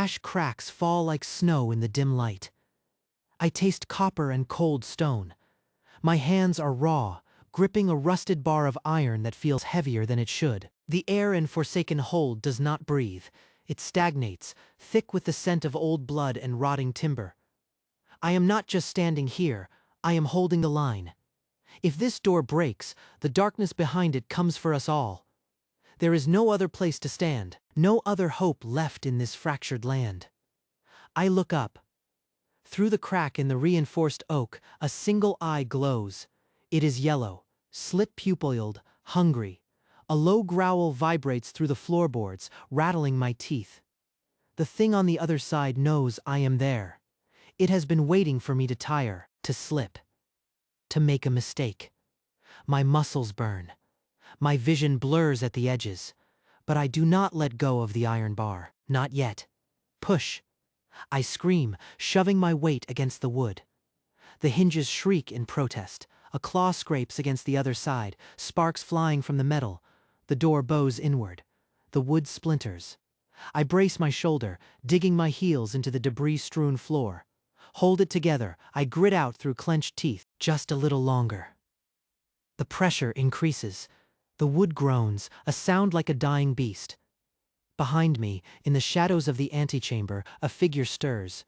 ash cracks fall like snow in the dim light. I taste copper and cold stone. My hands are raw, gripping a rusted bar of iron that feels heavier than it should. The air in Forsaken Hold does not breathe. It stagnates, thick with the scent of old blood and rotting timber. I am not just standing here, I am holding the line. If this door breaks, the darkness behind it comes for us all. There is no other place to stand, no other hope left in this fractured land. I look up. Through the crack in the reinforced oak, a single eye glows. It is yellow, slit-pupilled, hungry. A low growl vibrates through the floorboards, rattling my teeth. The thing on the other side knows I am there. It has been waiting for me to tire, to slip, to make a mistake. My muscles burn. My vision blurs at the edges. But I do not let go of the iron bar. Not yet. Push. I scream, shoving my weight against the wood. The hinges shriek in protest. A claw scrapes against the other side, sparks flying from the metal. The door bows inward. The wood splinters. I brace my shoulder, digging my heels into the debris-strewn floor. Hold it together, I grit out through clenched teeth. Just a little longer. The pressure increases. The wood groans, a sound like a dying beast. Behind me, in the shadows of the antechamber, a figure stirs.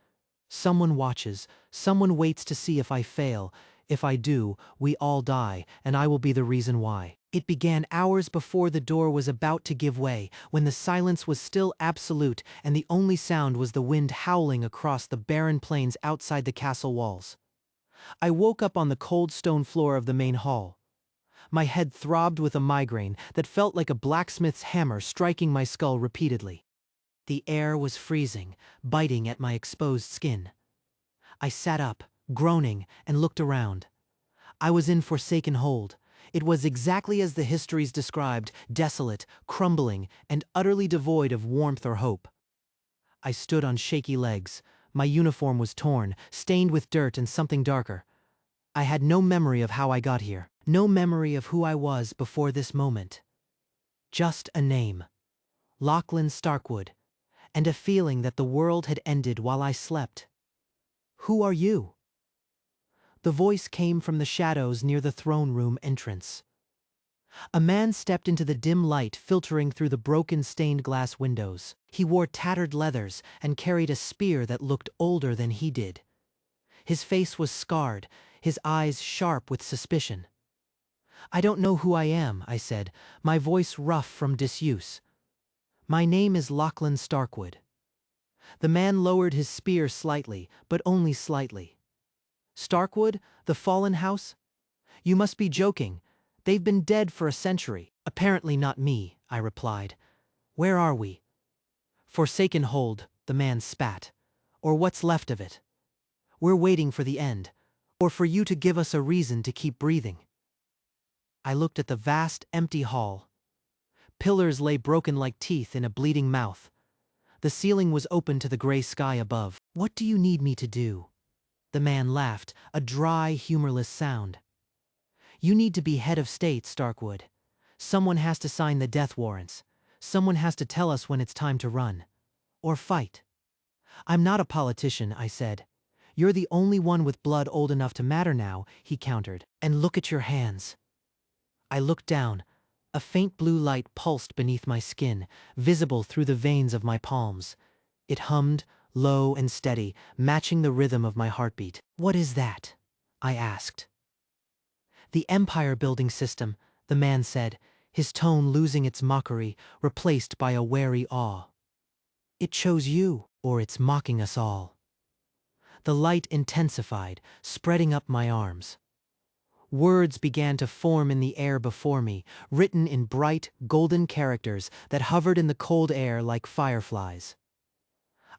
Someone watches, someone waits to see if I fail. If I do, we all die, and I will be the reason why. It began hours before the door was about to give way, when the silence was still absolute and the only sound was the wind howling across the barren plains outside the castle walls. I woke up on the cold stone floor of the main hall. My head throbbed with a migraine that felt like a blacksmith's hammer striking my skull repeatedly. The air was freezing, biting at my exposed skin. I sat up, groaning, and looked around. I was in Forsaken Hold. It was exactly as the histories described, desolate, crumbling, and utterly devoid of warmth or hope. I stood on shaky legs. My uniform was torn, stained with dirt and something darker. I had no memory of how I got here, no memory of who I was before this moment. Just a name, Lachlan Starkwood, and a feeling that the world had ended while I slept. Who are you? The voice came from the shadows near the throne room entrance. A man stepped into the dim light filtering through the broken stained glass windows. He wore tattered leathers and carried a spear that looked older than he did. His face was scarred, his eyes sharp with suspicion. "I don't know who I am," I said, my voice rough from disuse. "My name is Lachlan Starkwood." The man lowered his spear slightly, but only slightly. "Starkwood, the fallen house? You must be joking. They've been dead for a century." "Apparently not me," I replied. "Where are we?" "Forsaken Hold," the man spat. "Or what's left of it. We're waiting for the end, or for you to give us a reason to keep breathing." I looked at the vast, empty hall. Pillars lay broken like teeth in a bleeding mouth. The ceiling was open to the gray sky above. "What do you need me to do?" The man laughed, a dry, humorless sound. "You need to be head of state, Starkwood. Someone has to sign the death warrants. Someone has to tell us when it's time to run. Or fight." "I'm not a politician," I said. "You're the only one with blood old enough to matter now," he countered. "And look at your hands." I looked down. A faint blue light pulsed beneath my skin, visible through the veins of my palms. It hummed, low and steady, matching the rhythm of my heartbeat. "What is that?" I asked. "The empire-building system," the man said, his tone losing its mockery, replaced by a wary awe. "It chose you, or it's mocking us all." The light intensified, spreading up my arms. Words began to form in the air before me, written in bright, golden characters that hovered in the cold air like fireflies.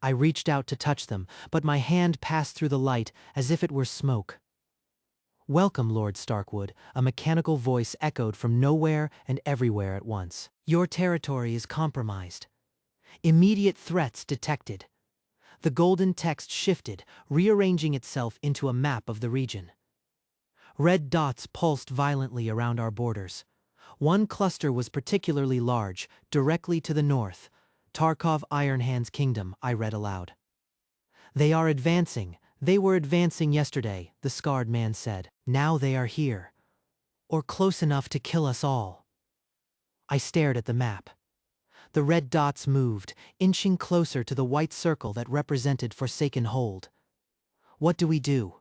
I reached out to touch them, but my hand passed through the light as if it were smoke. "Welcome, Lord Starkwood," a mechanical voice echoed from nowhere and everywhere at once. "Your territory is compromised. Immediate threats detected." The golden text shifted, rearranging itself into a map of the region. Red dots pulsed violently around our borders. One cluster was particularly large, directly to the north. Tarkov Ironhand's kingdom, I read aloud. They are advancing. They were advancing yesterday, the scarred man said. Now they are here. Or close enough to kill us all. I stared at the map. The red dots moved, inching closer to the white circle that represented Forsaken Hold. What do?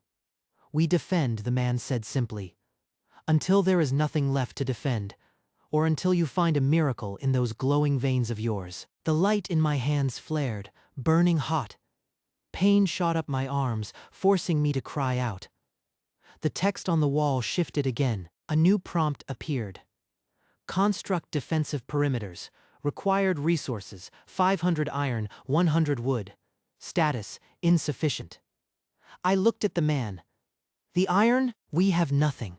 We defend, the man said simply. Until there is nothing left to defend, or until you find a miracle in those glowing veins of yours. The light in my hands flared, burning hot. Pain shot up my arms, forcing me to cry out. The text on the wall shifted again. A new prompt appeared. Construct defensive perimeters. Required resources, 500 iron, 100 wood. Status, insufficient. I looked at the man. The iron? We have nothing,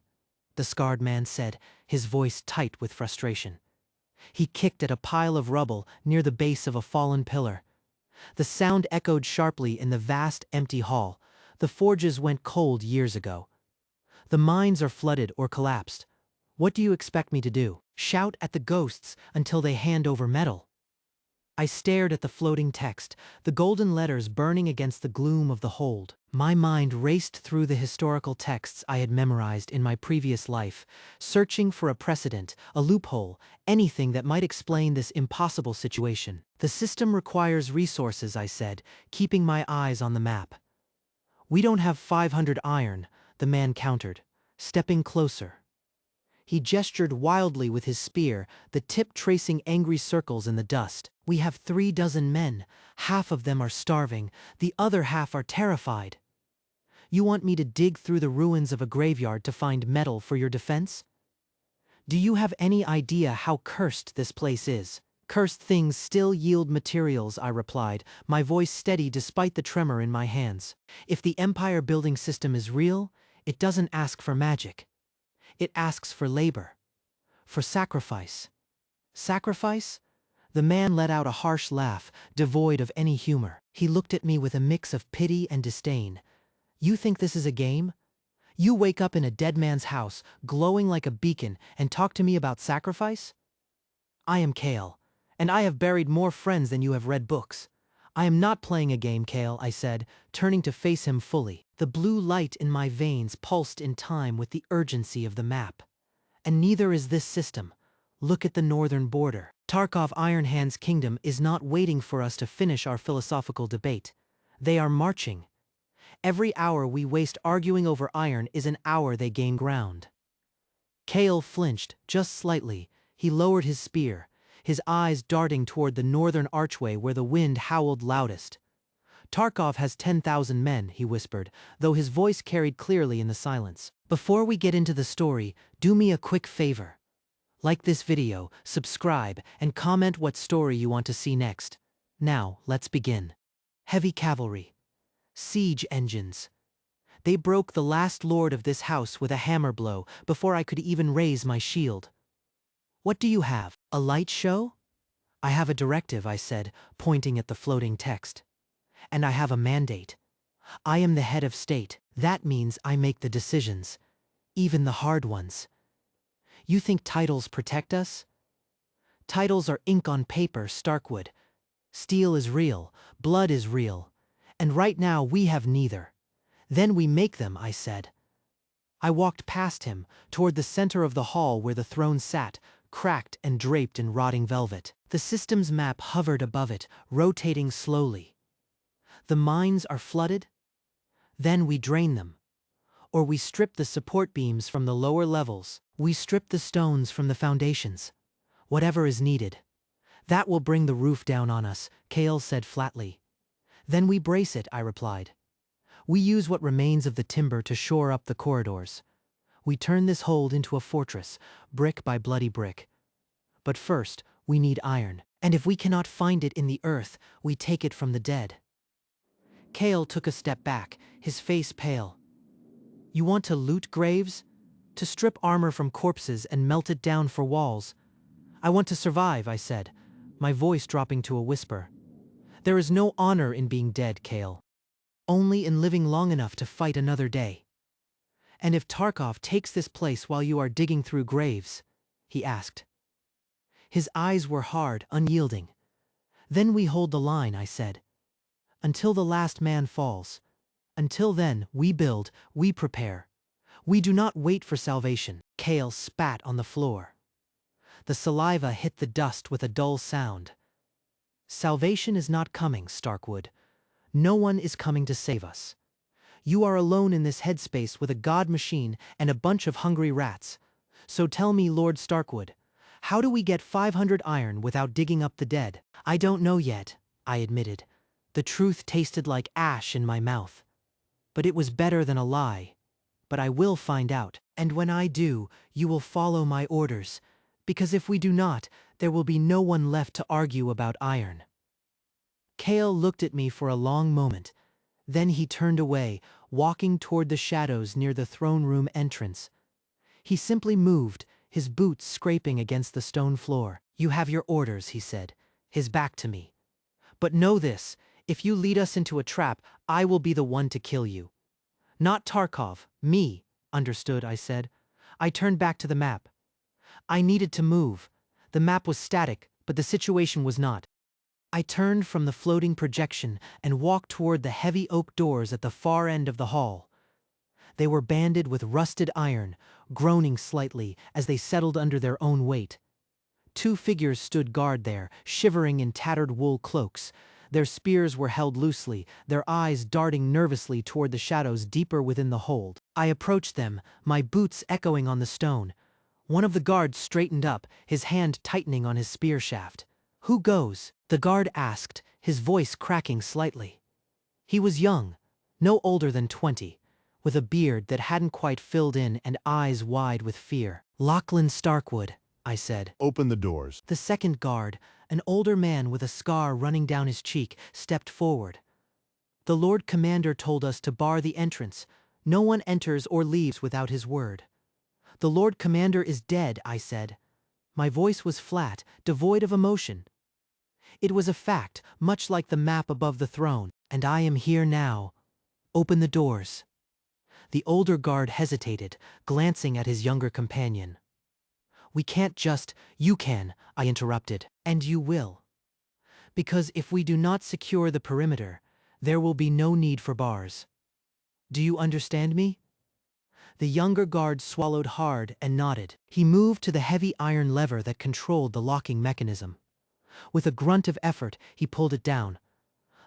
the scarred man said, his voice tight with frustration. He kicked at a pile of rubble near the base of a fallen pillar. The sound echoed sharply in the vast, empty hall. The forges went cold years ago. The mines are flooded or collapsed. What do you expect me to do? Shout at the ghosts until they hand over metal? I stared at the floating text, the golden letters burning against the gloom of the hold. My mind raced through the historical texts I had memorized in my previous life, searching for a precedent, a loophole, anything that might explain this impossible situation. The system requires resources, I said, keeping my eyes on the map. We don't have 500 iron, the man countered, stepping closer. He gestured wildly with his spear, the tip tracing angry circles in the dust. We have 3 dozen men. Half of them are starving. The other half are terrified. You want me to dig through the ruins of a graveyard to find metal for your defense? Do you have any idea how cursed this place is? Cursed things still yield materials, I replied, my voice steady despite the tremor in my hands. If the empire building system is real, it doesn't ask for magic. It asks for labor. For sacrifice. Sacrifice? The man let out a harsh laugh, devoid of any humor. He looked at me with a mix of pity and disdain. You think this is a game? You wake up in a dead man's house, glowing like a beacon, and talk to me about sacrifice? I am Kale, and I have buried more friends than you have read books. I am not playing a game, Kale, I said, turning to face him fully. The blue light in my veins pulsed in time with the urgency of the map. And neither is this system. Look at the northern border. Tarkov Ironhand's kingdom is not waiting for us to finish our philosophical debate. They are marching. Every hour we waste arguing over iron is an hour they gain ground. Kale flinched, just slightly. He lowered his spear, his eyes darting toward the northern archway where the wind howled loudest. Tarkov has 10,000 men, he whispered, though his voice carried clearly in the silence. Before we get into the story, do me a quick favor. Like this video, subscribe, and comment what story you want to see next. Now, let's begin. Heavy cavalry. Siege engines. They broke the last lord of this house with a hammer blow before I could even raise my shield. What do you have? A light show? I have a directive, I said, pointing at the floating text. And I have a mandate. I am the head of state. That means I make the decisions. Even the hard ones. You think titles protect us? Titles are ink on paper, Starkwood. Steel is real, blood is real. And right now we have neither. Then we make them, I said. I walked past him, toward the center of the hall where the throne sat, cracked and draped in rotting velvet. The system's map hovered above it, rotating slowly. The mines are flooded? Then we drain them. Or we strip the support beams from the lower levels. We strip the stones from the foundations. Whatever is needed. That will bring the roof down on us, Kale said flatly. Then we brace it, I replied. We use what remains of the timber to shore up the corridors. We turn this hold into a fortress, brick by bloody brick. But first, we need iron. And if we cannot find it in the earth, we take it from the dead. Kale took a step back, his face pale. You want to loot graves? To strip armor from corpses and melt it down for walls? I want to survive, I said, my voice dropping to a whisper. There is no honor in being dead, Kale. Only in living long enough to fight another day. And if Tarkov takes this place while you are digging through graves? He asked. His eyes were hard, unyielding. Then we hold the line, I said. Until the last man falls. Until then, we build, we prepare. We do not wait for salvation. Kale spat on the floor. The saliva hit the dust with a dull sound. Salvation is not coming, Starkwood. No one is coming to save us. You are alone in this headspace with a god machine and a bunch of hungry rats. So tell me, Lord Starkwood, how do we get 500 iron without digging up the dead? I don't know yet, I admitted. The truth tasted like ash in my mouth. But it was better than a lie. But I will find out. And when I do, you will follow my orders. Because if we do not, there will be no one left to argue about iron. Kale looked at me for a long moment. Then he turned away, walking toward the shadows near the throne room entrance. He simply moved, his boots scraping against the stone floor. You have your orders, he said, his back to me. But know this, if you lead us into a trap, I will be the one to kill you. Not Tarkov, me, understood, I said. I turned back to the map. I needed to move. The map was static, but the situation was not. I turned from the floating projection and walked toward the heavy oak doors at the far end of the hall. They were banded with rusted iron, groaning slightly as they settled under their own weight. Two figures stood guard there, shivering in tattered wool cloaks. Their spears were held loosely, their eyes darting nervously toward the shadows deeper within the hold. I approached them, my boots echoing on the stone. One of the guards straightened up, his hand tightening on his spear shaft. Who goes? The guard asked, his voice cracking slightly. He was young, no older than 20, with a beard that hadn't quite filled in and eyes wide with fear. Lachlan Starkwood, I said. Open the doors. The second guard, an older man with a scar running down his cheek, stepped forward. The Lord Commander told us to bar the entrance. No one enters or leaves without his word. The Lord Commander is dead, I said. My voice was flat, devoid of emotion. It was a fact, much like the map above the throne, and I am here now. Open the doors. The older guard hesitated, glancing at his younger companion. We can't just, you can, I interrupted, and you will. Because if we do not secure the perimeter, there will be no need for bars. Do you understand me? The younger guard swallowed hard and nodded. He moved to the heavy iron lever that controlled the locking mechanism. With a grunt of effort, he pulled it down.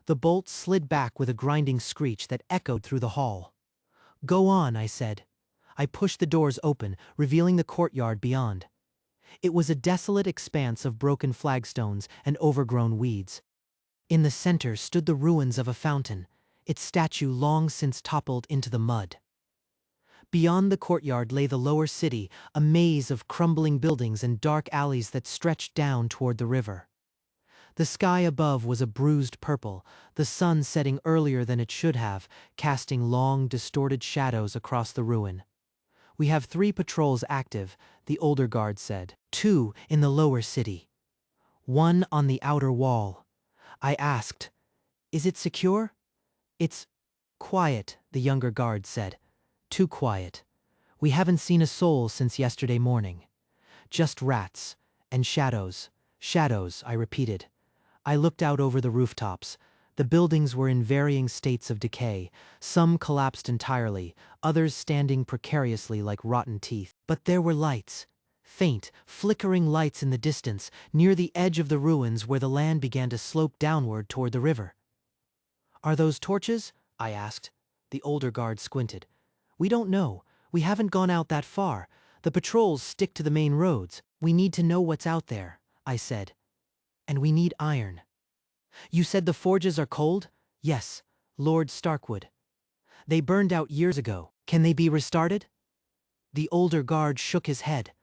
The bolt slid back with a grinding screech that echoed through the hall. Go on, I said. I pushed the doors open, revealing the courtyard beyond. It was a desolate expanse of broken flagstones and overgrown weeds. In the center stood the ruins of a fountain, its statue long since toppled into the mud. Beyond the courtyard lay the lower city, a maze of crumbling buildings and dark alleys that stretched down toward the river. The sky above was a bruised purple, the sun setting earlier than it should have, casting long, distorted shadows across the ruin. We have 3 patrols active, the older guard said. 2 in the lower city. 1 on the outer wall. I asked, is it secure? It's quiet, the younger guard said. Too quiet. We haven't seen a soul since yesterday morning. Just rats. And shadows. Shadows, I repeated. I looked out over the rooftops. The buildings were in varying states of decay. Some collapsed entirely, others standing precariously like rotten teeth. But there were lights. Faint, flickering lights in the distance, near the edge of the ruins where the land began to slope downward toward the river. Are those torches? I asked. The older guard squinted. We don't know. We haven't gone out that far. The patrols stick to the main roads. We need to know what's out there, I said. And we need iron. You said the forges are cold? Yes, Lord Starkwood. They burned out years ago. Can they be restarted? The older guard shook his head.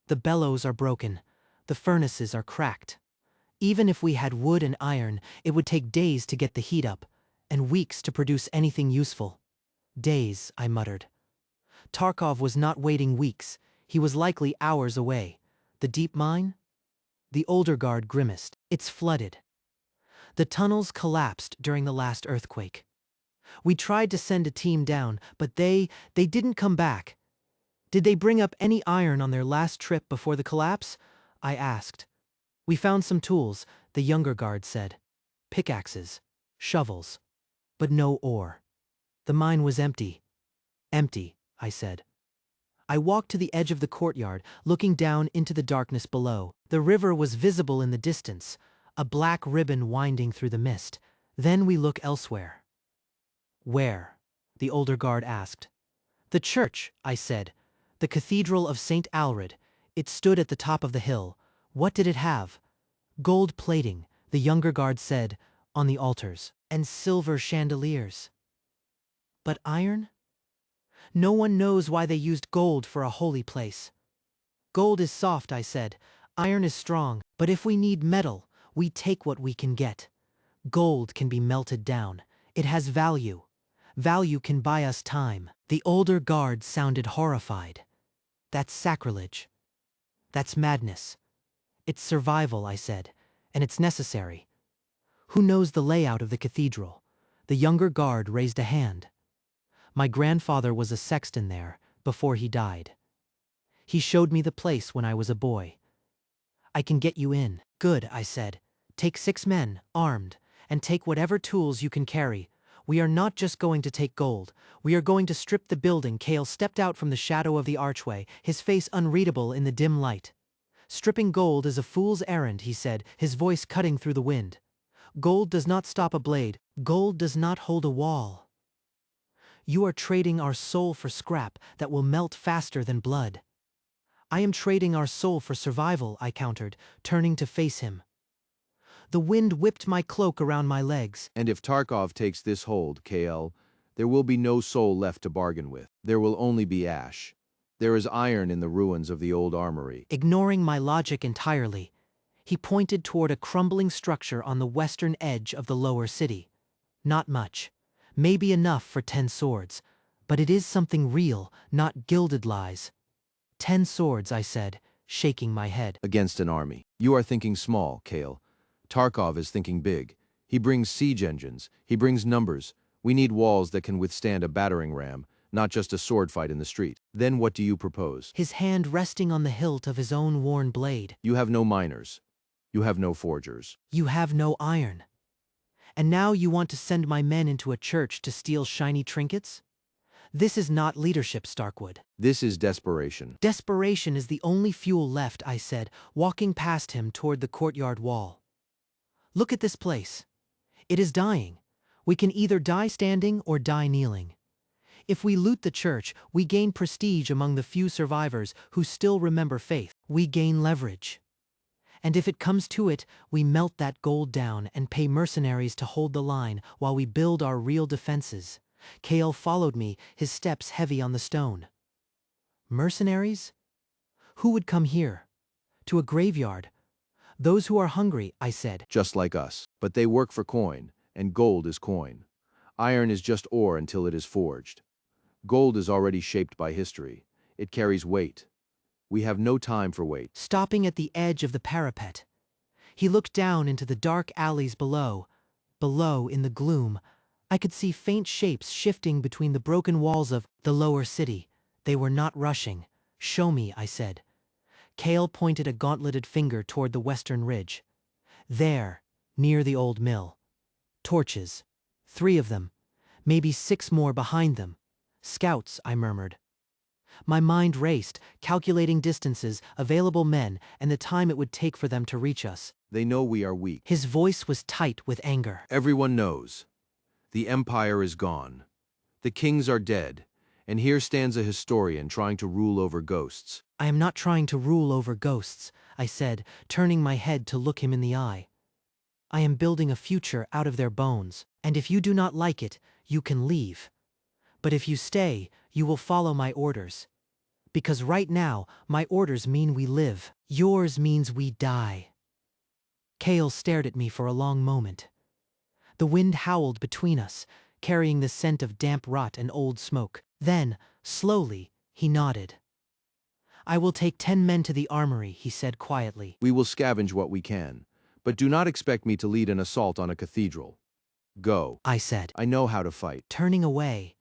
The bellows are broken. The furnaces are cracked. Even if we had wood and iron, it would take days to get the heat up, and weeks to produce anything useful. Days, I muttered. Tarkov was not waiting weeks. He was likely hours away. The deep mine? The older guard grimaced. It's flooded. The tunnels collapsed during the last earthquake. We tried to send a team down, but they didn't come back. Did they bring up any iron on their last trip before the collapse? I asked. We found some tools, the younger guard said. Pickaxes, shovels, but no ore. The mine was empty. Empty, I said. I walked to the edge of the courtyard, looking down into the darkness below. The river was visible in the distance, a black ribbon winding through the mist. Then we look elsewhere. Where? The older guard asked. The church, I said. The Cathedral of St. Alred. It stood at the top of the hill. What did it have? Gold plating, the younger guard said, on the altars, and silver chandeliers. But iron? No one knows why they used gold for a holy place. Gold is soft, I said. Iron is strong, but if we need metal, we take what we can get. Gold can be melted down. It has value. Value can buy us time. The older guard sounded horrified. That's sacrilege. That's madness. It's survival, I said, and it's necessary. Who knows the layout of the cathedral? The younger guard raised a hand. My grandfather was a sexton there before he died. He showed me the place when I was a boy. I can get you in. Good, I said. Take 6 men, armed, and take whatever tools you can carry. We are not just going to take gold. We are going to strip the building. Cale stepped out from the shadow of the archway, his face unreadable in the dim light. Stripping gold is a fool's errand, he said, his voice cutting through the wind. Gold does not stop a blade. Gold does not hold a wall. You are trading our soul for scrap that will melt faster than blood. I am trading our soul for survival, I countered, turning to face him. The wind whipped my cloak around my legs. And if Tarkov takes this hold, KL, there will be no soul left to bargain with. There will only be ash. There is iron in the ruins of the old armory. Ignoring my logic entirely, he pointed toward a crumbling structure on the western edge of the lower city. Not much. Maybe enough for 10 swords. But it is something real, not gilded lies. 10 swords, I said, shaking my head. Against an army. You are thinking small, Kale. Tarkov is thinking big. He brings siege engines. He brings numbers. We need walls that can withstand a battering ram, not just a sword fight in the street. Then what do you propose? His hand resting on the hilt of his own worn blade. You have no miners. You have no forgers. You have no iron. And now you want to send my men into a church to steal shiny trinkets? This is not leadership, Starkwood. This is desperation. Desperation is the only fuel left, I said, walking past him toward the courtyard wall. Look at this place. It is dying. We can either die standing or die kneeling. If we loot the church, we gain prestige among the few survivors who still remember faith. We gain leverage. And if it comes to it, we melt that gold down and pay mercenaries to hold the line while we build our real defenses. Kale followed me, his steps heavy on the stone. Mercenaries? Who would come here? To a graveyard? Those who are hungry, I said. Just like us. But they work for coin, and gold is coin. Iron is just ore until it is forged. Gold is already shaped by history. It carries weight. We have no time for weight. Stopping at the edge of the parapet, he looked down into the dark alleys below. Below, in the gloom, I could see faint shapes shifting between the broken walls of the lower city. They were not rushing. Show me, I said. Kale pointed a gauntleted finger toward the western ridge. There, near the old mill. Torches. 3 of them. Maybe 6 more behind them. Scouts, I murmured. My mind raced, calculating distances, available men, and the time it would take for them to reach us. They know we are weak. His voice was tight with anger. Everyone knows. The empire is gone. The kings are dead. And here stands a historian trying to rule over ghosts. I am not trying to rule over ghosts, I said, turning my head to look him in the eye. I am building a future out of their bones, and if you do not like it, you can leave. But if you stay, you will follow my orders. Because right now, my orders mean we live. Yours means we die. Kale stared at me for a long moment. The wind howled between us, carrying the scent of damp rot and old smoke. Then, slowly, he nodded. I will take 10 men to the armory, he said quietly. We will scavenge what we can, but do not expect me to lead an assault on a cathedral. Go, I said, I know how to fight. turning away.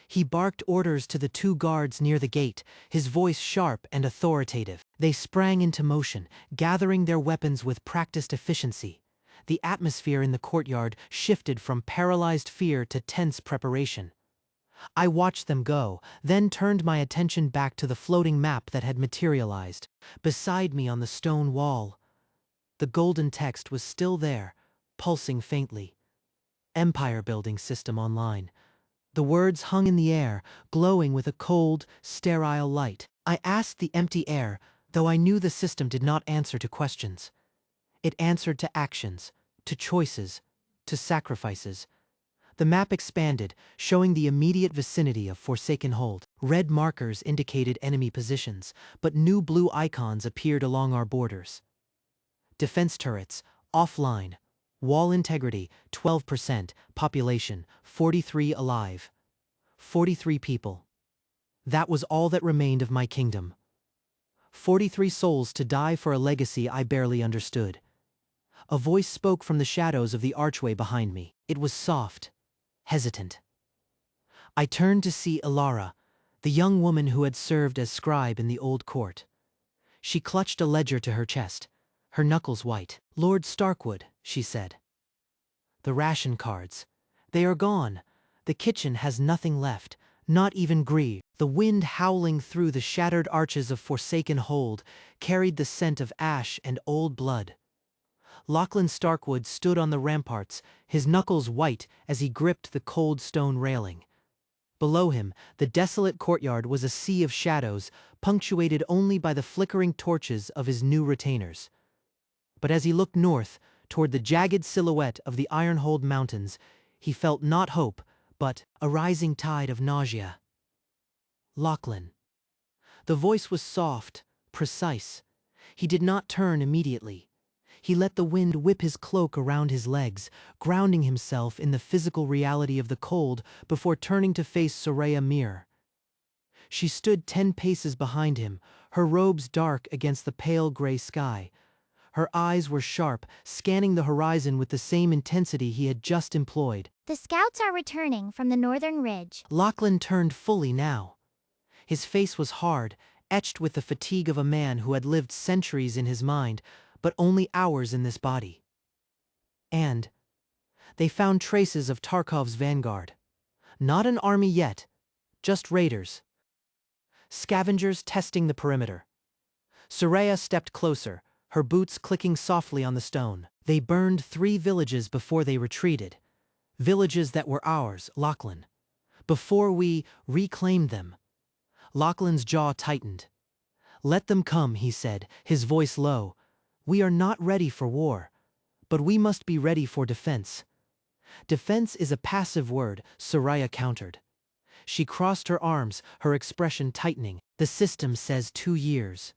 He barked orders to the 2 guards near the gate, his voice sharp and authoritative. They sprang into motion, gathering their weapons with practiced efficiency. The atmosphere in the courtyard shifted from paralyzed fear to tense preparation. I watched them go, then turned my attention back to the floating map that had materialized. Beside me on the stone wall, the golden text was still there, pulsing faintly. Empire building system online. The words hung in the air, glowing with a cold, sterile light. I asked the empty air, though I knew the system did not answer to questions. It answered to actions, to choices, to sacrifices. The map expanded, showing the immediate vicinity of Forsaken Hold. Red markers indicated enemy positions, but new blue icons appeared along our borders. Defense turrets, offline. Wall integrity, 12%. Population, 43 alive. 43 people. That was all that remained of my kingdom. 43 souls to die for a legacy I barely understood. A voice spoke from the shadows of the archway behind me. It was soft, hesitant. I turned to see Ilara, the young woman who had served as scribe in the old court. She clutched a ledger to her chest, her knuckles white. "Lord Starkwood," she said. "The ration cards. They are gone. The kitchen has nothing left, not even gree." The wind howling through the shattered arches of Forsaken Hold carried the scent of ash and old blood. Lachlan Starkwood stood on the ramparts, his knuckles white as he gripped the cold stone railing. Below him, the desolate courtyard was a sea of shadows, punctuated only by the flickering torches of his new retainers. But as he looked north, toward the jagged silhouette of the Ironhold Mountains, he felt not hope, but a rising tide of nausea. "Lachlan." The voice was soft, precise. He did not turn immediately. He let the wind whip his cloak around his legs, grounding himself in the physical reality of the cold before turning to face Soraya Mir. She stood 10 paces behind him, her robes dark against the pale gray sky. Her eyes were sharp, scanning the horizon with the same intensity he had just employed. "The scouts are returning from the northern ridge." Lachlan turned fully now. His face was hard, etched with the fatigue of a man who had lived centuries in his mind, but only hours in this body. And they found traces of Tarkov's vanguard. Not an army yet, just raiders. Scavengers testing the perimeter. Soraya stepped closer, her boots clicking softly on the stone. They burned 3 villages before they retreated. Villages that were ours, Lachlan. Before we reclaimed them. Lachlan's jaw tightened. "Let them come," he said, his voice low. "We are not ready for war, but we must be ready for defense." "Defense is a passive word," Soraya countered. She crossed her arms, her expression tightening. "The system says 2 years.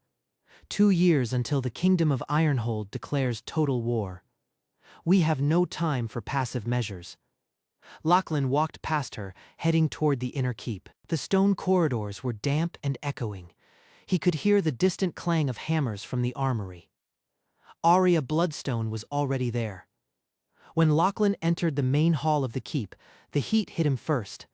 2 years until the Kingdom of Ironhold declares total war. We have no time for passive measures." Lachlan walked past her, heading toward the inner keep. The stone corridors were damp and echoing. He could hear the distant clang of hammers from the armory. Arya Bloodstone was already there. When Lachlan entered the main hall of the keep, the heat hit him first.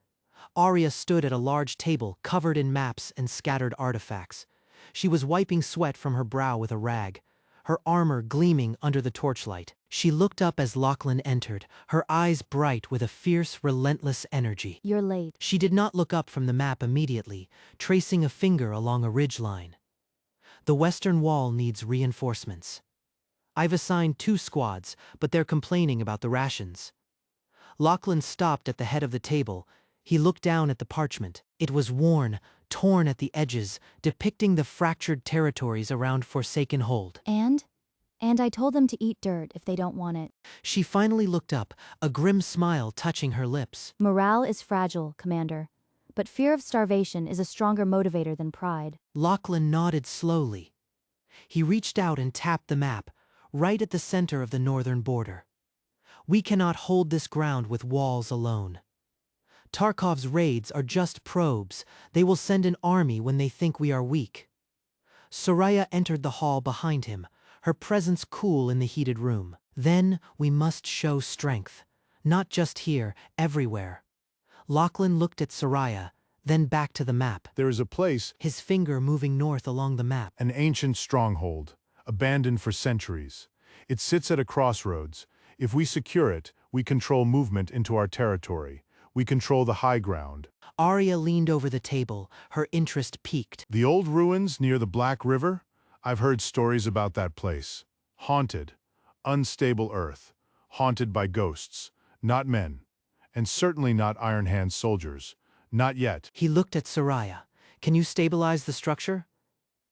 Arya stood at a large table covered in maps and scattered artifacts. She was wiping sweat from her brow with a rag, her armor gleaming under the torchlight. She looked up as Lachlan entered, her eyes bright with a fierce, relentless energy. "You're late." She did not look up from the map immediately, tracing a finger along a ridgeline. "The western wall needs reinforcements. I've assigned 2 squads, but they're complaining about the rations." Lachlan stopped at the head of the table. He looked down at the parchment. It was worn, torn at the edges, depicting the fractured territories around Forsaken Hold. And I told them to eat dirt if they don't want it." She finally looked up, a grim smile touching her lips. "Morale is fragile, Commander, but fear of starvation is a stronger motivator than pride." Lachlan nodded slowly. He reached out and tapped the map, right at the center of the northern border. "We cannot hold this ground with walls alone. Tarkov's raids are just probes. They will send an army when they think we are weak." Soraya entered the hall behind him, her presence cool in the heated room. "Then we must show strength. Not just here, everywhere." Lachlan looked at Soraya, then back to the map, There is a place, his finger moving north along the map. an ancient stronghold, abandoned for centuries. It sits at a crossroads. If we secure it, we control movement into our territory. We control the high ground. Arya leaned over the table, her interest piqued. The old ruins near the Black River? I've heard stories about that place. Haunted. Unstable earth. Haunted by ghosts. Not men. And certainly not Iron Hand soldiers. Not yet. He looked at Soraya. Can you stabilize the structure?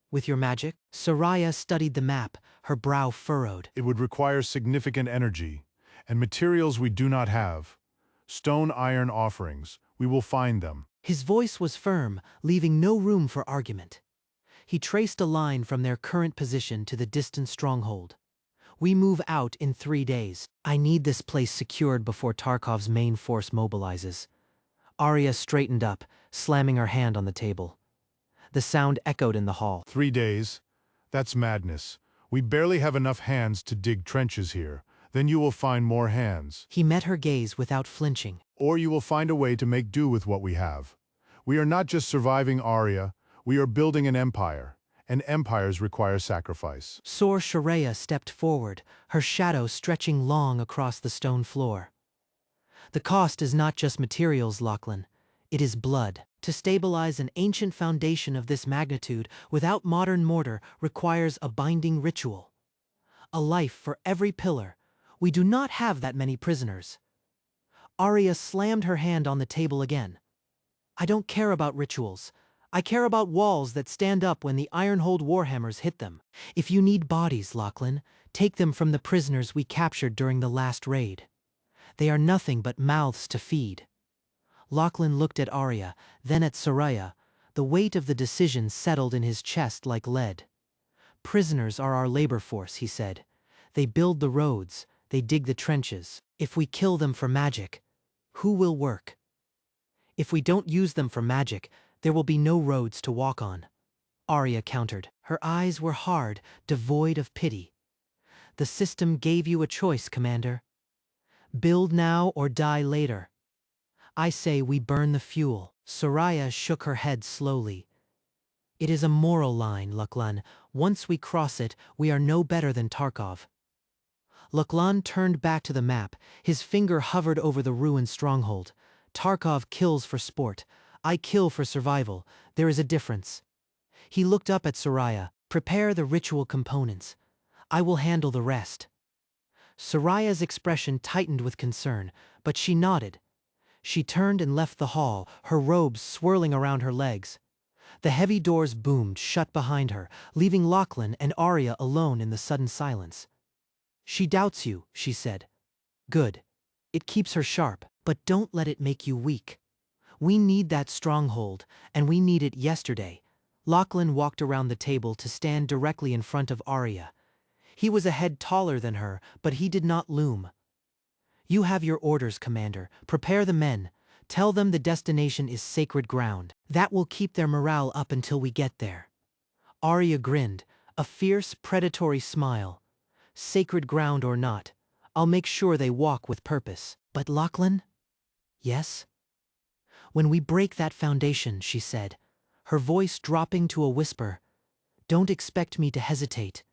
With your magic? Soraya studied the map, her brow furrowed. It would require significant energy, and materials we do not have. Stone iron offerings. We will find them. His voice was firm, leaving no room for argument. He traced a line from their current position to the distant stronghold. We move out in 3 days. I need this place secured before Tarkov's main force mobilizes. Arya straightened up, slamming her hand on the table. The sound echoed in the hall. 3 days? That's madness. We barely have enough hands to dig trenches here. Then you will find more hands. He met her gaze without flinching. Or you will find a way to make do with what we have. We are not just surviving Arya, we are building an empire. And empires require sacrifice. Sor Shareya stepped forward, her shadow stretching long across the stone floor. The cost is not just materials, Lachlan. It is blood. To stabilize an ancient foundation of this magnitude without modern mortar requires a binding ritual. A life for every pillar. We do not have that many prisoners. Arya slammed her hand on the table again. I don't care about rituals. I care about walls that stand up when the Ironhold warhammers hit them. If you need bodies, Lachlan, take them from the prisoners we captured during the last raid. They are nothing but mouths to feed. Lachlan looked at Arya, then at Soraya. The weight of the decision settled in his chest like lead. Prisoners are our labor force, he said. They build the roads, they dig the trenches. If we kill them for magic, who will work? If we don't use them for magic, there will be no roads to walk on. Arya countered. Her eyes were hard, devoid of pity. The system gave you a choice, Commander. Build now or die later. I say we burn the fuel. Soraya shook her head slowly. It is a moral line, Lachlan. Once we cross it, we are no better than Tarkov. Lachlan turned back to the map. His finger hovered over the ruined stronghold. Tarkov kills for sport. I kill for survival. There is a difference. He looked up at Soraya. Prepare the ritual components. I will handle the rest. Soraya's expression tightened with concern, but she nodded. She turned and left the hall, her robes swirling around her legs. The heavy doors boomed shut behind her, leaving Lachlan and Arya alone in the sudden silence. She doubts you, she said. Good. It keeps her sharp, but don't let it make you weak. We need that stronghold, and we need it yesterday. Lachlan walked around the table to stand directly in front of Arya. He was a head taller than her, but he did not loom. You have your orders, Commander. Prepare the men. Tell them the destination is sacred ground. That will keep their morale up until we get there. Arya grinned, a fierce, predatory smile. Sacred ground or not, I'll make sure they walk with purpose. But Lachlan? Yes? When we break that foundation, she said, her voice dropping to a whisper, don't expect me to hesitate.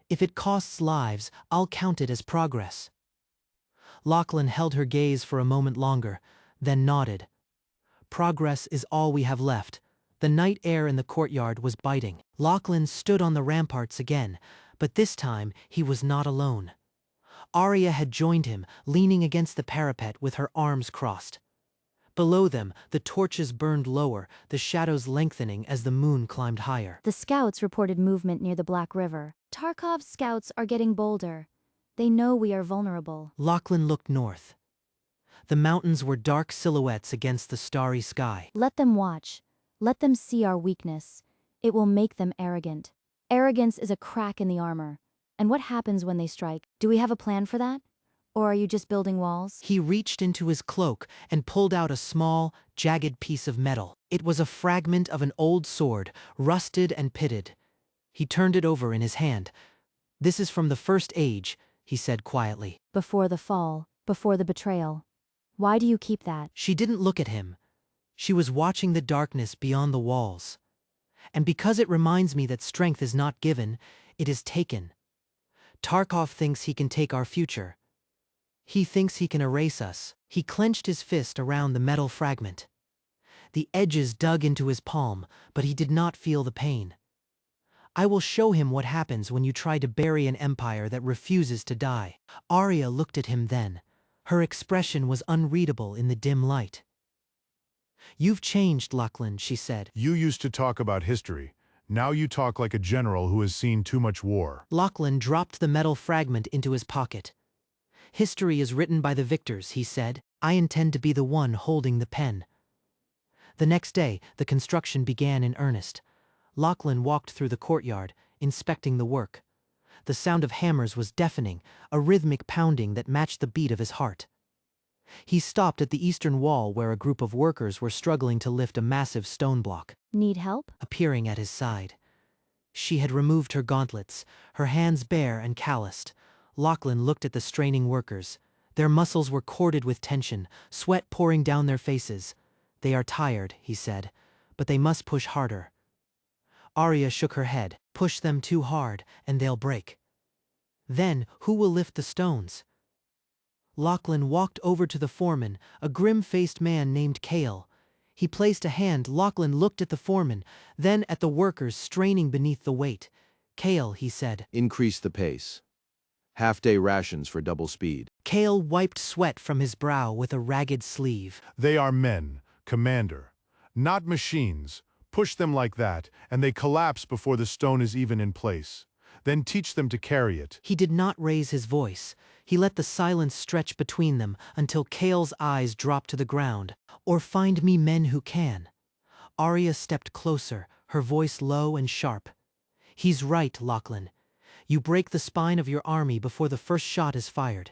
If it costs lives, I'll count it as progress. Lachlan held her gaze for a moment longer, then nodded. Progress is all we have left. The night air in the courtyard was biting. Lachlan stood on the ramparts again, but this time he was not alone. Arya had joined him, leaning against the parapet with her arms crossed. Below them, the torches burned lower, the shadows lengthening as the moon climbed higher. The scouts reported movement near the Black River. Tarkov's scouts are getting bolder. They know we are vulnerable. Lachlan looked north. The mountains were dark silhouettes against the starry sky. Let them watch. Let them see our weakness. It will make them arrogant. Arrogance is a crack in the armor. And what happens when they strike? Do we have a plan for that? Or are you just building walls? He reached into his cloak and pulled out a small, jagged piece of metal. It was a fragment of an old sword, rusted and pitted. He turned it over in his hand. This is from the First Age, he said quietly. Before the fall, before the betrayal. Why do you keep that? She didn't look at him. She was watching the darkness beyond the walls. And because it reminds me that strength is not given, it is taken. Tarkov thinks he can take our future. He thinks he can erase us. He clenched his fist around the metal fragment. The edges dug into his palm, but he did not feel the pain. I will show him what happens when you try to bury an empire that refuses to die. Arya looked at him then. Her expression was unreadable in the dim light. You've changed, Lachlan, she said. You used to talk about history. Now you talk like a general who has seen too much war. Lachlan dropped the metal fragment into his pocket. History is written by the victors, he said. I intend to be the one holding the pen. The next day, the construction began in earnest. Lachlan walked through the courtyard, inspecting the work. The sound of hammers was deafening, a rhythmic pounding that matched the beat of his heart. He stopped at the eastern wall where a group of workers were struggling to lift a massive stone block. Need help? Appearing at his side. She had removed her gauntlets, her hands bare and calloused. Lachlan looked at the straining workers. Their muscles were corded with tension, sweat pouring down their faces. They are tired, he said, but they must push harder. Arya shook her head. Push them too hard, and they'll break. Then, who will lift the stones? Lachlan walked over to the foreman, a grim-faced man named Kale. He placed a hand. Lachlan looked at the foreman, then at the workers straining beneath the weight. Kale, he said. Increase the pace. Half-day rations for double speed. Kale wiped sweat from his brow with a ragged sleeve. They are men, Commander, not machines. Push them like that, and they collapse before the stone is even in place. Then teach them to carry it. He did not raise his voice. He let the silence stretch between them until Kale's eyes dropped to the ground. Or find me men who can. Arya stepped closer, her voice low and sharp. He's right, Lachlan. You break the spine of your army before the first shot is fired.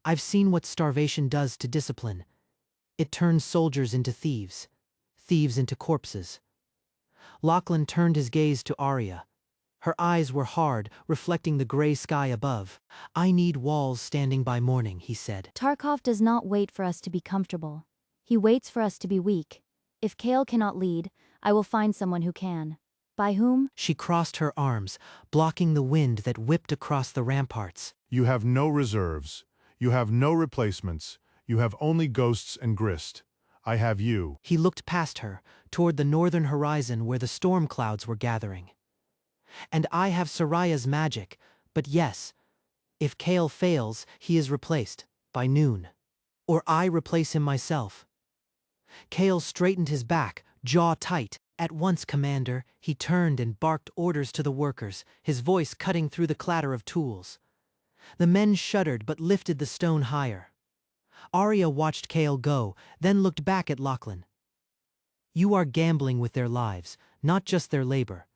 I've seen what starvation does to discipline. It turns soldiers into thieves, thieves into corpses. Lachlan turned his gaze to Arya. Her eyes were hard, reflecting the gray sky above. I need walls standing by morning, he said. Tarkov does not wait for us to be comfortable. He waits for us to be weak. If Kale cannot lead, I will find someone who can. By whom? She crossed her arms, blocking the wind that whipped across the ramparts. You have no reserves. You have no replacements. You have only ghosts and grist. I have you. He looked past her, toward the northern horizon where the storm clouds were gathering. And I have Soraya's magic, but yes, if Kale fails, he is replaced, by noon. Or I replace him myself. Kale straightened his back, jaw tight. At once, Commander, he turned and barked orders to the workers, his voice cutting through the clatter of tools. The men shuddered but lifted the stone higher. Arya watched Kale go, then looked back at Lachlan. You are gambling with their lives, not just their labor.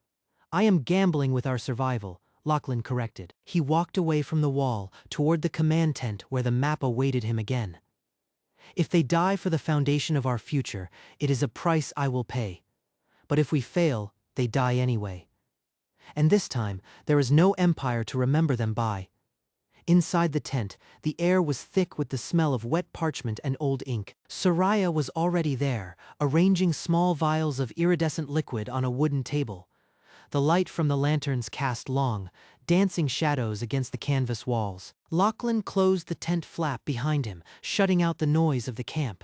I am gambling with our survival, Lachlan corrected. He walked away from the wall, toward the command tent where the map awaited him again. If they die for the foundation of our future, it is a price I will pay. But if we fail, they die anyway. And this time, there is no empire to remember them by. Inside the tent, the air was thick with the smell of wet parchment and old ink. Soraya was already there, arranging small vials of iridescent liquid on a wooden table. The light from the lanterns cast long, dancing shadows against the canvas walls. Lachlan closed the tent flap behind him, shutting out the noise of the camp.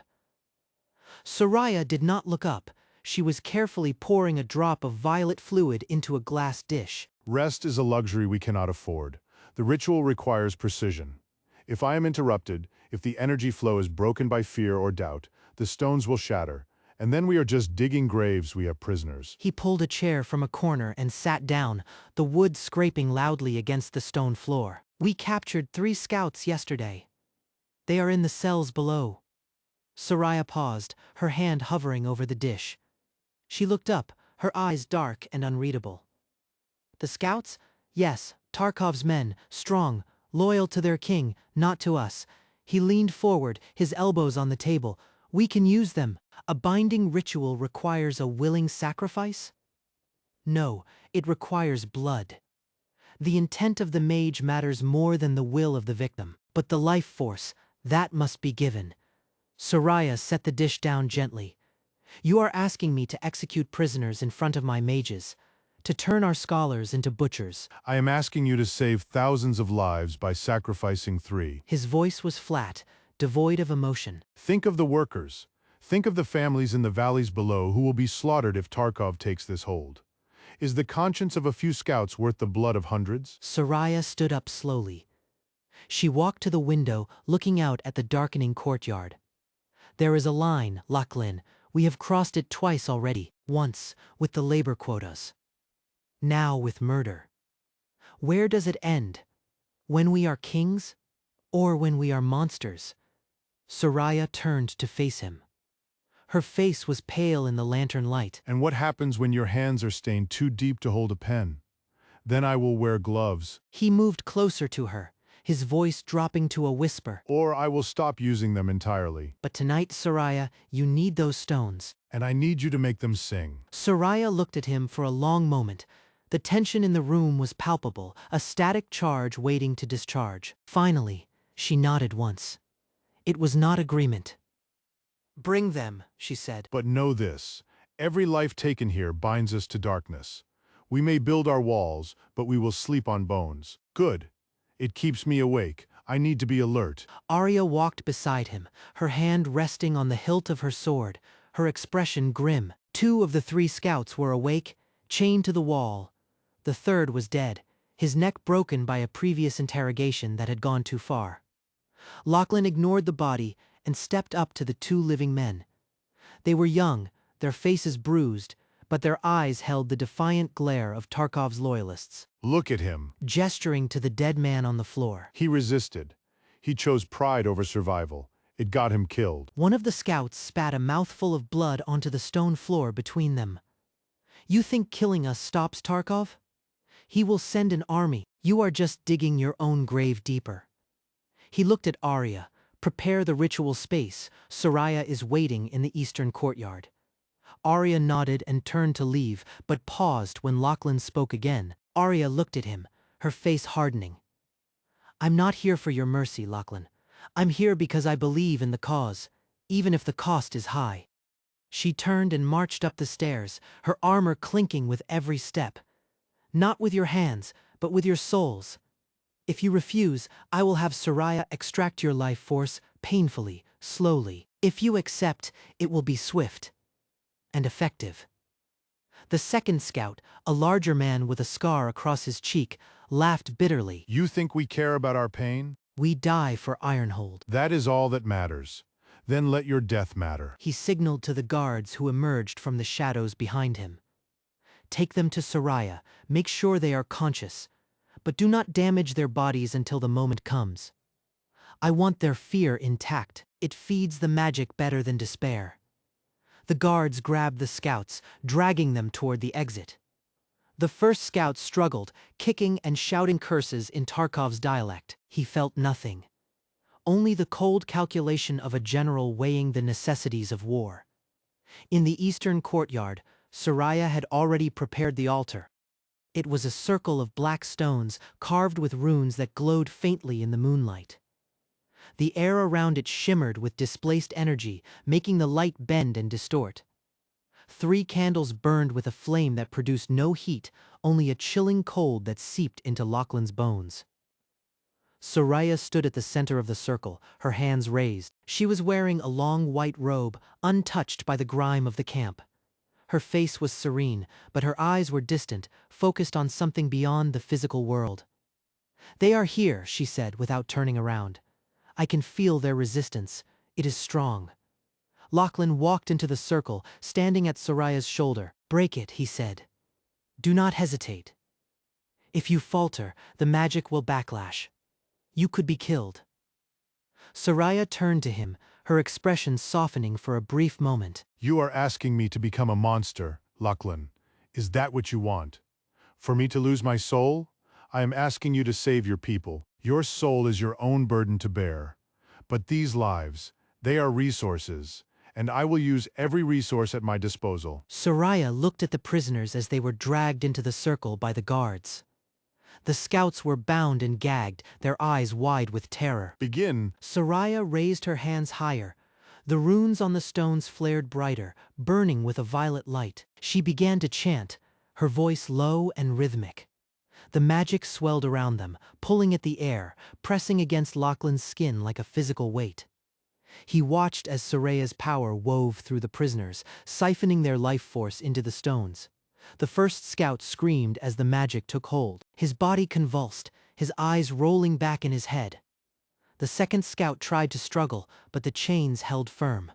Soraya did not look up. She was carefully pouring a drop of violet fluid into a glass dish. Rest is a luxury we cannot afford. The ritual requires precision. If I am interrupted, if the energy flow is broken by fear or doubt, the stones will shatter, and then we are just digging graves. We have prisoners. He pulled a chair from a corner and sat down, the wood scraping loudly against the stone floor. We captured 3 scouts yesterday. They are in the cells below. Soraya paused, her hand hovering over the dish. She looked up, her eyes dark and unreadable. The scouts? Yes, Tarkov's men, strong, loyal to their king, not to us. He leaned forward, his elbows on the table. We can use them. A binding ritual requires a willing sacrifice? No, it requires blood. The intent of the mage matters more than the will of the victim. But the life force, that must be given. Soraya set the dish down gently. You are asking me to execute prisoners in front of my mages, to turn our scholars into butchers. I am asking you to save thousands of lives by sacrificing 3. His voice was flat, devoid of emotion. Think of the workers. Think of the families in the valleys below who will be slaughtered if Tarkov takes this hold. Is the conscience of a few scouts worth the blood of hundreds? Soraya stood up slowly. She walked to the window, looking out at the darkening courtyard. There is a line, Lachlan. We have crossed it twice already, once with the labor quotas. Now with murder. Where does it end? When we are kings? Or when we are monsters? Soraya turned to face him. Her face was pale in the lantern light. And what happens when your hands are stained too deep to hold a pen? Then I will wear gloves. He moved closer to her, his voice dropping to a whisper. Or I will stop using them entirely. But tonight, Soraya, you need those stones. And I need you to make them sing. Soraya looked at him for a long moment. The tension in the room was palpable, a static charge waiting to discharge. Finally, she nodded once. It was not agreement. Bring them, she said. But know this, every life taken here binds us to darkness. We may build our walls, but we will sleep on bones. Good. It keeps me awake. I need to be alert. Arya walked beside him, her hand resting on the hilt of her sword, her expression grim. 2 of the 3 scouts were awake, chained to the wall. The third was dead, his neck broken by a previous interrogation that had gone too far. Lachlan ignored the body and stepped up to the 2 living men. They were young, their faces bruised, but their eyes held the defiant glare of Tarkov's loyalists. Look at him. Gesturing to the dead man on the floor. He resisted. He chose pride over survival. It got him killed. One of the scouts spat a mouthful of blood onto the stone floor between them. You think killing us stops Tarkov? He will send an army. You are just digging your own grave deeper. He looked at Arya. Prepare the ritual space. Soraya is waiting in the eastern courtyard. Arya nodded and turned to leave, but paused when Lachlan spoke again. Arya looked at him, her face hardening. I'm not here for your mercy, Lachlan. I'm here because I believe in the cause, even if the cost is high. She turned and marched up the stairs, her armor clinking with every step. Not with your hands, but with your souls. If you refuse, I will have Soraya extract your life force painfully, slowly. If you accept, it will be swift and effective. The second scout, a larger man with a scar across his cheek, laughed bitterly. You think we care about our pain? We die for Ironhold. That is all that matters. Then let your death matter. He signaled to the guards who emerged from the shadows behind him. Take them to Soraya, make sure they are conscious, but do not damage their bodies until the moment comes. I want their fear intact. It feeds the magic better than despair. The guards grabbed the scouts, dragging them toward the exit. The first scout struggled, kicking and shouting curses in Tarkov's dialect. He felt nothing. Only the cold calculation of a general weighing the necessities of war. In the eastern courtyard, Soraya had already prepared the altar. It was a circle of black stones carved with runes that glowed faintly in the moonlight. The air around it shimmered with displaced energy, making the light bend and distort. 3 candles burned with a flame that produced no heat, only a chilling cold that seeped into Lachlan's bones. Soraya stood at the center of the circle, her hands raised. She was wearing a long white robe, untouched by the grime of the camp. Her face was serene, but her eyes were distant, focused on something beyond the physical world. They are here, she said without turning around. I can feel their resistance. It is strong. Lachlan walked into the circle, standing at Soraya's shoulder. Break it, he said. Do not hesitate. If you falter, the magic will backlash. You could be killed. Soraya turned to him, her expression softening for a brief moment. You are asking me to become a monster, Lachlan. Is that what you want? For me to lose my soul? I am asking you to save your people. Your soul is your own burden to bear. But these lives, they are resources, and I will use every resource at my disposal. Soraya looked at the prisoners as they were dragged into the circle by the guards. The scouts were bound and gagged, their eyes wide with terror. Begin. Soraya raised her hands higher. The runes on the stones flared brighter, burning with a violet light. She began to chant, her voice low and rhythmic. The magic swelled around them, pulling at the air, pressing against Lachlan's skin like a physical weight. He watched as Soraya's power wove through the prisoners, siphoning their life force into the stones. The first scout screamed as the magic took hold. His body convulsed, his eyes rolling back in his head. The second scout tried to struggle, but the chains held firm.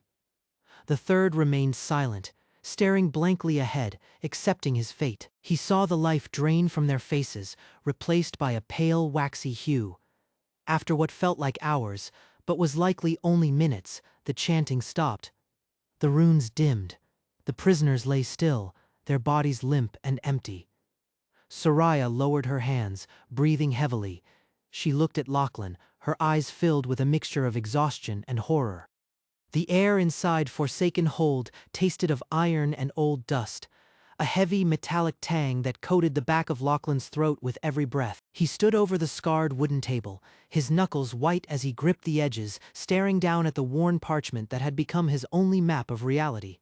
The third remained silent, staring blankly ahead, accepting his fate. He saw the life drain from their faces, replaced by a pale, waxy hue. After what felt like hours, but was likely only minutes, the chanting stopped. The runes dimmed. The prisoners lay still, their bodies limp and empty. Soraya lowered her hands, breathing heavily. She looked at Lachlan, her eyes filled with a mixture of exhaustion and horror. The air inside Forsaken Hold tasted of iron and old dust, a heavy metallic tang that coated the back of Lachlan's throat with every breath. He stood over the scarred wooden table, his knuckles white as he gripped the edges, staring down at the worn parchment that had become his only map of reality.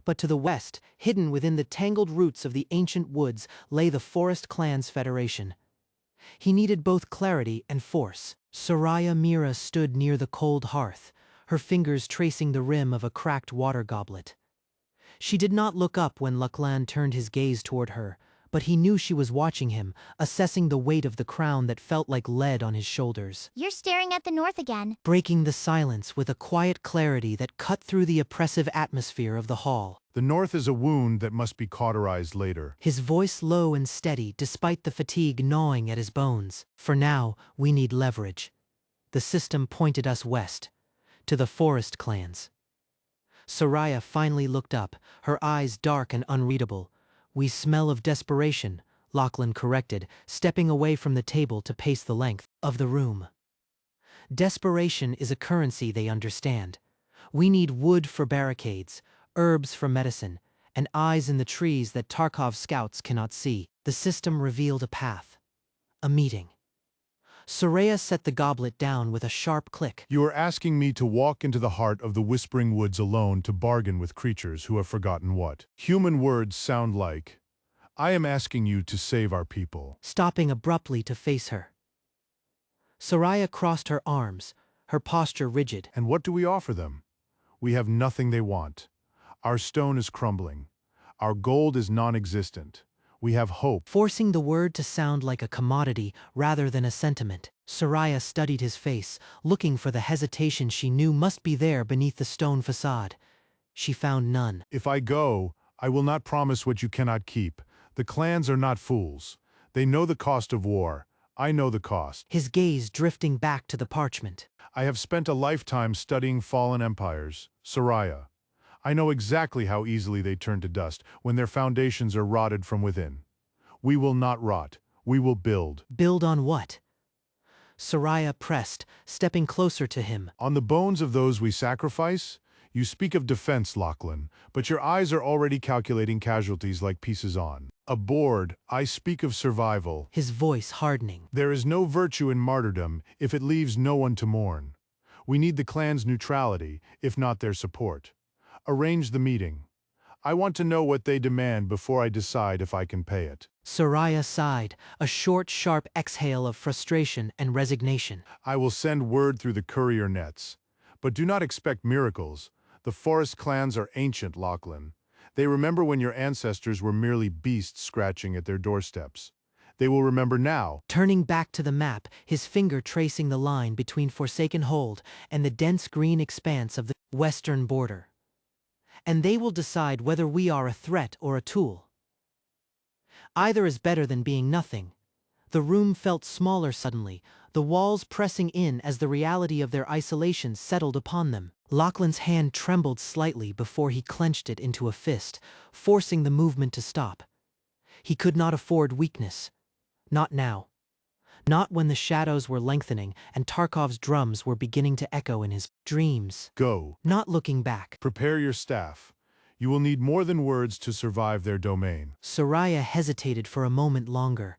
But to the west, hidden within the tangled roots of the ancient woods, lay the Forest Clans Federation. He needed both clarity and force. Soraya Mira stood near the cold hearth, her fingers tracing the rim of a cracked water goblet. She did not look up when Lachlan turned his gaze toward her, but he knew she was watching him, assessing the weight of the crown that felt like lead on his shoulders. You're staring at the north again. Breaking the silence with a quiet clarity that cut through the oppressive atmosphere of the hall. The north is a wound that must be cauterized later. His voice low and steady despite the fatigue gnawing at his bones. For now, we need leverage. The system pointed us west, to the forest clans. Soraya finally looked up, her eyes dark and unreadable. We smell of desperation, Lachlan corrected, stepping away from the table to pace the length of the room. Desperation is a currency they understand. We need wood for barricades, herbs for medicine, and eyes in the trees that Tarkov's scouts cannot see. The system revealed a path. A meeting. Soraya set the goblet down with a sharp click. You are asking me to walk into the heart of the Whispering Woods alone to bargain with creatures who have forgotten what human words sound like. I am asking you to save our people. Stopping abruptly to face her. Soraya crossed her arms, her posture rigid. And what do we offer them? We have nothing they want. Our stone is crumbling. Our gold is non-existent. We have hope. Forcing the word to sound like a commodity rather than a sentiment, Soraya studied his face, looking for the hesitation she knew must be there beneath the stone facade. She found none. If I go, I will not promise what you cannot keep. The clans are not fools. They know the cost of war. I know the cost. His gaze drifting back to the parchment. I have spent a lifetime studying fallen empires, Soraya. I know exactly how easily they turn to dust when their foundations are rotted from within. We will not rot. We will build. Build on what? Soraya pressed, stepping closer to him. On the bones of those we sacrifice? You speak of defense, Lachlan, but your eyes are already calculating casualties like pieces on a board. I speak of survival. His voice hardening. There is no virtue in martyrdom if it leaves no one to mourn. We need the clan's neutrality, if not their support. Arrange the meeting. I want to know what they demand before I decide if I can pay it. Soraya sighed, a short, sharp exhale of frustration and resignation. I will send word through the courier nets. But do not expect miracles. The forest clans are ancient, Lachlan. They remember when your ancestors were merely beasts scratching at their doorsteps. They will remember now. Turning back to the map, his finger tracing the line between Forsaken Hold and the dense green expanse of the western border. And they will decide whether we are a threat or a tool. Either is better than being nothing. The room felt smaller suddenly, the walls pressing in as the reality of their isolation settled upon them. Lachlan's hand trembled slightly before he clenched it into a fist, forcing the movement to stop. He could not afford weakness. Not now. Not when the shadows were lengthening and Tarkov's drums were beginning to echo in his dreams. Go. Not looking back. Prepare your staff. You will need more than words to survive their domain. Soraya hesitated for a moment longer,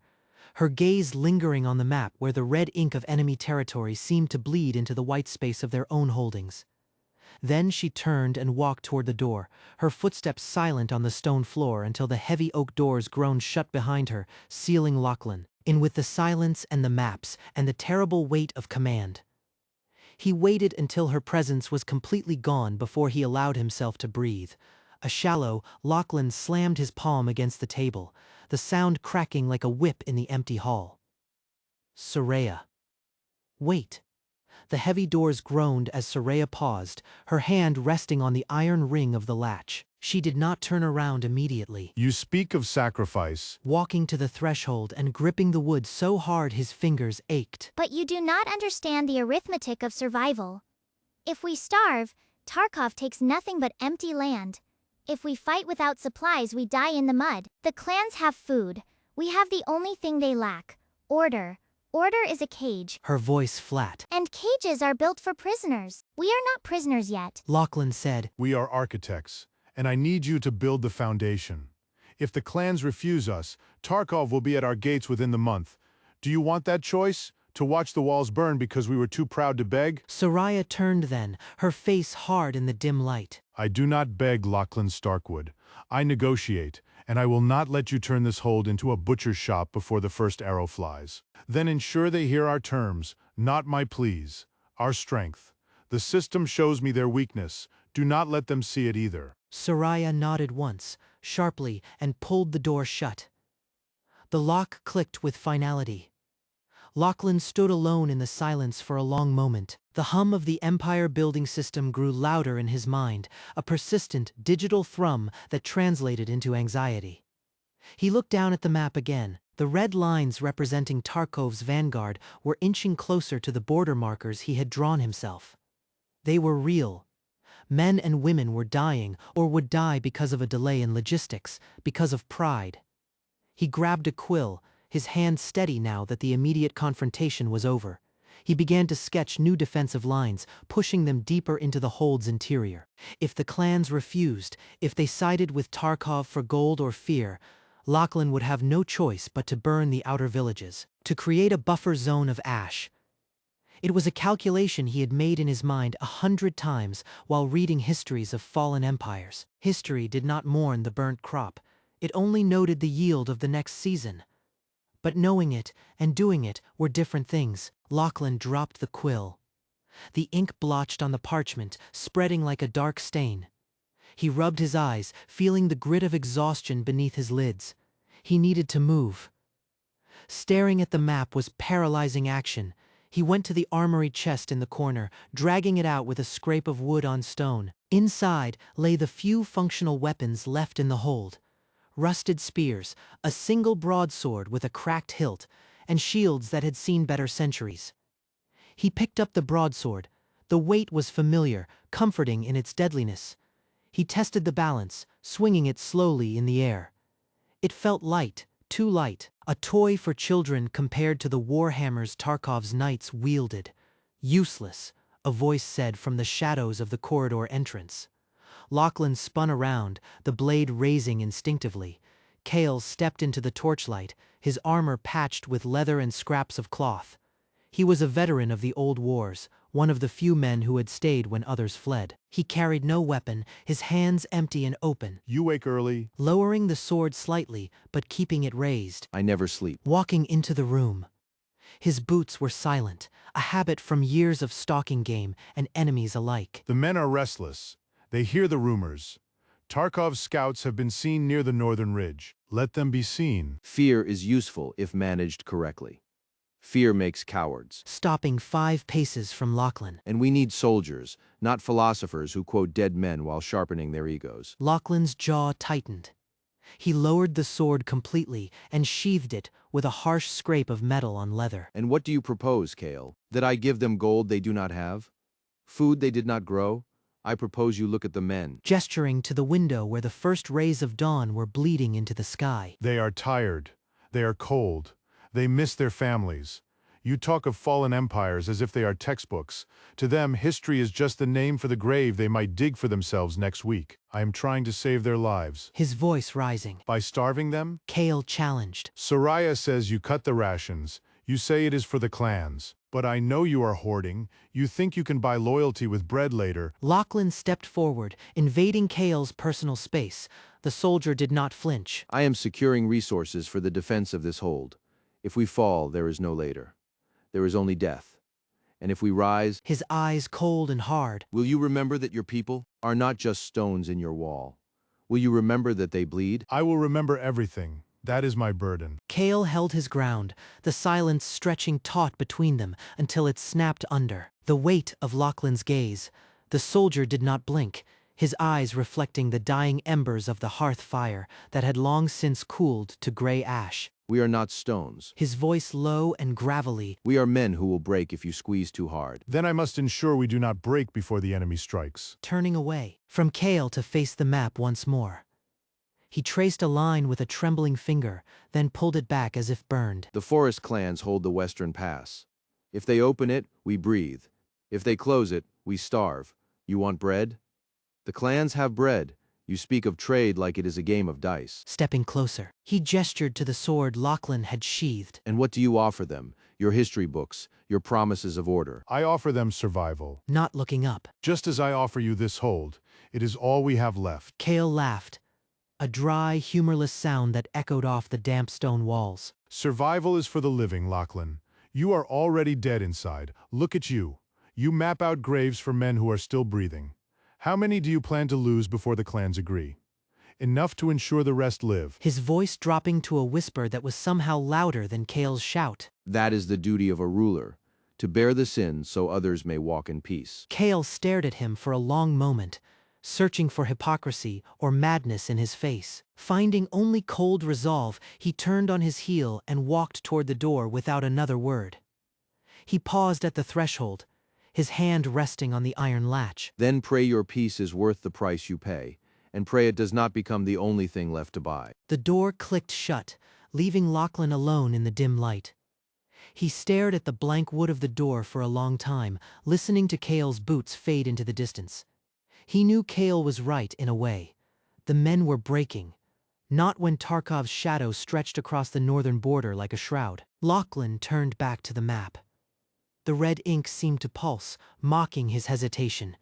her gaze lingering on the map where the red ink of enemy territory seemed to bleed into the white space of their own holdings. Then she turned and walked toward the door, her footsteps silent on the stone floor until the heavy oak doors groaned shut behind her, sealing Lachlan in with the silence and the maps and the terrible weight of command. He waited until her presence was completely gone before he allowed himself to breathe. A shallow, Lachlan slammed his palm against the table, the sound cracking like a whip in the empty hall. Soraya. Wait. The heavy doors groaned as Soraya paused, her hand resting on the iron ring of the latch. She did not turn around immediately. You speak of sacrifice. Walking to the threshold and gripping the wood so hard his fingers ached. But you do not understand the arithmetic of survival. If we starve, Tarkov takes nothing but empty land. If we fight without supplies, we die in the mud. The clans have food. We have the only thing they lack: order. Order is a cage. Her voice flat. And cages are built for prisoners. We are not prisoners yet. Lachlan said, We are architects, and I need you to build the foundation. If the clans refuse us, Tarkov will be at our gates within the month. Do you want that choice? To watch the walls burn because we were too proud to beg? Soraya turned then, her face hard in the dim light. I do not beg, Lachlan Starkwood. I negotiate, and I will not let you turn this hold into a butcher's shop before the first arrow flies. Then ensure they hear our terms, not my pleas, our strength. The system shows me their weakness. Do not let them see it either. Soraya nodded once, sharply, and pulled the door shut. The lock clicked with finality. Lachlan stood alone in the silence for a long moment. The hum of the Empire building system grew louder in his mind, a persistent, digital thrum that translated into anxiety. He looked down at the map again. The red lines representing Tarkov's vanguard were inching closer to the border markers he had drawn himself. They were real. Men and women were dying, or would die because of a delay in logistics, because of pride. He grabbed a quill, his hand steady now that the immediate confrontation was over. He began to sketch new defensive lines, pushing them deeper into the hold's interior. If the clans refused, if they sided with Tarkov for gold or fear, Lachlan would have no choice but to burn the outer villages, to create a buffer zone of ash. It was a calculation he had made in his mind 100 times while reading histories of fallen empires. History did not mourn the burnt crop. It only noted the yield of the next season. But knowing it and doing it were different things. Lachlan dropped the quill. The ink blotched on the parchment, spreading like a dark stain. He rubbed his eyes, feeling the grit of exhaustion beneath his lids. He needed to move. Staring at the map was paralyzing action. He went to the armory chest in the corner, dragging it out with a scrape of wood on stone. Inside lay the few functional weapons left in the hold. Rusted spears, a single broadsword with a cracked hilt, and shields that had seen better centuries. He picked up the broadsword. The weight was familiar, comforting in its deadliness. He tested the balance, swinging it slowly in the air. It felt light, too light, a toy for children compared to the warhammers Tarkov's knights wielded. Useless, a voice said from the shadows of the corridor entrance. Lachlan spun around, the blade raising instinctively. Cale stepped into the torchlight, his armor patched with leather and scraps of cloth. He was a veteran of the old wars, one of the few men who had stayed when others fled. He carried no weapon, his hands empty and open. You wake early. Lowering the sword slightly, but keeping it raised. I never sleep. Walking into the room. His boots were silent, a habit from years of stalking game and enemies alike. The men are restless. They hear the rumors. Tarkov's scouts have been seen near the northern ridge. Let them be seen. Fear is useful if managed correctly. Fear makes cowards. Stopping 5 paces from Lachlan. And we need soldiers, not philosophers who quote dead men while sharpening their egos. Lachlan's jaw tightened. He lowered the sword completely and sheathed it with a harsh scrape of metal on leather. And what do you propose, Cale? That I give them gold they do not have? Food they did not grow? I propose you look at the men. Gesturing to the window where the first rays of dawn were bleeding into the sky. They are tired. They are cold. They miss their families. You talk of fallen empires as if they are textbooks. To them, history is just the name for the grave they might dig for themselves next week. I am trying to save their lives. His voice rising. By starving them? Cale challenged. Soraya says you cut the rations. You say it is for the clans. But I know you are hoarding. You think you can buy loyalty with bread later. Lachlan stepped forward, invading Kale's personal space. The soldier did not flinch. I am securing resources for the defense of this hold. If we fall, there is no later. There is only death. And if we rise, His eyes cold and hard. will you remember that your people are not just stones in your wall? Will you remember that they bleed? I will remember everything. That is my burden. Kale held his ground, the silence stretching taut between them until it snapped under. The weight of Lachlan's gaze. The soldier did not blink, his eyes reflecting the dying embers of the hearth fire that had long since cooled to gray ash. We are not stones. His voice low and gravelly. We are men who will break if you squeeze too hard. Then I must ensure we do not break before the enemy strikes. Turning away from Kale to face the map once more. He traced a line with a trembling finger, then pulled it back as if burned. The forest clans hold the western pass. If they open it, we breathe. If they close it, we starve. You want bread? The clans have bread. You speak of trade like it is a game of dice. Stepping closer, he gestured to the sword Lachlan had sheathed. And what do you offer them? Your history books, your promises of order. I offer them survival. Not looking up, Just as I offer you this hold, it is all we have left. Kale laughed, a dry, humorless sound that echoed off the damp stone walls. Survival is for the living, Lachlan. You are already dead inside. Look at you. You map out graves for men who are still breathing. How many do you plan to lose before the clans agree? Enough to ensure the rest live. His voice dropping to a whisper that was somehow louder than Kale's shout. That is the duty of a ruler, to bear the sin so others may walk in peace. Kale stared at him for a long moment, searching for hypocrisy or madness in his face. Finding only cold resolve, he turned on his heel and walked toward the door without another word. He paused at the threshold, his hand resting on the iron latch. Then pray your peace is worth the price you pay, and pray it does not become the only thing left to buy. The door clicked shut, leaving Lachlan alone in the dim light. He stared at the blank wood of the door for a long time, listening to Kale's boots fade into the distance. He knew Kale was right in a way. The men were breaking. Not when Tarkov's shadow stretched across the northern border like a shroud. Lachlan turned back to the map. The red ink seemed to pulse, mocking his hesitation.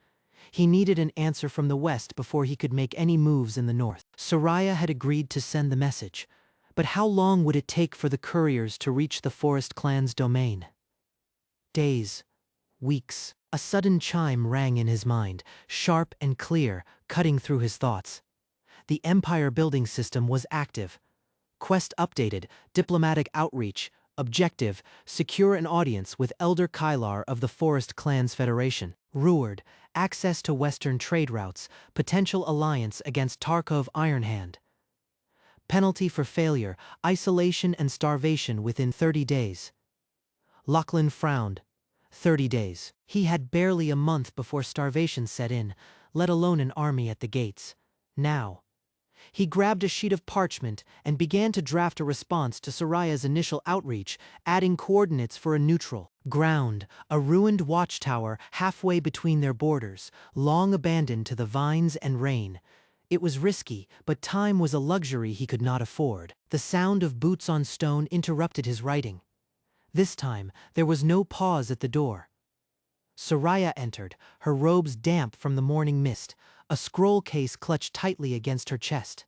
He needed an answer from the west before he could make any moves in the north. Soraya had agreed to send the message, but how long would it take for the couriers to reach the forest clan's domain? Days, weeks. A sudden chime rang in his mind, sharp and clear, cutting through his thoughts. The Empire building system was active. Quest updated, diplomatic outreach, objective, secure an audience with Elder Kylar of the Forest Clans Federation. Ruward, access to western trade routes, potential alliance against Tarkov Ironhand. Penalty for failure, isolation and starvation within 30 days. Lachlan frowned. 30 days. He had barely a month before starvation set in, let alone an army at the gates. Now. He grabbed a sheet of parchment and began to draft a response to Soraya's initial outreach, adding coordinates for a neutral ground, a ruined watchtower halfway between their borders, long abandoned to the vines and rain. It was risky, but time was a luxury he could not afford. The sound of boots on stone interrupted his writing. This time, there was no pause at the door. Soraya entered, her robes damp from the morning mist, a scroll case clutched tightly against her chest.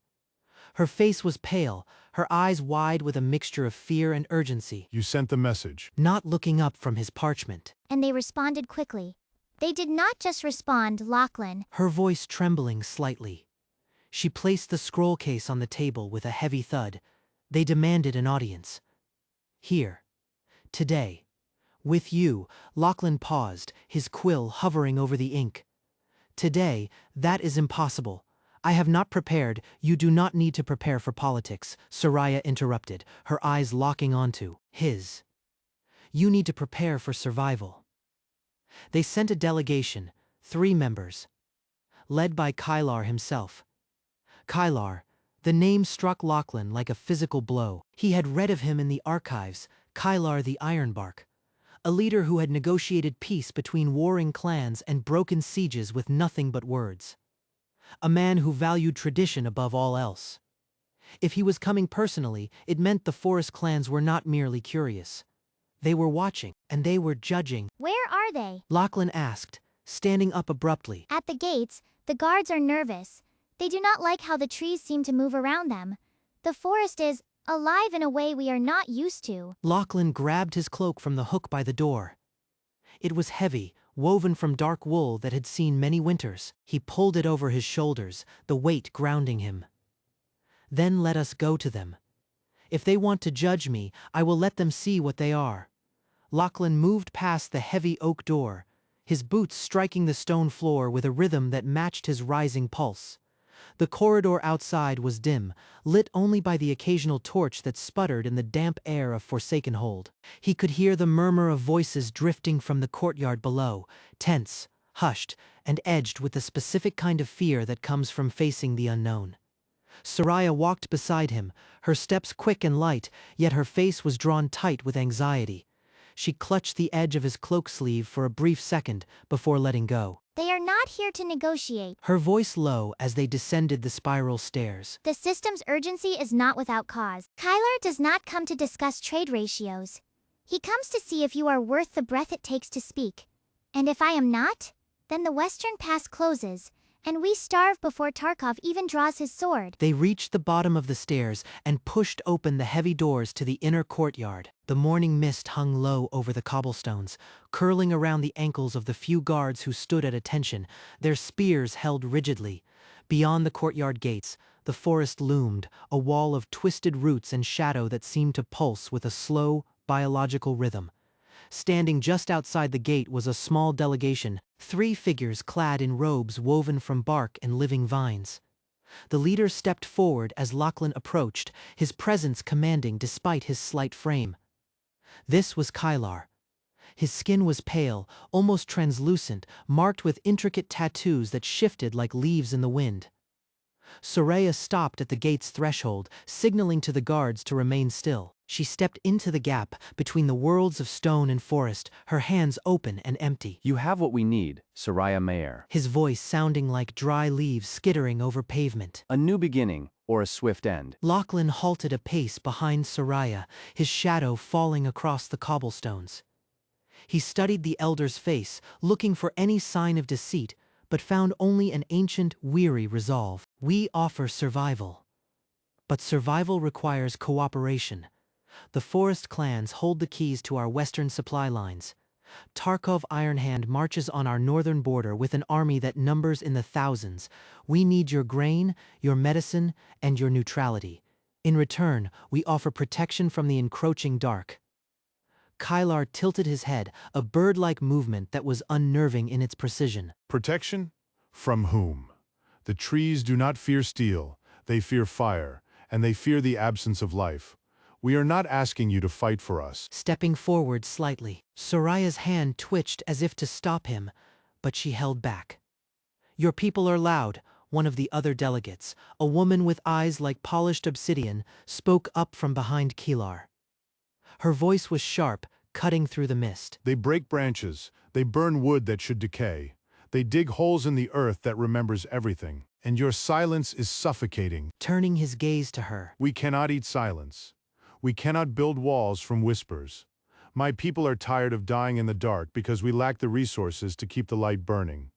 Her face was pale, her eyes wide with a mixture of fear and urgency. You sent the message. Not looking up from his parchment. And they responded quickly. They did not just respond, Lachlan. Her voice trembling slightly. She placed the scroll case on the table with a heavy thud. They demanded an audience. Here. Today. With you. Lachlan paused, his quill hovering over the ink. Today, that is impossible. I have not prepared. You do not need to prepare for politics, Soraya interrupted, her eyes locking onto his. You need to prepare for survival. They sent a delegation, 3 members, led by Kylar himself. Kylar, the name struck Lachlan like a physical blow. He had read of him in the archives, Kylar the Ironbark, a leader who had negotiated peace between warring clans and broken sieges with nothing but words. A man who valued tradition above all else. If he was coming personally, it meant the forest clans were not merely curious. They were watching, and they were judging. Where are they? Lachlan asked, standing up abruptly. At the gates, the guards are nervous. They do not like how the trees seem to move around them. The forest is alive in a way we are not used to. Lachlan grabbed his cloak from the hook by the door. It was heavy, woven from dark wool that had seen many winters. He pulled it over his shoulders, the weight grounding him. Then let us go to them. If they want to judge me, I will let them see what they are. Lachlan moved past the heavy oak door, his boots striking the stone floor with a rhythm that matched his rising pulse. The corridor outside was dim, lit only by the occasional torch that sputtered in the damp air of Forsaken Hold. He could hear the murmur of voices drifting from the courtyard below, tense, hushed, and edged with the specific kind of fear that comes from facing the unknown. Soraya walked beside him, her steps quick and light, yet her face was drawn tight with anxiety. She clutched the edge of his cloak sleeve for a brief second before letting go. They are not here to negotiate. Her voice low as they descended the spiral stairs. The system's urgency is not without cause. Kyler does not come to discuss trade ratios. He comes to see if you are worth the breath it takes to speak. And if I am not, then the Western Pass closes, and we starve before Tarkov even draws his sword. They reached the bottom of the stairs and pushed open the heavy doors to the inner courtyard. The morning mist hung low over the cobblestones, curling around the ankles of the few guards who stood at attention, their spears held rigidly. Beyond the courtyard gates, the forest loomed, a wall of twisted roots and shadow that seemed to pulse with a slow, biological rhythm. Standing just outside the gate was a small delegation, 3 figures clad in robes woven from bark and living vines. The leader stepped forward as Lachlan approached, his presence commanding despite his slight frame. This was Kylar. His skin was pale, almost translucent, marked with intricate tattoos that shifted like leaves in the wind. Soraya stopped at the gate's threshold, signaling to the guards to remain still. She stepped into the gap between the worlds of stone and forest, her hands open and empty. You have what we need, Soraya Mayer. His voice sounding like dry leaves skittering over pavement. A new beginning, or a swift end. Lachlan halted a pace behind Soraya, his shadow falling across the cobblestones. He studied the elder's face, looking for any sign of deceit, but found only an ancient, weary resolve. We offer survival. But survival requires cooperation. The forest clans hold the keys to our western supply lines. Tarkov Ironhand marches on our northern border with an army that numbers in the thousands. We need your grain, your medicine, and your neutrality. In return, we offer protection from the encroaching dark. Kylar tilted his head, a bird-like movement that was unnerving in its precision. Protection? From whom? The trees do not fear steel, they fear fire, and they fear the absence of life. We are not asking you to fight for us. Stepping forward slightly, Soraya's hand twitched as if to stop him, but she held back. Your people are loud, one of the other delegates, a woman with eyes like polished obsidian, spoke up from behind Kylar. Her voice was sharp, cutting through the mist. They break branches, they burn wood that should decay. They dig holes in the earth that remembers everything. And your silence is suffocating. Turning his gaze to her. We cannot eat silence. We cannot build walls from whispers. My people are tired of dying in the dark because we lack the resources to keep the light burning.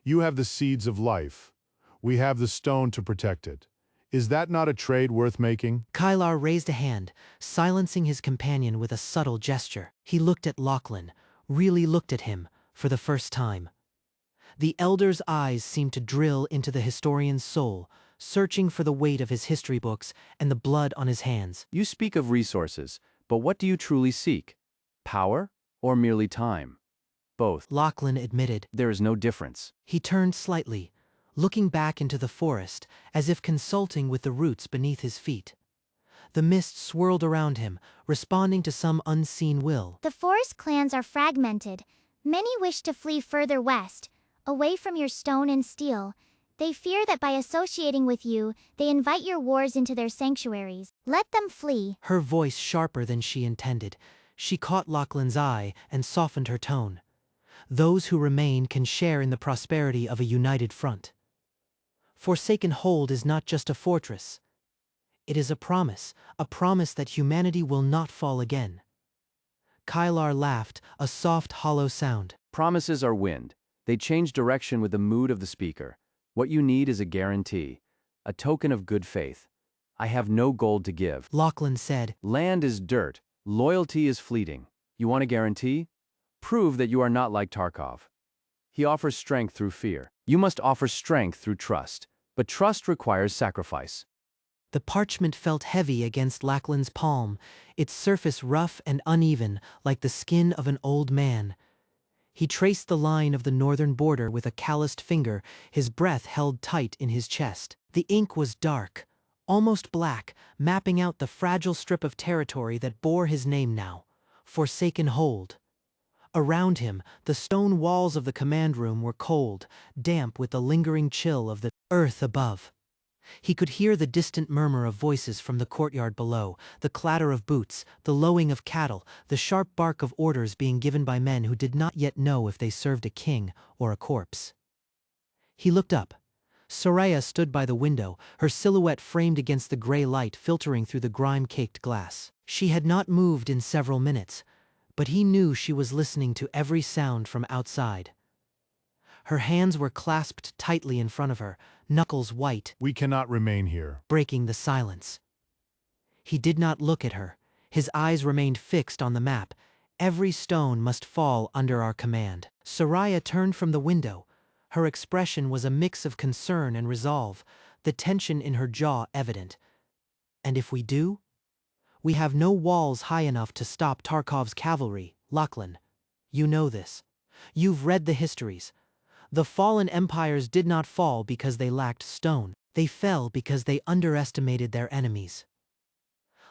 You have the seeds of life. We have the stone to protect it. Is that not a trade worth making? Kylar raised a hand, silencing his companion with a subtle gesture. He looked at Lachlan, really looked at him, for the first time. The elder's eyes seemed to drill into the historian's soul, searching for the weight of his history books and the blood on his hands. You speak of resources, but what do you truly seek? Power or merely time? Both. Lachlan admitted. There is no difference. He turned slightly, looking back into the forest, as if consulting with the roots beneath his feet. The mist swirled around him, responding to some unseen will. The forest clans are fragmented. Many wish to flee further west, away from your stone and steel. They fear that by associating with you, they invite your wars into their sanctuaries. Let them flee. Her voice sharper than she intended. She caught Lachlan's eye and softened her tone. Those who remain can share in the prosperity of a united front. Forsaken Hold is not just a fortress. It is a promise that humanity will not fall again. Kylar laughed, a soft, hollow sound. Promises are wind. They change direction with the mood of the speaker. What you need is a guarantee, a token of good faith. I have no gold to give. Lachlan said. Land is dirt. Loyalty is fleeting. You want a guarantee? Prove that you are not like Tarkov. He offers strength through fear. You must offer strength through trust. But trust requires sacrifice. The parchment felt heavy against Lachlan's palm, its surface rough and uneven, like the skin of an old man. He traced the line of the northern border with a calloused finger, his breath held tight in his chest. The ink was dark, almost black, mapping out the fragile strip of territory that bore his name now, Forsaken Hold. Around him, the stone walls of the command room were cold, damp with the lingering chill of the earth above. He could hear the distant murmur of voices from the courtyard below, the clatter of boots, the lowing of cattle, the sharp bark of orders being given by men who did not yet know if they served a king or a corpse. He looked up. Soraya stood by the window, her silhouette framed against the gray light filtering through the grime-caked glass. She had not moved in several minutes, but he knew she was listening to every sound from outside. Her hands were clasped tightly in front of her, knuckles white. We cannot remain here. Breaking the silence. He did not look at her. His eyes remained fixed on the map. Every stone must fall under our command. Soraya turned from the window. Her expression was a mix of concern and resolve, the tension in her jaw evident. And if we do? We have no walls high enough to stop Tarkov's cavalry, Lachlan. You know this. You've read the histories. The fallen empires did not fall because they lacked stone. They fell because they underestimated their enemies.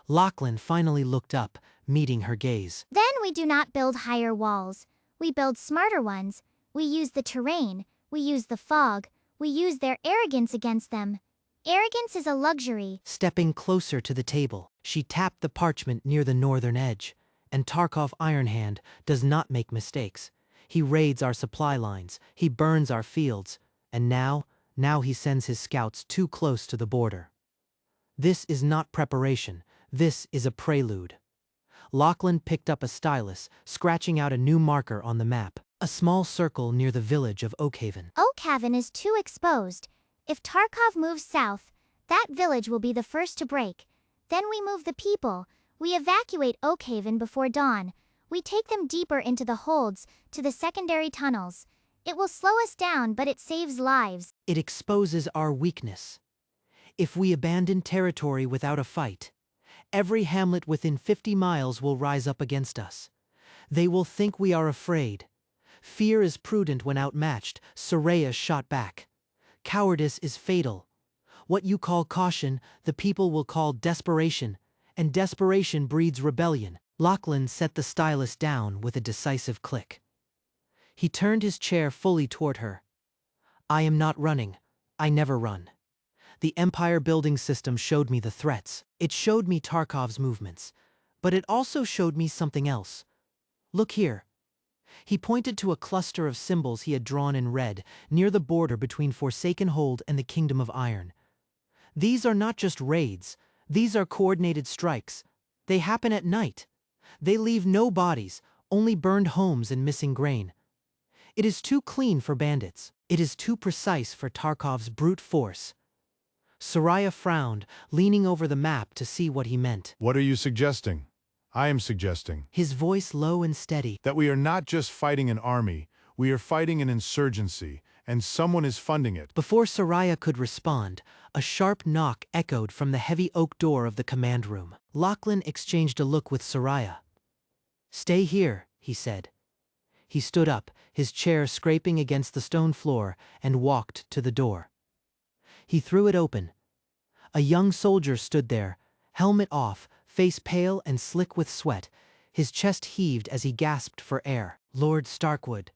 Lachlan finally looked up, meeting her gaze. Then we do not build higher walls. We build smarter ones. We use the terrain. We use the fog. We use their arrogance against them. Arrogance is a luxury. Stepping closer to the table, she tapped the parchment near the northern edge. And Tarkov Ironhand does not make mistakes. He raids our supply lines, he burns our fields, and now he sends his scouts too close to the border. This is not preparation, this is a prelude. Lachlan picked up a stylus, scratching out a new marker on the map, a small circle near the village of Oakhaven. Oakhaven is too exposed. If Tarkov moves south, that village will be the first to break. Then we move the people. We evacuate Oakhaven before dawn. We take them deeper into the holds, to the secondary tunnels. It will slow us down, but it saves lives. It exposes our weakness. If we abandon territory without a fight, every hamlet within 50 miles will rise up against us. They will think we are afraid. Fear is prudent when outmatched, Soraya shot back. Cowardice is fatal. What you call caution, the people will call desperation, and desperation breeds rebellion. Lachlan set the stylus down with a decisive click. He turned his chair fully toward her. I am not running. I never run. The empire building system showed me the threats. It showed me Tarkov's movements. But it also showed me something else. Look here. He pointed to a cluster of symbols he had drawn in red, near the border between Forsaken Hold and the Kingdom of Iron. These are not just raids. These are coordinated strikes. They happen at night. They leave no bodies, only burned homes and missing grain. It is too clean for bandits. It is too precise for Tarkov's brute force. Soraya frowned, leaning over the map to see what he meant. What are you suggesting? I am suggesting. His voice low and steady. That we are not just fighting an army, we are fighting an insurgency, and someone is funding it. Before Soraya could respond, a sharp knock echoed from the heavy oak door of the command room. Lachlan exchanged a look with Soraya. Stay here, he said. He stood up, his chair scraping against the stone floor, and walked to the door. He threw it open. A young soldier stood there, helmet off, face pale and slick with sweat. His chest heaved as he gasped for air. Lord Starkwood.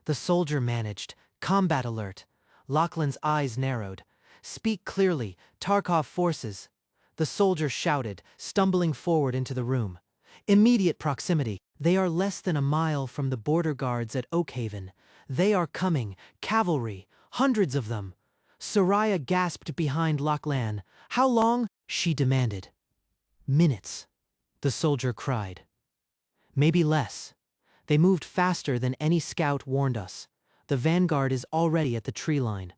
The soldier managed. Combat alert. Lachlan's eyes narrowed. Speak clearly, Tarkov forces. The soldier shouted, stumbling forward into the room. Immediate proximity. They are less than a mile from the border guards at Oakhaven. They are coming. Cavalry. Hundreds of them. Soraya gasped behind Lachlan. How long? She demanded. Minutes. The soldier cried. Maybe less. They moved faster than any scout warned us. The vanguard is already at the tree line.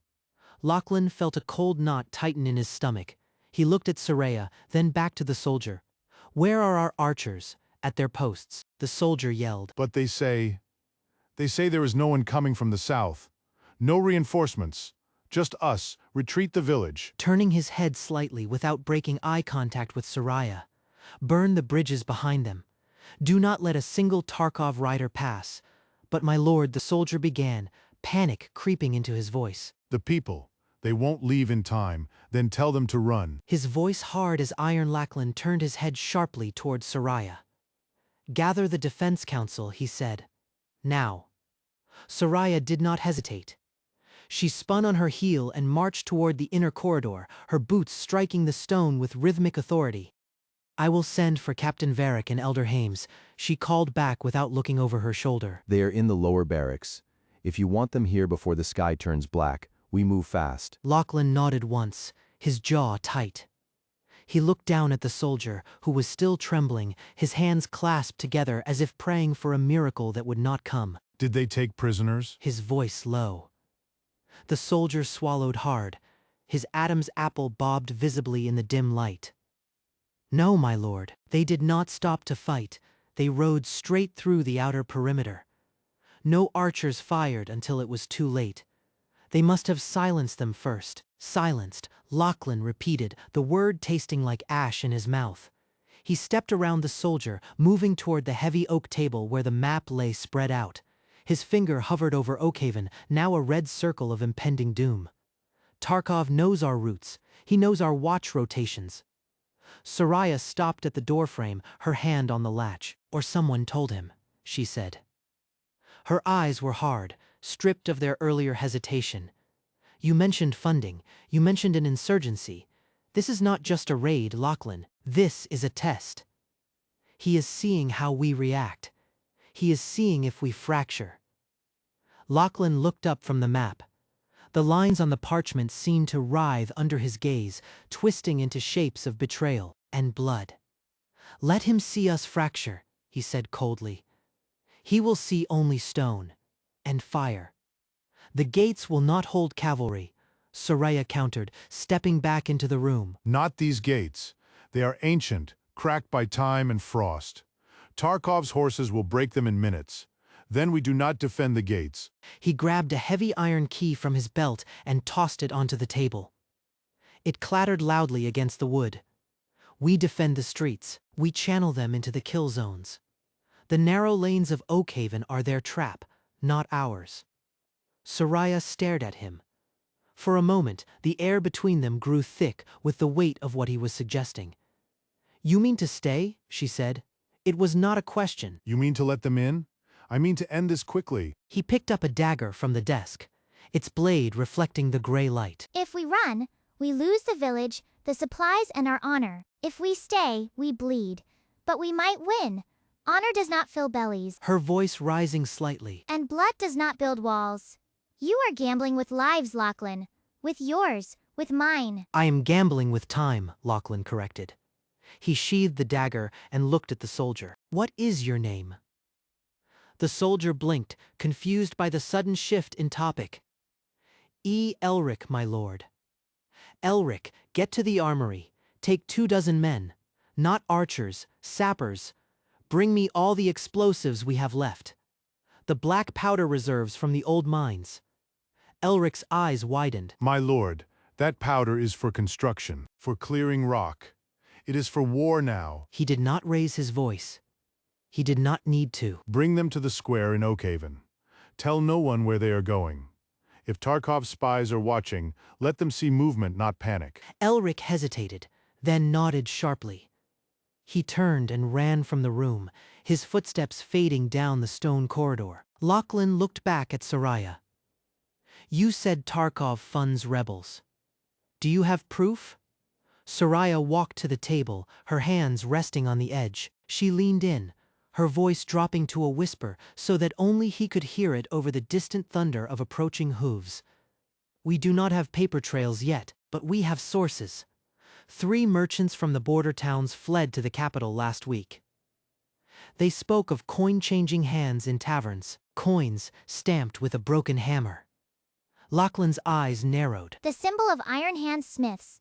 Lachlan felt a cold knot tighten in his stomach. He looked at Soraya, then back to the soldier. Where are our archers? At their posts. The soldier yelled. But they say there is no one coming from the south. No reinforcements. Just us. Retreat the village. Turning his head slightly without breaking eye contact with Soraya. Burn the bridges behind them. Do not let a single Tarkov rider pass. But my lord, the soldier began, panic creeping into his voice. The people. They won't leave in time. Then tell them to run. His voice hard as iron. Lachlan turned his head sharply toward Soraya. Gather the defense council, he said. Now. Soraya did not hesitate. She spun on her heel and marched toward the inner corridor, her boots striking the stone with rhythmic authority. I will send for Captain Varric and Elder Hames, she called back without looking over her shoulder. They are in the lower barracks. If you want them here before the sky turns black, we move fast. Lachlan nodded once, his jaw tight. He looked down at the soldier, who was still trembling, his hands clasped together as if praying for a miracle that would not come. Did they take prisoners? His voice low. The soldier swallowed hard. His Adam's apple bobbed visibly in the dim light. No, my lord. They did not stop to fight. They rode straight through the outer perimeter. No archers fired until it was too late. They must have silenced them first. Silenced, Lachlan repeated, the word tasting like ash in his mouth. He stepped around the soldier, moving toward the heavy oak table where the map lay spread out. His finger hovered over Oakhaven, now a red circle of impending doom. Tarkov knows our routes. He knows our watch rotations. Soraya stopped at the doorframe, her hand on the latch. Or someone told him, she said. Her eyes were hard, stripped of their earlier hesitation. You mentioned funding. You mentioned an insurgency. This is not just a raid, Lachlan. This is a test. He is seeing how we react. He is seeing if we fracture. Lachlan looked up from the map. The lines on the parchment seemed to writhe under his gaze, twisting into shapes of betrayal and blood. Let him see us fracture, he said coldly. He will see only stone and fire. The gates will not hold cavalry, Soraya countered, stepping back into the room. Not these gates. They are ancient, cracked by time and frost. Tarkov's horses will break them in minutes. Then we do not defend the gates. He grabbed a heavy iron key from his belt and tossed it onto the table. It clattered loudly against the wood. We defend the streets. We channel them into the kill zones. The narrow lanes of Oakhaven are their trap, not ours. Soraya stared at him. For a moment, the air between them grew thick with the weight of what he was suggesting. You mean to stay? She said. It was not a question. You mean to let them in? I mean to end this quickly. He picked up a dagger from the desk, its blade reflecting the gray light. If we run, we lose the village, the supplies and our honor. If we stay, we bleed. But we might win. Honor does not fill bellies. Her voice rising slightly. And blood does not build walls. You are gambling with lives, Lachlan. With yours, with mine. I am gambling with time, Lachlan corrected. He sheathed the dagger and looked at the soldier. What is your name? The soldier blinked, confused by the sudden shift in topic. Elric, my lord. Elric, get to the armory. Take 24 men. Not archers, sappers. Bring me all the explosives we have left. The black powder reserves from the old mines. Elric's eyes widened. My lord, that powder is for construction, for clearing rock. It is for war now. He did not raise his voice. He did not need to. Bring them to the square in Oakhaven. Tell no one where they are going. If Tarkov's spies are watching, let them see movement, not panic. Elric hesitated, then nodded sharply. He turned and ran from the room, his footsteps fading down the stone corridor. Lachlan looked back at Soraya. You said Tarkov funds rebels. Do you have proof? Soraya walked to the table, her hands resting on the edge. She leaned in, her voice dropping to a whisper so that only he could hear it over the distant thunder of approaching hooves. We do not have paper trails yet, but we have sources. 3 merchants from the border towns fled to the capital last week. They spoke of coin-changing hands in taverns, coins stamped with a broken hammer. Lachlan's eyes narrowed. The symbol of Iron Hand Smiths.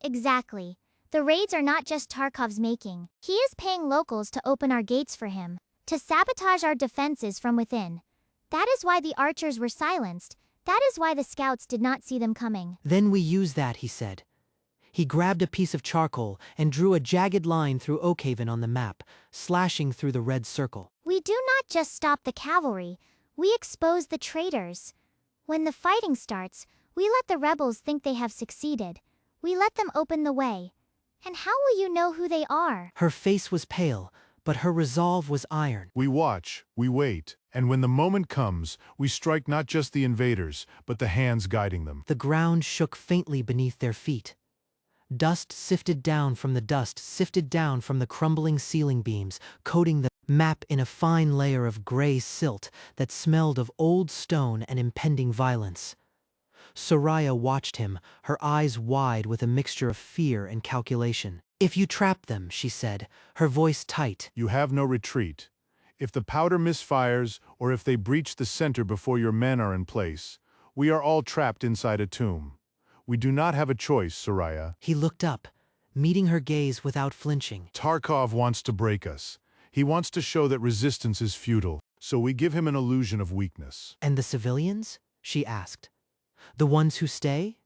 Exactly. The raids are not just Tarkov's making. He is paying locals to open our gates for him, to sabotage our defenses from within. That is why the archers were silenced. That is why the scouts did not see them coming. Then we use that, he said. He grabbed a piece of charcoal and drew a jagged line through Oakhaven on the map, slashing through the red circle. We do not just stop the cavalry, we expose the traitors. When the fighting starts, we let the rebels think they have succeeded. We let them open the way. And how will you know who they are? Her face was pale, but her resolve was iron. We watch, we wait, and when the moment comes, we strike not just the invaders, but the hands guiding them. The ground shook faintly beneath their feet. Dust sifted down from the crumbling ceiling beams, coating the map in a fine layer of gray silt that smelled of old stone and impending violence. Soraya watched him, her eyes wide with a mixture of fear and calculation. If you trap them, she said, her voice tight. You have no retreat. If the powder misfires, or if they breach the center before your men are in place, we are all trapped inside a tomb. We do not have a choice, Soraya. He looked up, meeting her gaze without flinching. Tarkov wants to break us. He wants to show that resistance is futile, so we give him an illusion of weakness. And the civilians? She asked. The ones who stay?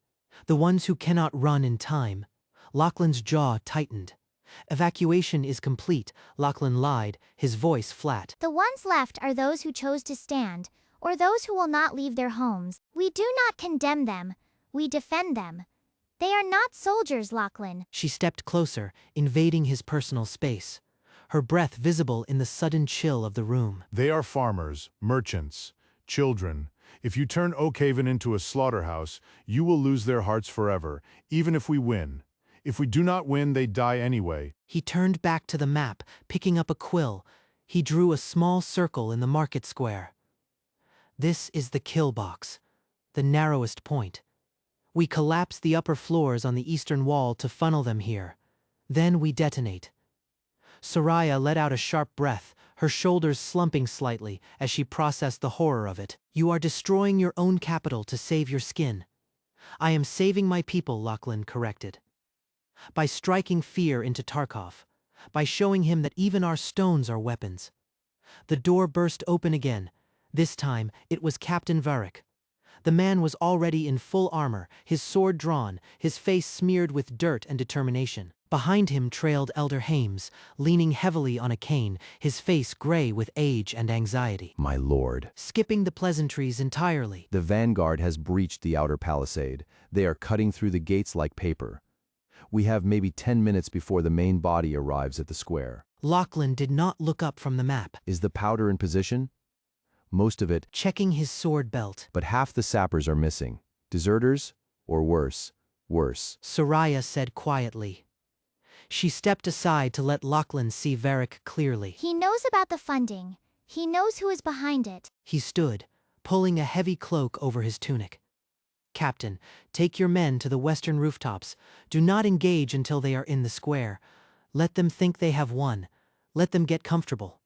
The ones who cannot run in time? Lachlan's jaw tightened. Evacuation is complete, Lachlan lied, his voice flat. The ones left are those who chose to stand, or those who will not leave their homes. We do not condemn them. We defend them. They are not soldiers, Lachlan. She stepped closer, invading his personal space, her breath visible in the sudden chill of the room. They are farmers, merchants, children. If you turn Oakhaven into a slaughterhouse, you will lose their hearts forever, even if we win. If we do not win, they die anyway. He turned back to the map, picking up a quill. He drew a small circle in the market square. This is the kill box, the narrowest point. We collapse the upper floors on the eastern wall to funnel them here. Then we detonate. Soraya let out a sharp breath, her shoulders slumping slightly as she processed the horror of it. You are destroying your own capital to save your skin. I am saving my people, Lachlan corrected. By striking fear into Tarkov, by showing him that even our stones are weapons. The door burst open again. This time, it was Captain Varric. The man was already in full armor, his sword drawn, his face smeared with dirt and determination. Behind him trailed Elder Hames, leaning heavily on a cane, his face gray with age and anxiety. My lord. Skipping the pleasantries entirely. The vanguard has breached the outer palisade. They are cutting through the gates like paper. We have maybe 10 minutes before the main body arrives at the square. Lachlan did not look up from the map. Is the powder in position? Most of it. Checking his sword belt. But half the sappers are missing. Deserters? Or worse. Soraya said quietly. She stepped aside to let Lachlan see Varric clearly. He knows about the funding. He knows who is behind it. He stood, pulling a heavy cloak over his tunic. Captain, take your men to the western rooftops. Do not engage until they are in the square. Let them think they have won. Let them get comfortable.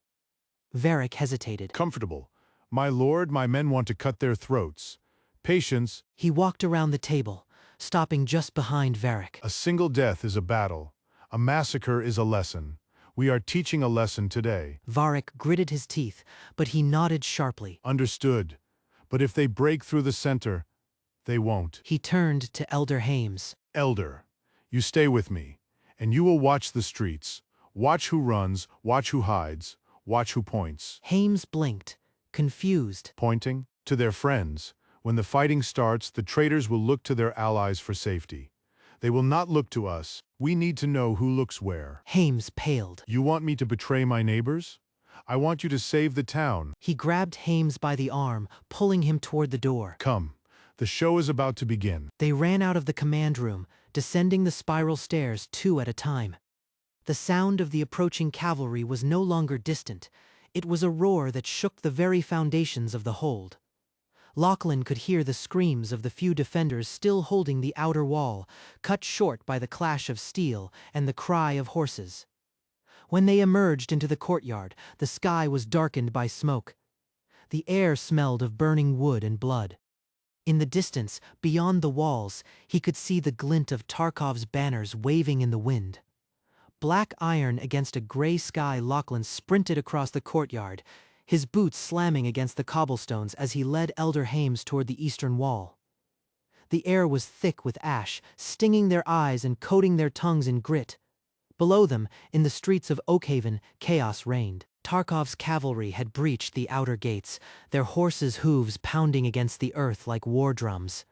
Varric hesitated. Comfortable. My lord, my men want to cut their throats. Patience. He walked around the table, stopping just behind Varric. A single death is a battle. A massacre is a lesson. We are teaching a lesson today. Varric gritted his teeth, but he nodded sharply. Understood. But if they break through the center, they won't. He turned to Elder Hames. Elder, you stay with me, and you will watch the streets. Watch who runs, watch who hides, watch who points. Hames blinked, confused. Pointing? To their friends. When the fighting starts, the traitors will look to their allies for safety. They will not look to us. We need to know who looks where. Hames paled. You want me to betray my neighbors? I want you to save the town. He grabbed Hames by the arm, pulling him toward the door. Come. The show is about to begin. They ran out of the command room, descending the spiral stairs 2 at a time. The sound of the approaching cavalry was no longer distant. It was a roar that shook the very foundations of the hold. Lachlan could hear the screams of the few defenders still holding the outer wall, cut short by the clash of steel and the cry of horses. When they emerged into the courtyard, the sky was darkened by smoke. The air smelled of burning wood and blood. In the distance, beyond the walls, he could see the glint of Tarkov's banners waving in the wind. Black iron against a gray sky, Lachlan sprinted across the courtyard, his boots slamming against the cobblestones as he led Elder Hames toward the eastern wall. The air was thick with ash, stinging their eyes and coating their tongues in grit. Below them, in the streets of Oakhaven, chaos reigned. Tarkov's cavalry had breached the outer gates, their horses' hooves pounding against the earth like war drums.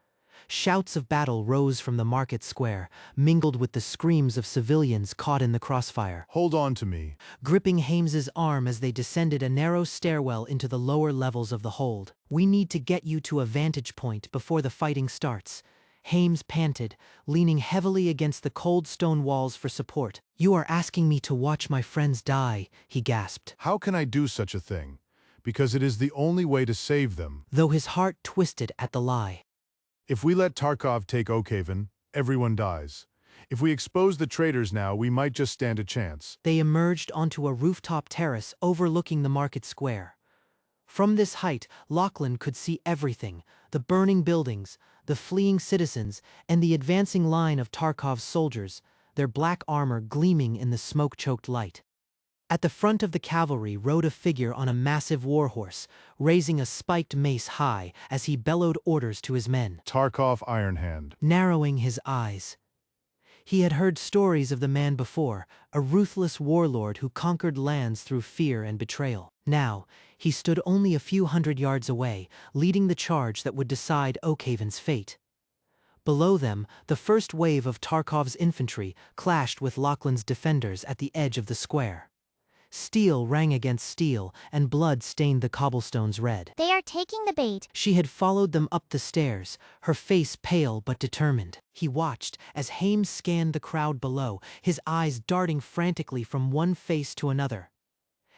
Shouts of battle rose from the market square, mingled with the screams of civilians caught in the crossfire. Hold on to me. Gripping Hames's arm as they descended a narrow stairwell into the lower levels of the hold. "We need to get you to a vantage point before the fighting starts," Hames panted, leaning heavily against the cold stone walls for support. "You are asking me to watch my friends die," he gasped. How can I do such a thing? Because it is the only way to save them. Though his heart twisted at the lie. If we let Tarkov take Oakhaven, everyone dies. If we expose the traitors now, we might just stand a chance. They emerged onto a rooftop terrace overlooking the market square. From this height, Lachlan could see everything: the burning buildings, the fleeing citizens, and the advancing line of Tarkov's soldiers, their black armor gleaming in the smoke-choked light. At the front of the cavalry rode a figure on a massive warhorse, raising a spiked mace high as he bellowed orders to his men. Tarkov Ironhand. Narrowing his eyes. He had heard stories of the man before, a ruthless warlord who conquered lands through fear and betrayal. Now, he stood only a few hundred yards away, leading the charge that would decide Oakhaven's fate. Below them, the first wave of Tarkov's infantry clashed with Lachlan's defenders at the edge of the square. Steel rang against steel, and blood stained the cobblestones red. They are taking the bait. She had followed them up the stairs, her face pale but determined. He watched as Hames scanned the crowd below, his eyes darting frantically from one face to another.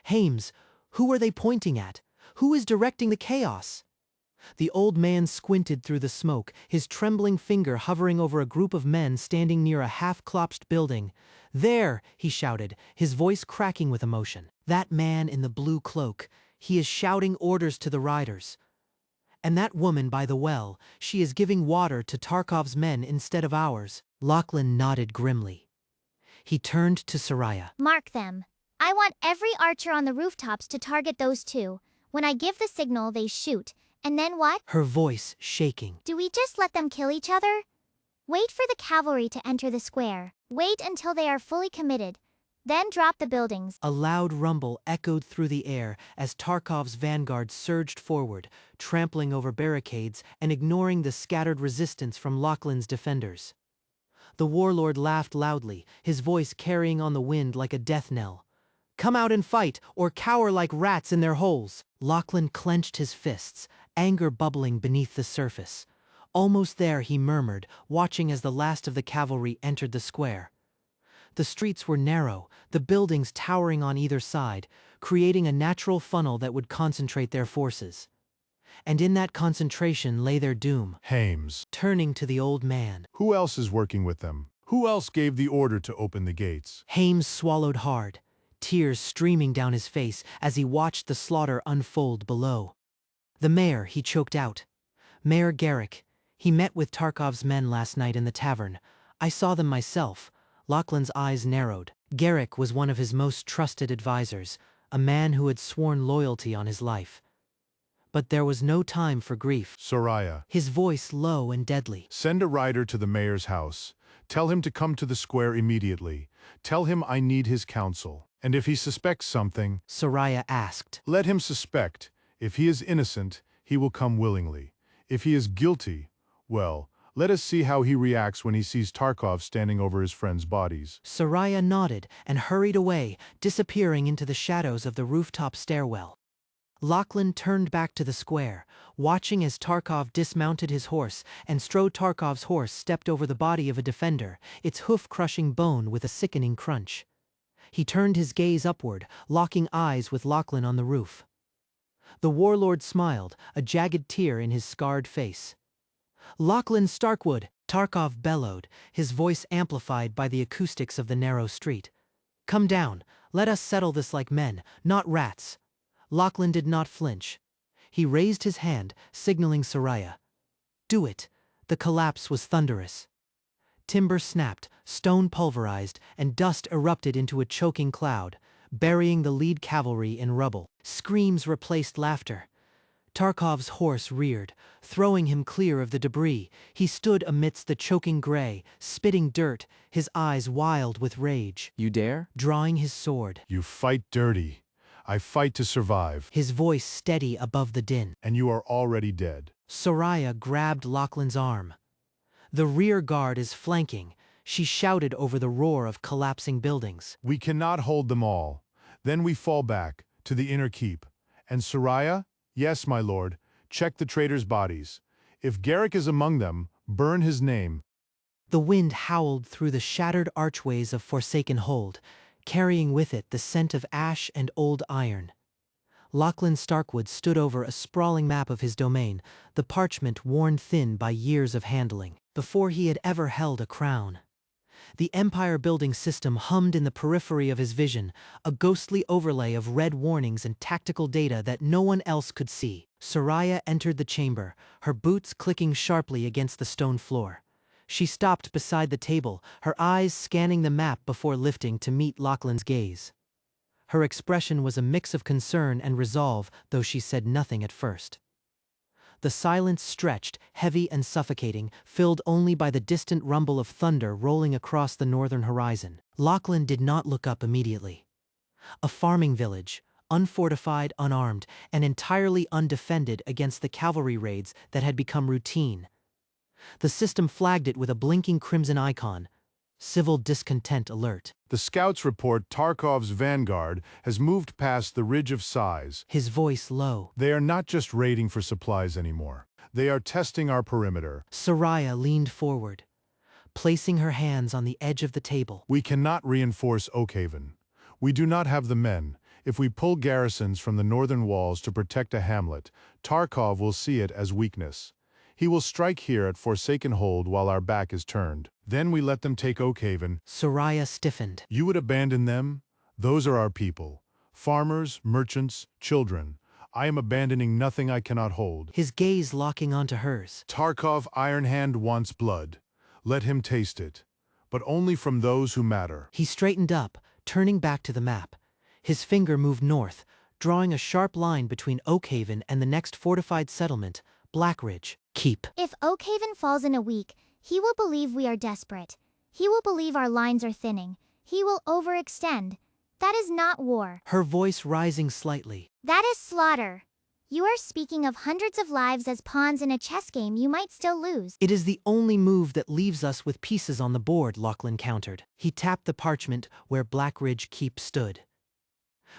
"Hames, who are they pointing at? Who is directing the chaos?" The old man squinted through the smoke, his trembling finger hovering over a group of men standing near a half-collapsed building. "There!" he shouted, his voice cracking with emotion. "That man in the blue cloak, he is shouting orders to the riders. And that woman by the well, she is giving water to Tarkov's men instead of ours." Lachlan nodded grimly. He turned to Soraya. Mark them. I want every archer on the rooftops to target those two. When I give the signal, they shoot. And then what? Her voice shaking. Do we just let them kill each other? Wait for the cavalry to enter the square. Wait until they are fully committed. Then drop the buildings. A loud rumble echoed through the air as Tarkov's vanguard surged forward, trampling over barricades and ignoring the scattered resistance from Lachlan's defenders. The warlord laughed loudly, his voice carrying on the wind like a death knell. "Come out and fight, or cower like rats in their holes." Lachlan clenched his fists, anger bubbling beneath the surface. Almost there, he murmured, watching as the last of the cavalry entered the square. The streets were narrow, the buildings towering on either side, creating a natural funnel that would concentrate their forces. And in that concentration lay their doom. Hames. Turning to the old man. Who else is working with them? Who else gave the order to open the gates? Hames swallowed hard, tears streaming down his face as he watched the slaughter unfold below. "The mayor," he choked out. "Mayor Garrick. He met with Tarkov's men last night in the tavern. I saw them myself." Lachlan's eyes narrowed. Garrick was one of his most trusted advisors, a man who had sworn loyalty on his life. But there was no time for grief. Soraya. His voice low and deadly. Send a rider to the mayor's house. Tell him to come to the square immediately. Tell him I need his counsel. And if he suspects something, Soraya asked. Let him suspect. If he is innocent, he will come willingly. If he is guilty, well, let us see how he reacts when he sees Tarkov standing over his friends' bodies. Soraya nodded and hurried away, disappearing into the shadows of the rooftop stairwell. Lachlan turned back to the square, watching as Tarkov dismounted his horse and strode. Tarkov's horse stepped over the body of a defender, its hoof-crushing bone with a sickening crunch. He turned his gaze upward, locking eyes with Lachlan on the roof. The warlord smiled, a jagged tear in his scarred face. "Lachlan Starkwood!" Tarkov bellowed, his voice amplified by the acoustics of the narrow street. Come down, let us settle this like men, not rats. Lachlan did not flinch. He raised his hand, signaling Soraya. Do it. The collapse was thunderous. Timber snapped, stone pulverized, and dust erupted into a choking cloud, burying the lead cavalry in rubble. Screams replaced laughter. Tarkov's horse reared, throwing him clear of the debris. He stood amidst the choking gray, spitting dirt, his eyes wild with rage. You dare? Drawing his sword, You fight dirty. I fight to survive, his voice steady above the din. and you are already dead. Soraya grabbed Lachlan's arm. The rear guard is flanking, she shouted over the roar of collapsing buildings. We cannot hold them all. Then we fall back, to the inner keep. And Soraya? Yes, my lord, check the traitors' bodies. If Garrick is among them, burn his name. The wind howled through the shattered archways of Forsaken Hold, carrying with it the scent of ash and old iron. Lachlan Starkwood stood over a sprawling map of his domain, the parchment worn thin by years of handling. Before he had ever held a crown. The empire-building system hummed in the periphery of his vision, a ghostly overlay of red warnings and tactical data that no one else could see. Soraya entered the chamber, her boots clicking sharply against the stone floor. She stopped beside the table, her eyes scanning the map before lifting to meet Lachlan's gaze. Her expression was a mix of concern and resolve, though she said nothing at first. The silence stretched, heavy and suffocating, filled only by the distant rumble of thunder rolling across the northern horizon. Lachlan did not look up immediately. A farming village, unfortified, unarmed, and entirely undefended against the cavalry raids that had become routine. The system flagged it with a blinking crimson icon, Civil Discontent Alert. The scouts report Tarkov's vanguard has moved past the Ridge of Sighs. His voice low. They are not just raiding for supplies anymore. They are testing our perimeter. Soraya leaned forward, placing her hands on the edge of the table. We cannot reinforce Oakhaven. We do not have the men. If we pull garrisons from the northern walls to protect a hamlet, Tarkov will see it as weakness. He will strike here at Forsaken Hold while our back is turned. Then we let them take Oakhaven. Soraya stiffened. You would abandon them? Those are our people. Farmers, merchants, children. I am abandoning nothing I cannot hold. His gaze locking onto hers. Tarkov Iron Hand wants blood. Let him taste it. But only from those who matter. He straightened up, turning back to the map. His finger moved north, drawing a sharp line between Oakhaven and the next fortified settlement, Blackridge. Keep. If Oakhaven falls in a week, he will believe we are desperate. He will believe our lines are thinning. He will overextend. That is not war. Her voice rising slightly. That is slaughter. You are speaking of hundreds of lives as pawns in a chess game you might still lose. It is the only move that leaves us with pieces on the board, Lachlan countered. He tapped the parchment where Blackridge Keep stood.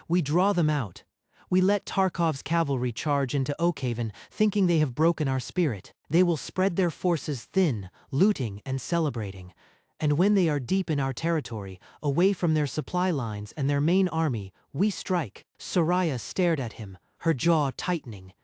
We draw them out. We let Tarkov's cavalry charge into Oakhaven, thinking they have broken our spirit. They will spread their forces thin, looting and celebrating. And when they are deep in our territory, away from their supply lines and their main army, we strike. Soraya stared at him, her jaw tightening.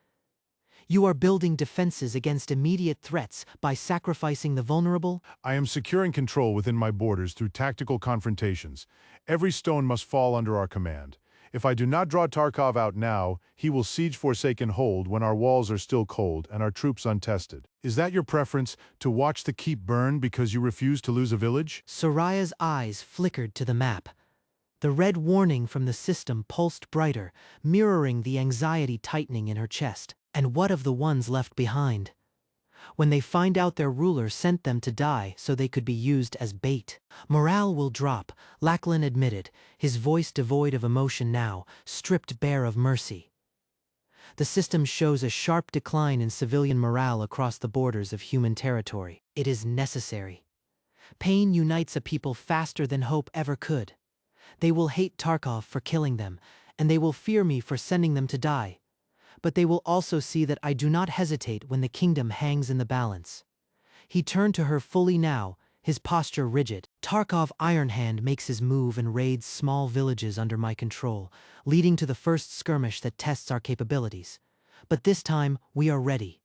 You are building defenses against immediate threats by sacrificing the vulnerable? I am securing control within my borders through tactical confrontations. Every stone must fall under our command. If I do not draw Tarkov out now, he will siege Forsaken Hold when our walls are still cold and our troops untested. Is that your preference, to watch the keep burn because you refuse to lose a village? Soraya's eyes flickered to the map. The red warning from the system pulsed brighter, mirroring the anxiety tightening in her chest. And what of the ones left behind? When they find out their ruler sent them to die so they could be used as bait. Morale will drop, Lachlan admitted, his voice devoid of emotion now, stripped bare of mercy. The system shows a sharp decline in civilian morale across the borders of human territory. It is necessary. Pain unites a people faster than hope ever could. They will hate Tarkov for killing them, and they will fear me for sending them to die. But they will also see that I do not hesitate when the kingdom hangs in the balance. He turned to her fully now, his posture rigid. Tarkov Ironhand makes his move and raids small villages under my control, leading to the first skirmish that tests our capabilities. But this time, we are ready.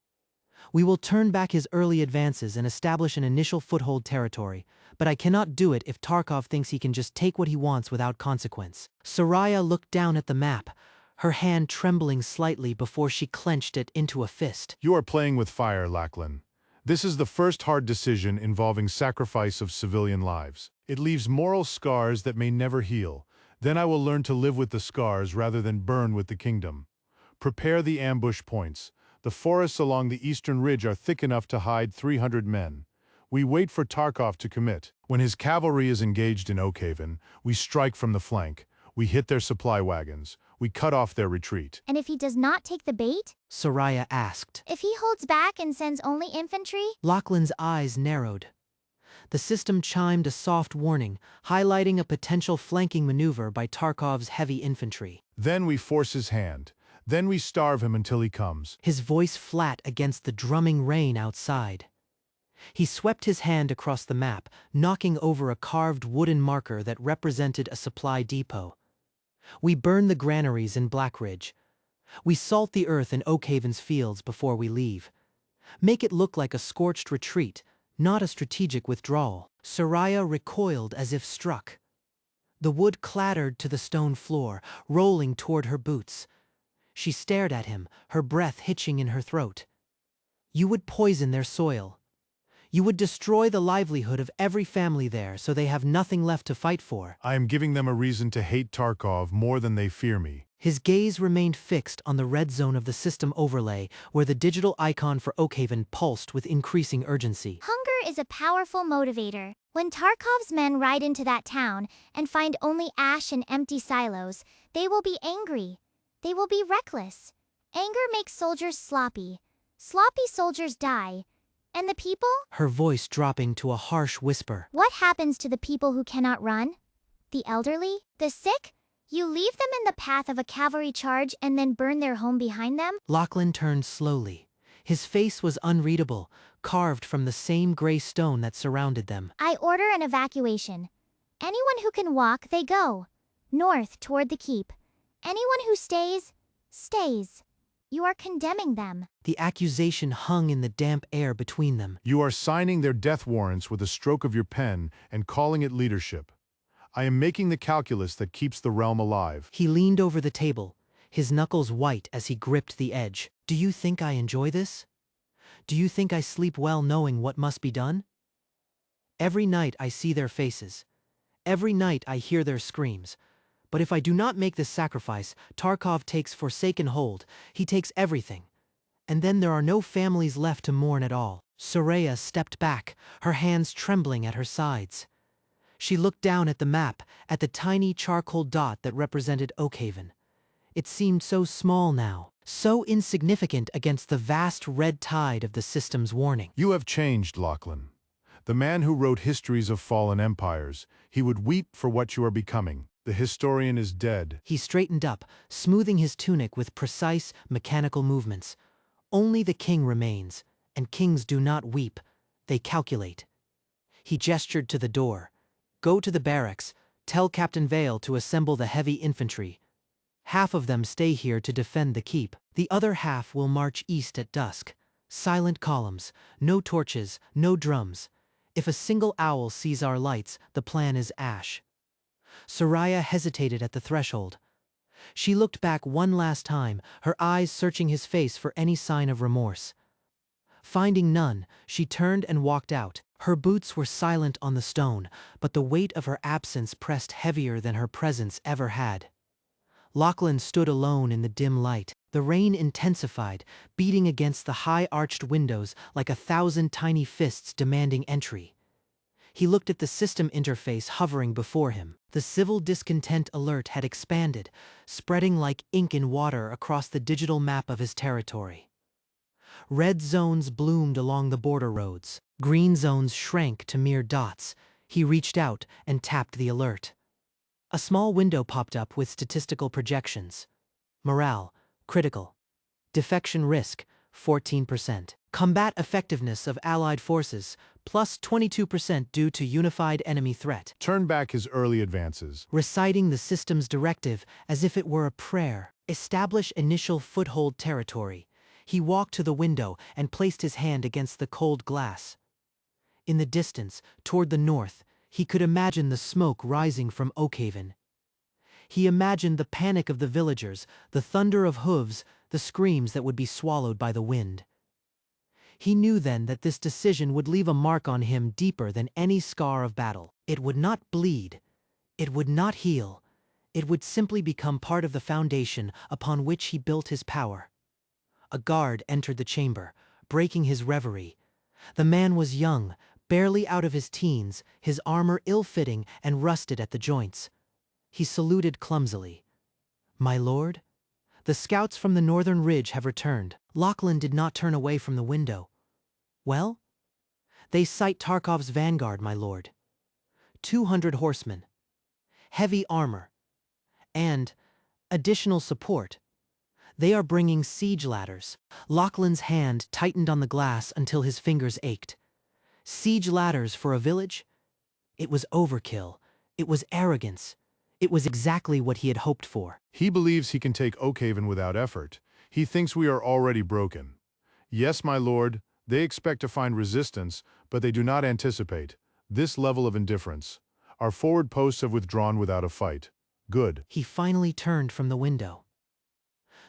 We will turn back his early advances and establish an initial foothold territory, but I cannot do it if Tarkov thinks he can just take what he wants without consequence. Soraya looked down at the map, her hand trembling slightly before she clenched it into a fist. You are playing with fire, Lachlan. This is the first hard decision involving sacrifice of civilian lives. It leaves moral scars that may never heal. Then I will learn to live with the scars rather than burn with the kingdom. Prepare the ambush points. The forests along the eastern ridge are thick enough to hide 300 men. We wait for Tarkov to commit. When his cavalry is engaged in Oakhaven, we strike from the flank. We hit their supply wagons. We cut off their retreat. And if he does not take the bait? Soraya asked. If he holds back and sends only infantry? Lachlan's eyes narrowed. The system chimed a soft warning, highlighting a potential flanking maneuver by Tarkov's heavy infantry. Then we force his hand. Then we starve him until he comes. His voice flat against the drumming rain outside. He swept his hand across the map, knocking over a carved wooden marker that represented a supply depot. We burn the granaries in Blackridge. We salt the earth in Oakhaven's fields before we leave. Make it look like a scorched retreat, not a strategic withdrawal. Soraya recoiled as if struck. The wood clattered to the stone floor, rolling toward her boots. She stared at him, her breath hitching in her throat. You would poison their soil. You would destroy the livelihood of every family there so they have nothing left to fight for. I am giving them a reason to hate Tarkov more than they fear me. His gaze remained fixed on the red zone of the system overlay, where the digital icon for Oakhaven pulsed with increasing urgency. Hunger is a powerful motivator. When Tarkov's men ride into that town and find only ash and empty silos, they will be angry. They will be reckless. Anger makes soldiers sloppy. Sloppy soldiers die. And the people? Her voice dropping to a harsh whisper. What happens to the people who cannot run? The elderly? The sick? You leave them in the path of a cavalry charge and then burn their home behind them? Lachlan turned slowly. His face was unreadable, carved from the same gray stone that surrounded them. I order an evacuation. Anyone who can walk, they go. North toward the keep. Anyone who stays, stays. You are condemning them. The accusation hung in the damp air between them. You are signing their death warrants with a stroke of your pen and calling it leadership. I am making the calculus that keeps the realm alive. He leaned over the table, his knuckles white as he gripped the edge. Do you think I enjoy this? Do you think I sleep well knowing what must be done? Every night I see their faces. Every night I hear their screams. But if I do not make this sacrifice, Tarkov takes forsaken hold. He takes everything. And then there are no families left to mourn at all. Soraya stepped back, her hands trembling at her sides. She looked down at the map, at the tiny charcoal dot that represented Oakhaven. It seemed so small now, so insignificant against the vast red tide of the system's warning. You have changed, Lachlan. The man who wrote histories of fallen empires, he would weep for what you are becoming. The historian is dead. He straightened up, smoothing his tunic with precise, mechanical movements. Only the king remains, and kings do not weep, they calculate. He gestured to the door. Go to the barracks, tell Captain Vale to assemble the heavy infantry. Half of them stay here to defend the keep. The other half will march east at dusk. Silent columns, no torches, no drums. If a single owl sees our lights, the plan is ash. Soraya hesitated at the threshold. She looked back one last time, her eyes searching his face for any sign of remorse. Finding none, she turned and walked out. Her boots were silent on the stone, but the weight of her absence pressed heavier than her presence ever had. Lachlan stood alone in the dim light. The rain intensified, beating against the high-arched windows like 1,000 tiny fists demanding entry. He looked at the system interface hovering before him. The civil discontent alert had expanded, spreading like ink in water across the digital map of his territory. Red zones bloomed along the border roads. Green zones shrank to mere dots. He reached out and tapped the alert. A small window popped up with statistical projections. Morale, critical. Defection risk, 14%. Combat effectiveness of Allied forces, plus 22% due to unified enemy threat. Turn back his early advances. Reciting the system's directive as if it were a prayer. Establish initial foothold territory. He walked to the window and placed his hand against the cold glass. In the distance, toward the north, he could imagine the smoke rising from Oakhaven. He imagined the panic of the villagers, the thunder of hooves, the screams that would be swallowed by the wind. He knew then that this decision would leave a mark on him deeper than any scar of battle. It would not bleed. It would not heal. It would simply become part of the foundation upon which he built his power. A guard entered the chamber, breaking his reverie. The man was young, barely out of his teens, his armor ill-fitting and rusted at the joints. He saluted clumsily. "My lord? The scouts from the northern ridge have returned." Lachlan did not turn away from the window. "Well?" "They sight Tarkov's vanguard, my lord. 200 horsemen. Heavy armor. And additional support. They are bringing siege ladders." Lachlan's hand tightened on the glass until his fingers ached. Siege ladders for a village? It was overkill. It was arrogance. It was exactly what he had hoped for. He believes he can take Oakhaven without effort. He thinks we are already broken. Yes, my lord, they expect to find resistance, but they do not anticipate this level of indifference. Our forward posts have withdrawn without a fight. Good. He finally turned from the window.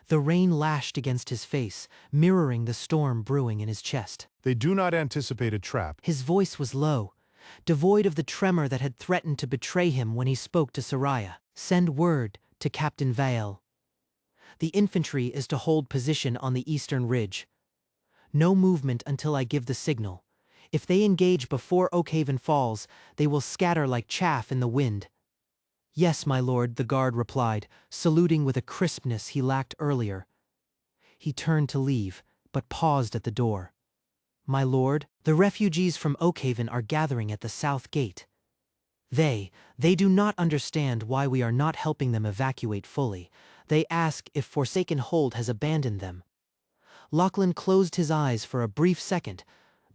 The rain lashed against his face, mirroring the storm brewing in his chest. They do not anticipate a trap. His voice was low, devoid of the tremor that had threatened to betray him when he spoke to Soraya. "Send word to Captain Vale. The infantry is to hold position on the eastern ridge. No movement until I give the signal. If they engage before Oakhaven falls, they will scatter like chaff in the wind." "Yes, my lord," the guard replied, saluting with a crispness he lacked earlier. He turned to leave, but paused at the door. "My lord, the refugees from Oakhaven are gathering at the south gate. They do not understand why we are not helping them evacuate fully. They ask if Forsaken Hold has abandoned them." Lachlan closed his eyes for a brief second.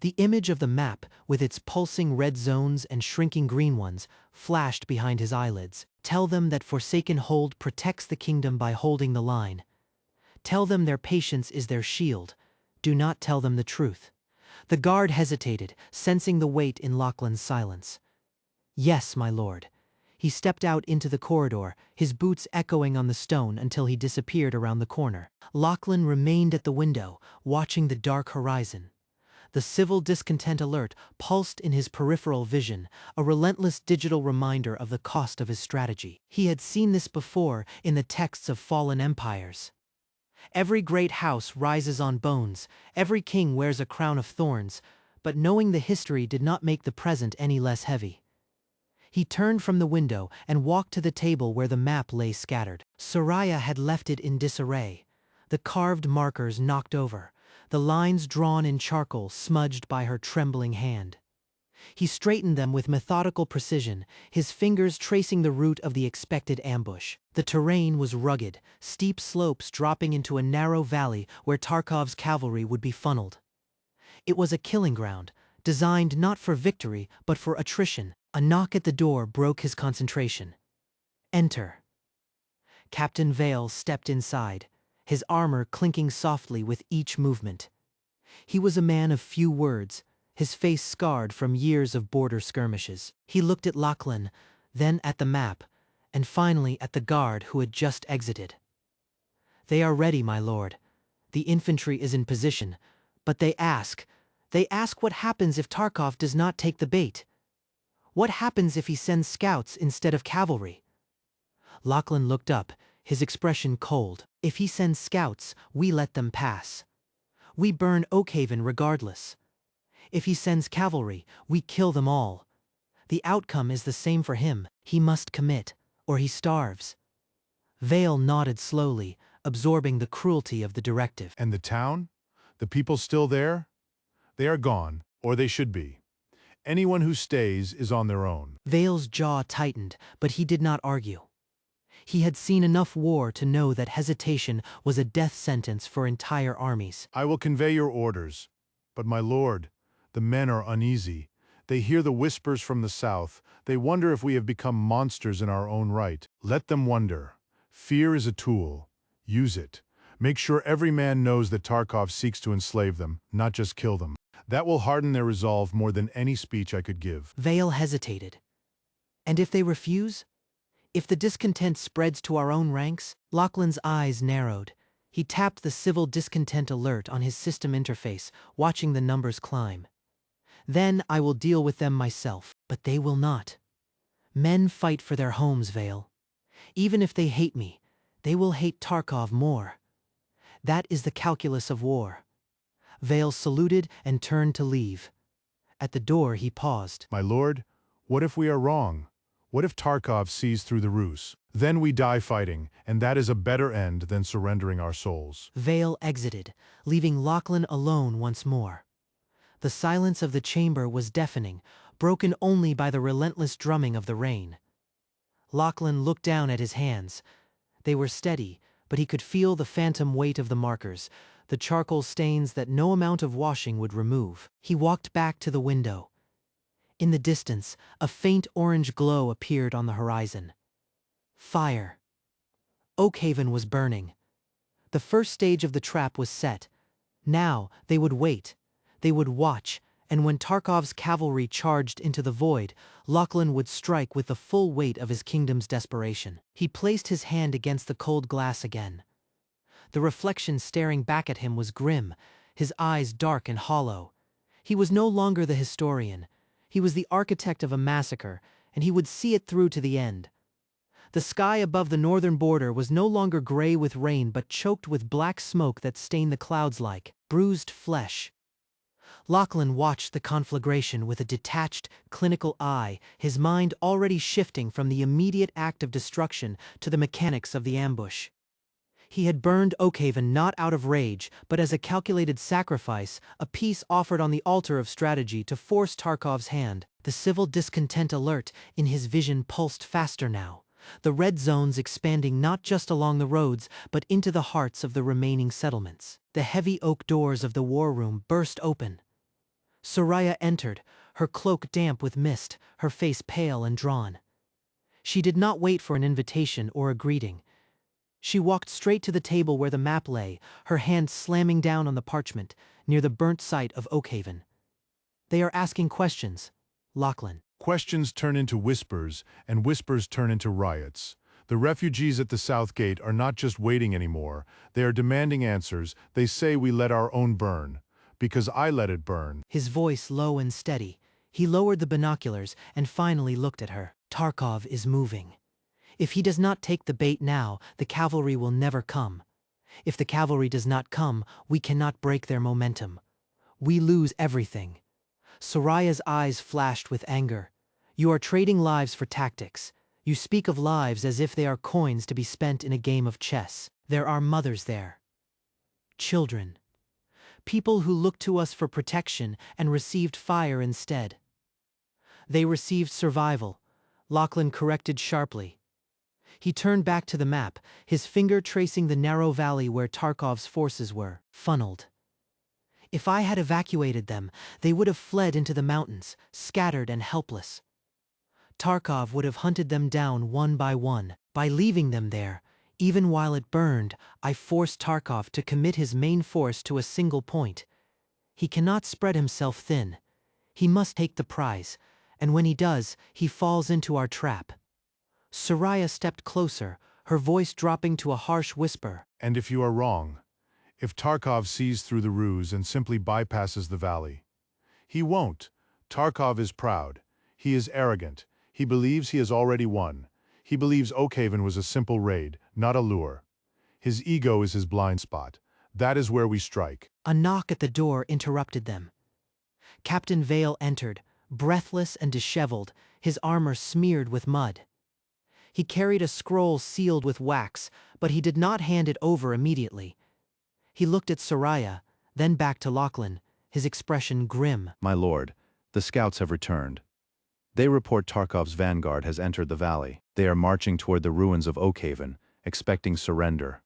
The image of the map, with its pulsing red zones and shrinking green ones, flashed behind his eyelids. "Tell them that Forsaken Hold protects the kingdom by holding the line. Tell them their patience is their shield. Do not tell them the truth." The guard hesitated, sensing the weight in Lachlan's silence. "Yes, my lord." He stepped out into the corridor, his boots echoing on the stone until he disappeared around the corner. Lachlan remained at the window, watching the dark horizon. The civil discontent alert pulsed in his peripheral vision, a relentless digital reminder of the cost of his strategy. He had seen this before in the texts of fallen empires. Every great house rises on bones, every king wears a crown of thorns, but knowing the history did not make the present any less heavy. He turned from the window and walked to the table where the map lay scattered. Soraya had left it in disarray, the carved markers knocked over, the lines drawn in charcoal smudged by her trembling hand. He straightened them with methodical precision, his fingers tracing the route of the expected ambush. The terrain was rugged, steep slopes dropping into a narrow valley where Tarkov's cavalry would be funneled. It was a killing ground, designed not for victory but for attrition. A knock at the door broke his concentration. "Enter." Captain Vale stepped inside, his armor clinking softly with each movement. He was a man of few words, his face scarred from years of border skirmishes. He looked at Lachlan, then at the map, and finally at the guard who had just exited. "They are ready, my lord. The infantry is in position, but they ask what happens if Tarkov does not take the bait. What happens if he sends scouts instead of cavalry?" Lachlan looked up, his expression cold. "If he sends scouts, we let them pass. We burn Oakhaven regardless. If he sends cavalry, we kill them all. The outcome is the same for him. He must commit, or he starves." Vale nodded slowly, absorbing the cruelty of the directive. And the town? The people still there? They are gone, or they should be. Anyone who stays is on their own. Vale's jaw tightened, but he did not argue. He had seen enough war to know that hesitation was a death sentence for entire armies. "I will convey your orders. But my lord, the men are uneasy. They hear the whispers from the south. They wonder if we have become monsters in our own right. Let them wonder. Fear is a tool. Use it. Make sure every man knows that Tarkov seeks to enslave them, not just kill them. That will harden their resolve more than any speech I could give. Vale hesitated. And if they refuse? If the discontent spreads to our own ranks? Lachlan's eyes narrowed. He tapped the civil discontent alert on his system interface, watching the numbers climb. Then I will deal with them myself, but they will not. Men fight for their homes, Vale. Even if they hate me, they will hate Tarkov more. That is the calculus of war. Vale saluted and turned to leave. At the door he paused. My lord, what if we are wrong? What if Tarkov sees through the ruse? Then we die fighting, and that is a better end than surrendering our souls. Vale exited, leaving Lachlan alone once more. The silence of the chamber was deafening, broken only by the relentless drumming of the rain. Lachlan looked down at his hands. They were steady, but he could feel the phantom weight of the markers, the charcoal stains that no amount of washing would remove. He walked back to the window. In the distance, a faint orange glow appeared on the horizon. Fire. Oakhaven was burning. The first stage of the trap was set. Now they would wait. They would watch, and when Tarkov's cavalry charged into the void, Lachlan would strike with the full weight of his kingdom's desperation. He placed his hand against the cold glass again. The reflection staring back at him was grim, his eyes dark and hollow. He was no longer the historian. He was the architect of a massacre, and he would see it through to the end. The sky above the northern border was no longer gray with rain but choked with black smoke that stained the clouds like bruised flesh. Lachlan watched the conflagration with a detached, clinical eye, his mind already shifting from the immediate act of destruction to the mechanics of the ambush. He had burned Oakhaven not out of rage, but as a calculated sacrifice, a piece offered on the altar of strategy to force Tarkov's hand. The civil discontent alert in his vision pulsed faster now, the red zones expanding not just along the roads, but into the hearts of the remaining settlements. The heavy oak doors of the war room burst open. Soraya entered, her cloak damp with mist, her face pale and drawn. She did not wait for an invitation or a greeting. She walked straight to the table where the map lay, her hand slamming down on the parchment, near the burnt site of Oakhaven. They are asking questions, Lachlan. Questions turn into whispers, and whispers turn into riots. The refugees at the South Gate are not just waiting anymore, they are demanding answers. They say we let our own burn. Because I let it burn. His voice low and steady. He lowered the binoculars and finally looked at her. Tarkov is moving. If he does not take the bait now, the cavalry will never come. If the cavalry does not come, we cannot break their momentum. We lose everything. Soraya's eyes flashed with anger. You are trading lives for tactics. You speak of lives as if they are coins to be spent in a game of chess. There are mothers there. Children. People who looked to us for protection and received fire instead. They received survival, Lachlan corrected sharply. He turned back to the map, his finger tracing the narrow valley where Tarkov's forces were, funneled. If I had evacuated them, they would have fled into the mountains, scattered and helpless. Tarkov would have hunted them down one by one. By leaving them there, even while it burned, I forced Tarkov to commit his main force to a single point. He cannot spread himself thin. He must take the prize, and when he does, he falls into our trap. Soraya stepped closer, her voice dropping to a harsh whisper. And if you are wrong, if Tarkov sees through the ruse and simply bypasses the valley. He won't. Tarkov is proud. He is arrogant. He believes he has already won. He believes Oakhaven was a simple raid, not a lure. His ego is his blind spot. That is where we strike. A knock at the door interrupted them. Captain Vale entered, breathless and disheveled, his armor smeared with mud. He carried a scroll sealed with wax, but he did not hand it over immediately. He looked at Soraya, then back to Lachlan, his expression grim. My lord, the scouts have returned. They report Tarkov's vanguard has entered the valley. They are marching toward the ruins of Oakhaven, expecting surrender.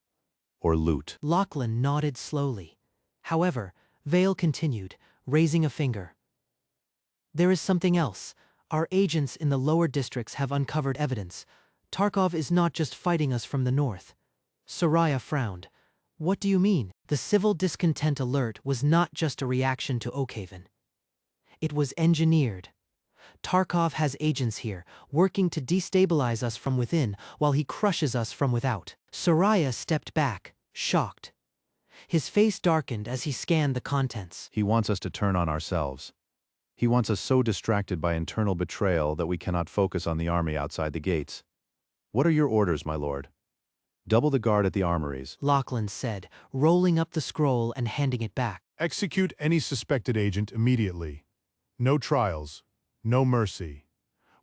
Or loot. Lachlan nodded slowly. However, Vale continued, raising a finger. There is something else. Our agents in the lower districts have uncovered evidence. Tarkov is not just fighting us from the north. Soraya frowned. What do you mean? The civil discontent alert was not just a reaction to Oakhaven. It was engineered. Tarkov has agents here, working to destabilize us from within while he crushes us from without. Soraya stepped back, shocked. His face darkened as he scanned the contents. He wants us to turn on ourselves. He wants us so distracted by internal betrayal that we cannot focus on the army outside the gates. What are your orders, my lord? Double the guard at the armories. Lachlan said, rolling up the scroll and handing it back. Execute any suspected agent immediately. No trials. No mercy.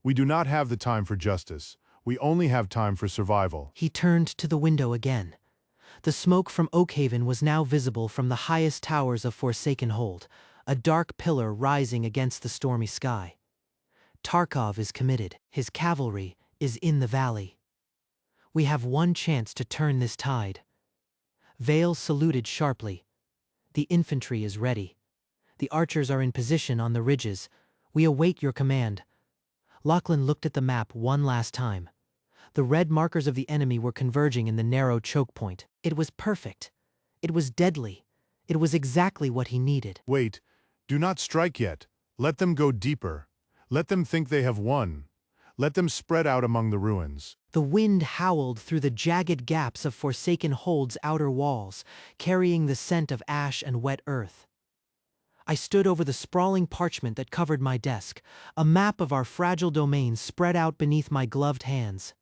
We do not have the time for justice. We only have time for survival. He turned to the window again. The smoke from Oakhaven was now visible from the highest towers of Forsaken Hold, a dark pillar rising against the stormy sky. Tarkov is committed. His cavalry is in the valley. We have one chance to turn this tide. Vale saluted sharply. The infantry is ready. The archers are in position on the ridges. We await your command. Lachlan looked at the map one last time. The red markers of the enemy were converging in the narrow choke point. It was perfect. It was deadly. It was exactly what he needed. Wait, do not strike yet. Let them go deeper. Let them think they have won. Let them spread out among the ruins. The wind howled through the jagged gaps of Forsaken Hold's outer walls, carrying the scent of ash and wet earth. I stood over the sprawling parchment that covered my desk, a map of our fragile domain spread out beneath my gloved hands.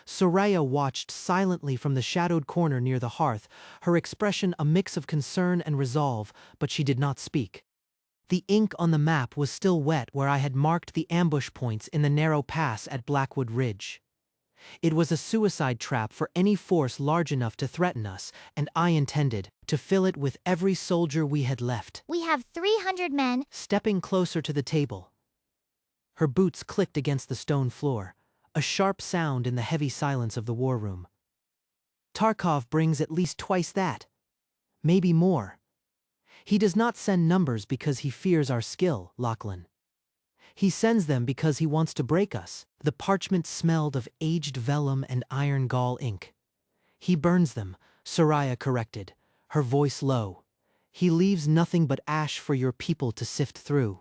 Soraya watched silently from the shadowed corner near the hearth, her expression a mix of concern and resolve, but she did not speak. The ink on the map was still wet where I had marked the ambush points in the narrow pass at Blackwood Ridge. It was a suicide trap for any force large enough to threaten us, and I intended to fill it with every soldier we had left. We have 300 men. Stepping closer to the table. Her boots clicked against the stone floor, a sharp sound in the heavy silence of the war room. Tarkov brings at least twice that. Maybe more. He does not send numbers because he fears our skill, Lachlan. He sends them because he wants to break us. The parchment smelled of aged vellum and iron gall ink. He burns them, Soraya corrected, her voice low. He leaves nothing but ash for your people to sift through.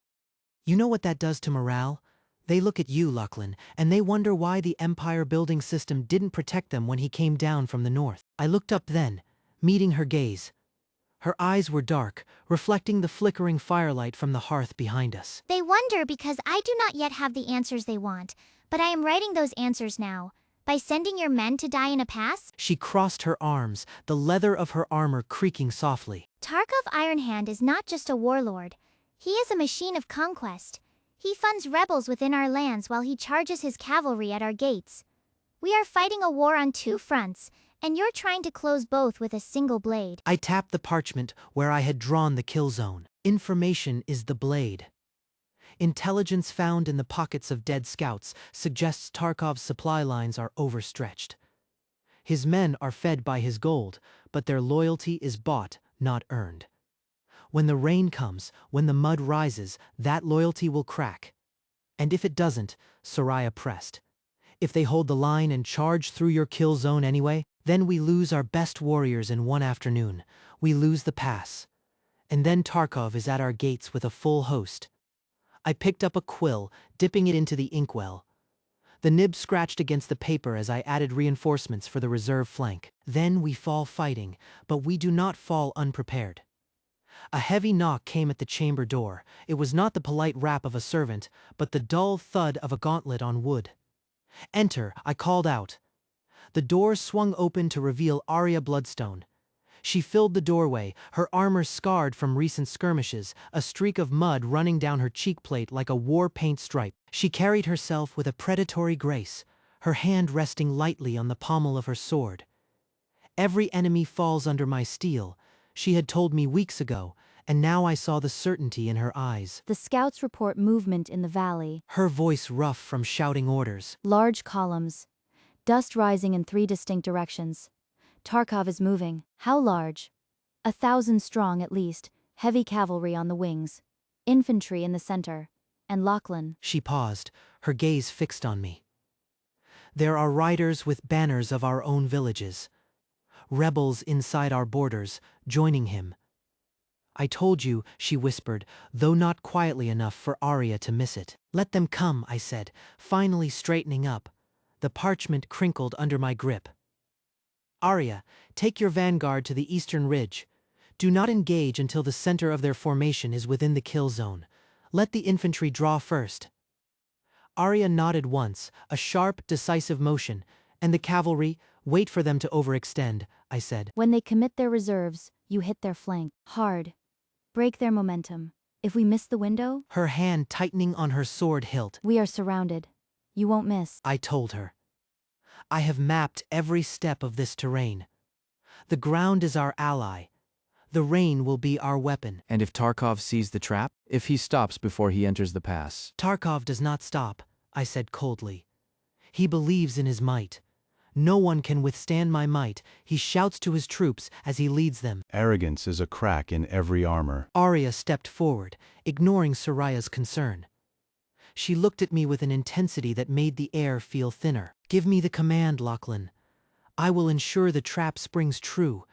You know what that does to morale? They look at you, Lachlan, and they wonder why the empire building system didn't protect them when he came down from the north. I looked up then, meeting her gaze. Her eyes were dark, reflecting the flickering firelight from the hearth behind us. They wonder because I do not yet have the answers they want, but I am writing those answers now. By sending your men to die in a pass? She crossed her arms, the leather of her armor creaking softly. Tarkov Ironhand is not just a warlord. He is a machine of conquest. He funds rebels within our lands while he charges his cavalry at our gates. We are fighting a war on two fronts, and you're trying to close both with a single blade. I tapped the parchment where I had drawn the kill zone. Information is the blade. Intelligence found in the pockets of dead scouts suggests Tarkov's supply lines are overstretched. His men are fed by his gold, but their loyalty is bought, not earned. When the rain comes, when the mud rises, that loyalty will crack. And if it doesn't, Soraya pressed. If they hold the line and charge through your kill zone anyway, then we lose our best warriors in one afternoon. We lose the pass. And then Tarkov is at our gates with a full host. I picked up a quill, dipping it into the inkwell. The nib scratched against the paper as I added reinforcements for the reserve flank. Then we fall fighting, but we do not fall unprepared. A heavy knock came at the chamber door. It was not the polite rap of a servant, but the dull thud of a gauntlet on wood. "Enter," I called out. The door swung open to reveal Arya Bloodstone. She filled the doorway, her armor scarred from recent skirmishes, a streak of mud running down her cheekplate like a war paint stripe. She carried herself with a predatory grace, her hand resting lightly on the pommel of her sword. Every enemy falls under my steel, she had told me weeks ago, and now I saw the certainty in her eyes. The scouts report movement in the valley. Her voice rough from shouting orders. Large columns. Dust rising in 3 distinct directions. Tarkov is moving. How large? 1,000 strong at least, heavy cavalry on the wings. Infantry in the center. And Lachlan. She paused, her gaze fixed on me. There are riders with banners of our own villages. rebels inside our borders, joining him. I told you, she whispered, though not quietly enough for Arya to miss it. Let them come, I said, finally straightening up. The parchment crinkled under my grip. Arya, take your vanguard to the eastern ridge. Do not engage until the center of their formation is within the kill zone. Let the infantry draw first. Arya nodded once, a sharp, decisive motion, and the cavalry, wait for them to overextend, I said. When they commit their reserves, you hit their flank. Hard. Break their momentum. If we miss the window, Her hand tightening on her sword hilt. we are surrounded. You won't miss. I told her. I have mapped every step of this terrain. The ground is our ally. The rain will be our weapon. And if Tarkov sees the trap? If he stops before he enters the pass? Tarkov does not stop, I said coldly. He believes in his might. No one can withstand my might, he shouts to his troops as he leads them. Arrogance is a crack in every armor. Arya stepped forward, ignoring Soraya's concern. She looked at me with an intensity that made the air feel thinner. Give me the command, Lachlan. I will ensure the trap springs true,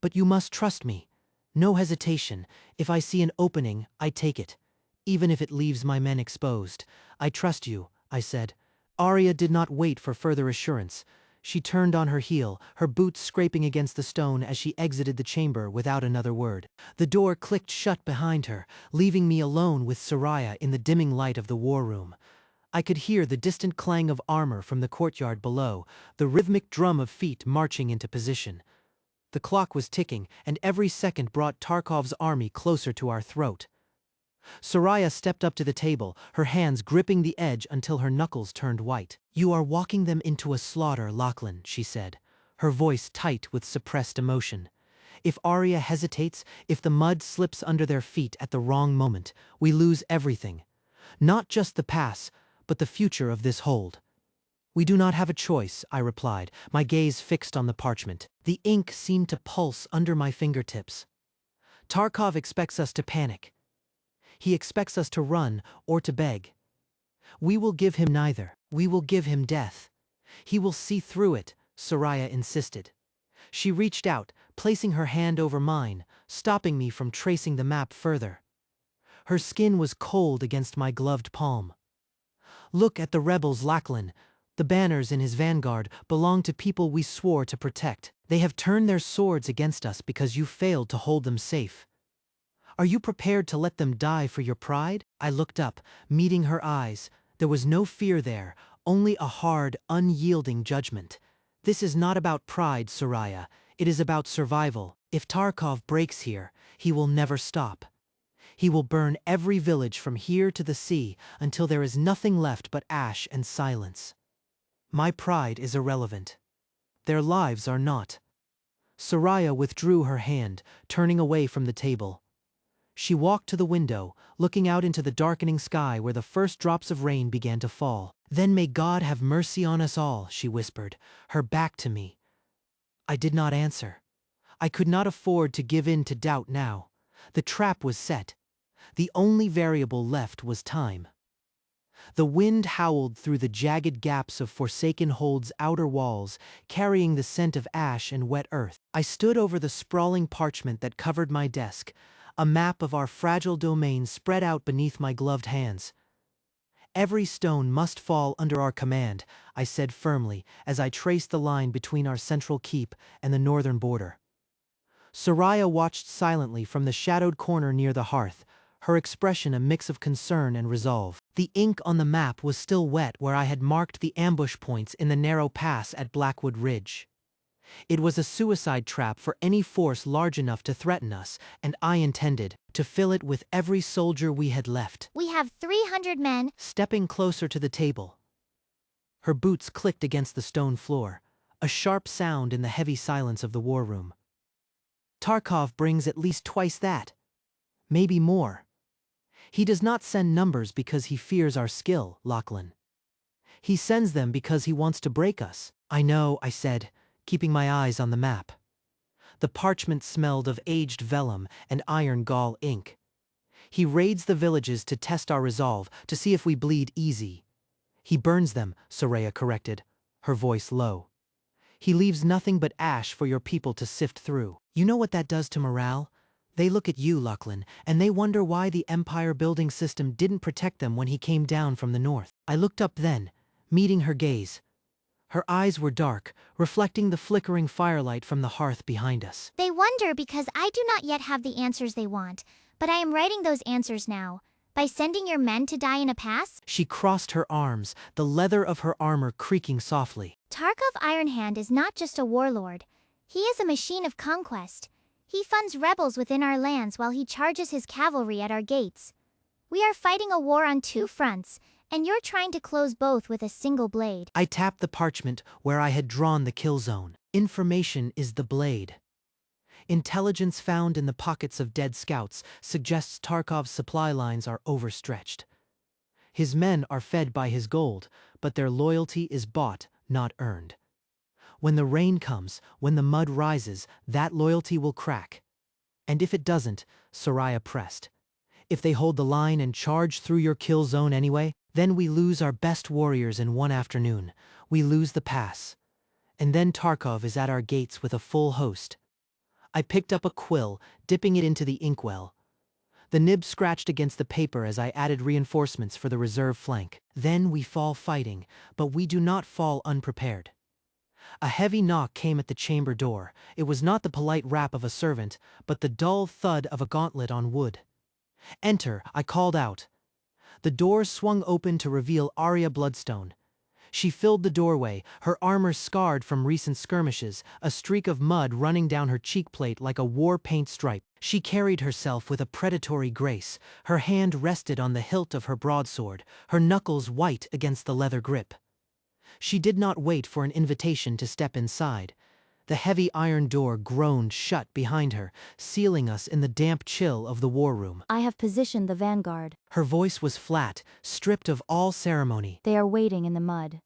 but you must trust me. No hesitation. If I see an opening, I take it, even if it leaves my men exposed. I trust you, I said. Arya did not wait for further assurance. She turned on her heel, her boots scraping against the stone as she exited the chamber without another word. The door clicked shut behind her, leaving me alone with Soraya in the dimming light of the war room. I could hear the distant clang of armor from the courtyard below, the rhythmic drum of feet marching into position. The clock was ticking, and every second brought Tarkov's army closer to our throat. Soraya stepped up to the table, her hands gripping the edge until her knuckles turned white. You are walking them into a slaughter, Lachlan, she said, her voice tight with suppressed emotion. If Arya hesitates, if the mud slips under their feet at the wrong moment, we lose everything. Not just the pass, but the future of this hold. We do not have a choice, I replied, my gaze fixed on the parchment. The ink seemed to pulse under my fingertips. Tarkov expects us to panic. He expects us to run or to beg. We will give him neither. We will give him death. He will see through it, Soraya insisted. She reached out, placing her hand over mine, stopping me from tracing the map further. Her skin was cold against my gloved palm. Look at the rebels, Lachlan. The banners in his vanguard belong to people we swore to protect. They have turned their swords against us because you failed to hold them safe. Are you prepared to let them die for your pride? I looked up, meeting her eyes. There was no fear there, only a hard, unyielding judgment. This is not about pride, Soraya. It is about survival. If Tarkov breaks here, he will never stop. He will burn every village from here to the sea until there is nothing left but ash and silence. My pride is irrelevant. Their lives are not. Soraya withdrew her hand, turning away from the table. She walked to the window, looking out into the darkening sky where the first drops of rain began to fall. Then may God have mercy on us all, she whispered, her back to me. I did not answer. I could not afford to give in to doubt now. The trap was set. The only variable left was time. The wind howled through the jagged gaps of Forsaken Hold's outer walls, carrying the scent of ash and wet earth. I stood over the sprawling parchment that covered my desk, a map of our fragile domain spread out beneath my gloved hands. Every stone must fall under our command, I said firmly as I traced the line between our central keep and the northern border. Soraya watched silently from the shadowed corner near the hearth, her expression a mix of concern and resolve. The ink on the map was still wet where I had marked the ambush points in the narrow pass at Blackwood Ridge. It was a suicide trap for any force large enough to threaten us, and I intended to fill it with every soldier we had left. We have 300 men. Stepping closer to the table. Her boots clicked against the stone floor, a sharp sound in the heavy silence of the war room. Tarkov brings at least twice that. Maybe more. He does not send numbers because he fears our skill, Lachlan. He sends them because he wants to break us. I know, I said, keeping my eyes on the map. The parchment smelled of aged vellum and iron gall ink. He raids the villages to test our resolve, to see if we bleed easy. He burns them, Soraya corrected, her voice low. He leaves nothing but ash for your people to sift through. You know what that does to morale? They look at you, Lachlan, and they wonder why the empire-building system didn't protect them when he came down from the north. I looked up then, meeting her gaze. Her eyes were dark, reflecting the flickering firelight from the hearth behind us. They wonder because I do not yet have the answers they want, but I am writing those answers now. By sending your men to die in a pass? She crossed her arms, the leather of her armor creaking softly. Tarkov Ironhand is not just a warlord. He is a machine of conquest. He funds rebels within our lands while he charges his cavalry at our gates. We are fighting a war on two fronts, and you're trying to close both with a single blade. I tapped the parchment where I had drawn the kill zone. Information is the blade. Intelligence found in the pockets of dead scouts suggests Tarkov's supply lines are overstretched. His men are fed by his gold, but their loyalty is bought, not earned. When the rain comes, when the mud rises, that loyalty will crack. And if it doesn't, Soraya pressed. If they hold the line and charge through your kill zone anyway, then we lose our best warriors in one afternoon. We lose the pass. And then Tarkov is at our gates with a full host. I picked up a quill, dipping it into the inkwell. The nib scratched against the paper as I added reinforcements for the reserve flank. Then we fall fighting, but we do not fall unprepared. A heavy knock came at the chamber door. It was not the polite rap of a servant, but the dull thud of a gauntlet on wood. "Enter," I called out. The door swung open to reveal Arya Bloodstone. She filled the doorway, her armor scarred from recent skirmishes, a streak of mud running down her cheekplate like a war paint stripe. She carried herself with a predatory grace. Her hand rested on the hilt of her broadsword, her knuckles white against the leather grip. She did not wait for an invitation to step inside. The heavy iron door groaned shut behind her, sealing us in the damp chill of the war room. I have positioned the vanguard. Her voice was flat, stripped of all ceremony. They are waiting in the mud.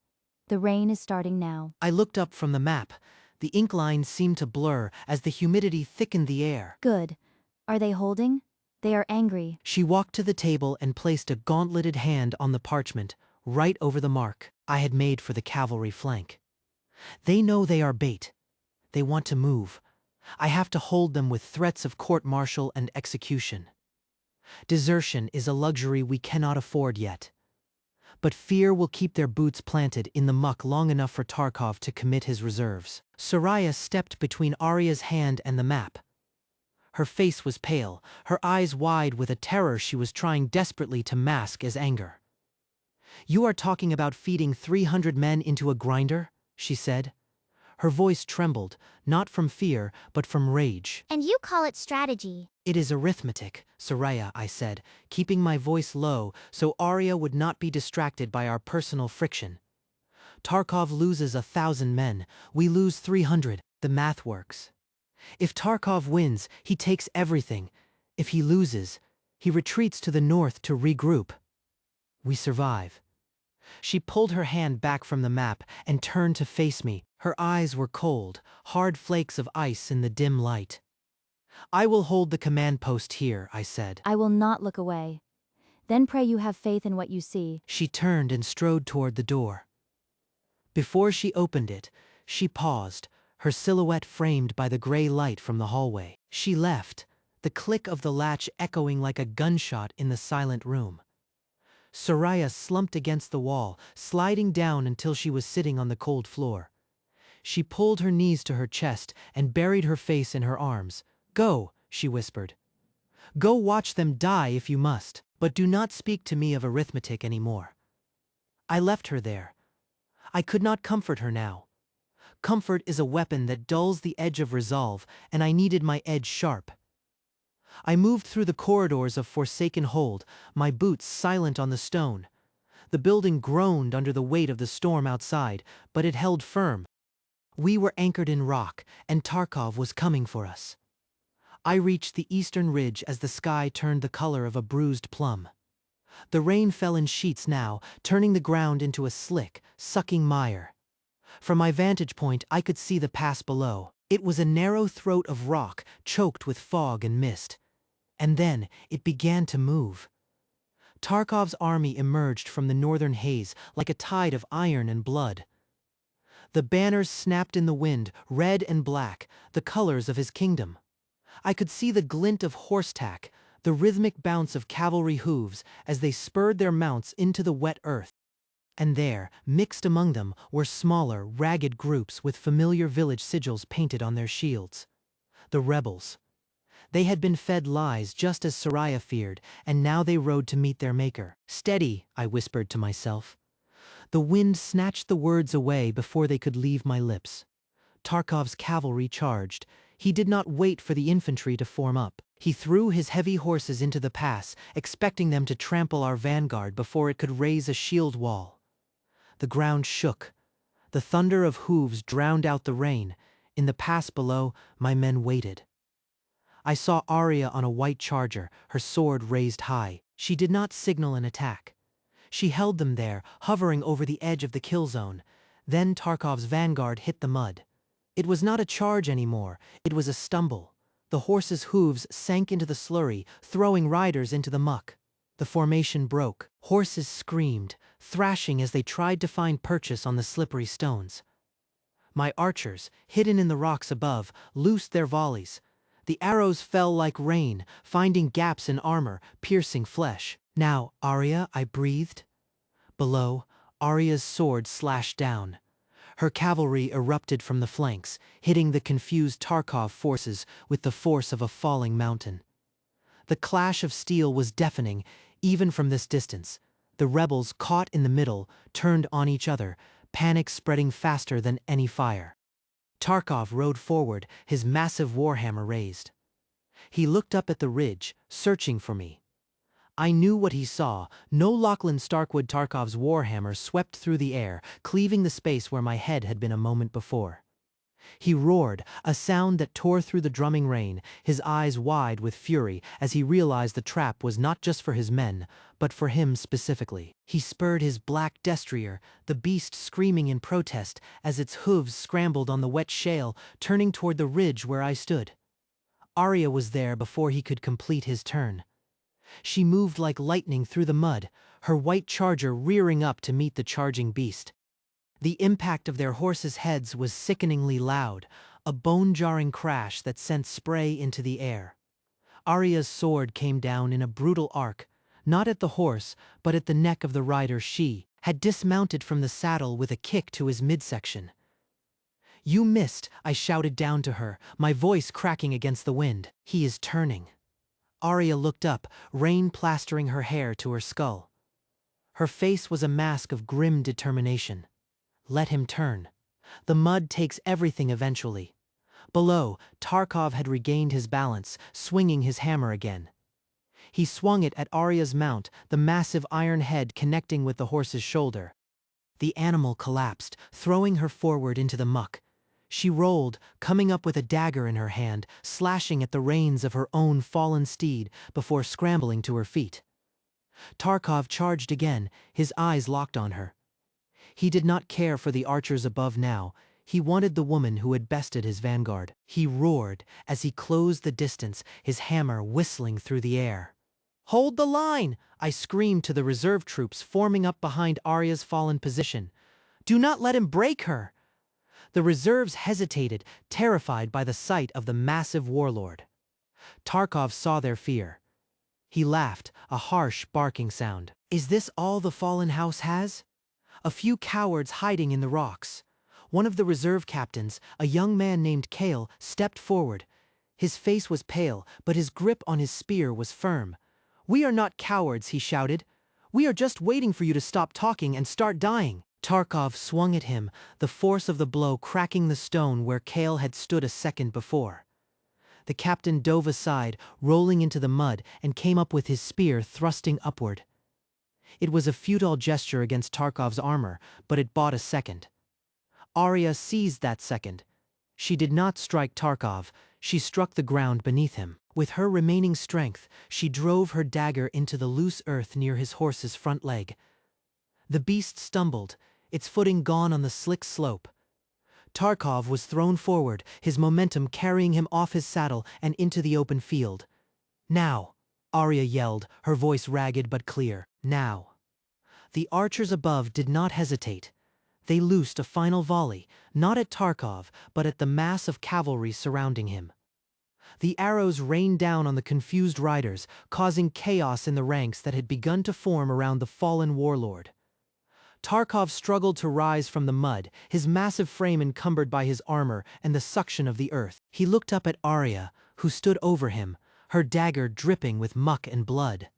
The rain is starting now. I looked up from the map. The ink lines seemed to blur as the humidity thickened the air. Good. Are they holding? They are angry. She walked to the table and placed a gauntleted hand on the parchment, right over the mark I had made for the cavalry flank. They know they are bait. They want to move. I have to hold them with threats of court-martial and execution. Desertion is a luxury we cannot afford yet. But fear will keep their boots planted in the muck long enough for Tarkov to commit his reserves. Soraya stepped between Arya's hand and the map. Her face was pale, her eyes wide with a terror she was trying desperately to mask as anger. "You are talking about feeding 300 men into a grinder?" she said. Her voice trembled, not from fear, but from rage. And you call it strategy. "It is arithmetic, Soraya," I said, keeping my voice low so Arya would not be distracted by our personal friction. "Tarkov loses 1,000 men. We lose 300. The math works. If Tarkov wins, he takes everything. If he loses, he retreats to the north to regroup. We survive." She pulled her hand back from the map and turned to face me. Her eyes were cold, hard flakes of ice in the dim light. "I will hold the command post here," I said. I will not look away. Then pray you have faith in what you see. She turned and strode toward the door. Before she opened it, she paused, her silhouette framed by the gray light from the hallway. She left, the click of the latch echoing like a gunshot in the silent room. Soraya slumped against the wall, sliding down until she was sitting on the cold floor. She pulled her knees to her chest and buried her face in her arms. "Go," she whispered. "Go watch them die if you must, but do not speak to me of arithmetic anymore." I left her there. I could not comfort her now. Comfort is a weapon that dulls the edge of resolve, and I needed my edge sharp. I moved through the corridors of Forsaken Hold, my boots silent on the stone. The building groaned under the weight of the storm outside, but it held firm. We were anchored in rock, and Tarkov was coming for us. I reached the eastern ridge as the sky turned the color of a bruised plum. The rain fell in sheets now, turning the ground into a slick, sucking mire. From my vantage point, I could see the pass below. It was a narrow throat of rock, choked with fog and mist. And then it began to move. Tarkov's army emerged from the northern haze like a tide of iron and blood. The banners snapped in the wind, red and black, the colors of his kingdom. I could see the glint of horsetack, the rhythmic bounce of cavalry hooves as they spurred their mounts into the wet earth. And there, mixed among them, were smaller, ragged groups with familiar village sigils painted on their shields. The rebels. They had been fed lies just as Soraya feared, and now they rode to meet their maker. "Steady," I whispered to myself. The wind snatched the words away before they could leave my lips. Tarkov's cavalry charged. He did not wait for the infantry to form up. He threw his heavy horses into the pass, expecting them to trample our vanguard before it could raise a shield wall. The ground shook. The thunder of hooves drowned out the rain. In the pass below, my men waited. I saw Arya on a white charger, her sword raised high. She did not signal an attack. She held them there, hovering over the edge of the kill zone. Then Tarkov's vanguard hit the mud. It was not a charge anymore, it was a stumble. The horses' hooves sank into the slurry, throwing riders into the muck. The formation broke. Horses screamed, thrashing as they tried to find purchase on the slippery stones. My archers, hidden in the rocks above, loosed their volleys. The arrows fell like rain, finding gaps in armor, piercing flesh. "Now, Arya," I breathed. Below, Arya's sword slashed down. Her cavalry erupted from the flanks, hitting the confused Tarkov forces with the force of a falling mountain. The clash of steel was deafening, even from this distance. The rebels, caught in the middle, turned on each other, panic spreading faster than any fire. Tarkov rode forward, his massive warhammer raised. He looked up at the ridge, searching for me. I knew what he saw. No Lachlan Starkwood. Tarkov's warhammer swept through the air, cleaving the space where my head had been a moment before. He roared, a sound that tore through the drumming rain, his eyes wide with fury as he realized the trap was not just for his men, but for him specifically. He spurred his black destrier, the beast screaming in protest as its hooves scrambled on the wet shale, turning toward the ridge where I stood. Arya was there before he could complete his turn. She moved like lightning through the mud, her white charger rearing up to meet the charging beast. The impact of their horses' heads was sickeningly loud, a bone-jarring crash that sent spray into the air. Arya's sword came down in a brutal arc, not at the horse, but at the neck of the rider she had dismounted from the saddle with a kick to his midsection. "You missed," I shouted down to her, my voice cracking against the wind. "He is turning." Arya looked up, rain plastering her hair to her skull. Her face was a mask of grim determination. Let him turn. The mud takes everything eventually. Below, Tarkov had regained his balance, swinging his hammer again. He swung it at Arya's mount, the massive iron head connecting with the horse's shoulder. The animal collapsed, throwing her forward into the muck. She rolled, coming up with a dagger in her hand, slashing at the reins of her own fallen steed before scrambling to her feet. Tarkov charged again, his eyes locked on her. He did not care for the archers above now. He wanted the woman who had bested his vanguard. He roared as he closed the distance, his hammer whistling through the air. "Hold the line!" I screamed to the reserve troops forming up behind Arya's fallen position. "Do not let him break her!" The reserves hesitated, terrified by the sight of the massive warlord. Tarkov saw their fear. He laughed, a harsh barking sound. "Is this all the fallen house has? A few cowards hiding in the rocks." One of the reserve captains, a young man named Kale, stepped forward. His face was pale, but his grip on his spear was firm. "We are not cowards," he shouted. "We are just waiting for you to stop talking and start dying." Tarkov swung at him, the force of the blow cracking the stone where Kale had stood a second before. The captain dove aside, rolling into the mud, and came up with his spear thrusting upward. It was a futile gesture against Tarkov's armor, but it bought a second. Arya seized that second. She did not strike Tarkov, she struck the ground beneath him. With her remaining strength, she drove her dagger into the loose earth near his horse's front leg. The beast stumbled, its footing gone on the slick slope. Tarkov was thrown forward, his momentum carrying him off his saddle and into the open field. "Now!" Arya yelled, her voice ragged but clear. "Now!" The archers above did not hesitate. They loosed a final volley, not at Tarkov, but at the mass of cavalry surrounding him. The arrows rained down on the confused riders, causing chaos in the ranks that had begun to form around the fallen warlord. Tarkov struggled to rise from the mud, his massive frame encumbered by his armor and the suction of the earth. He looked up at Arya, who stood over him, her dagger dripping with muck and blood.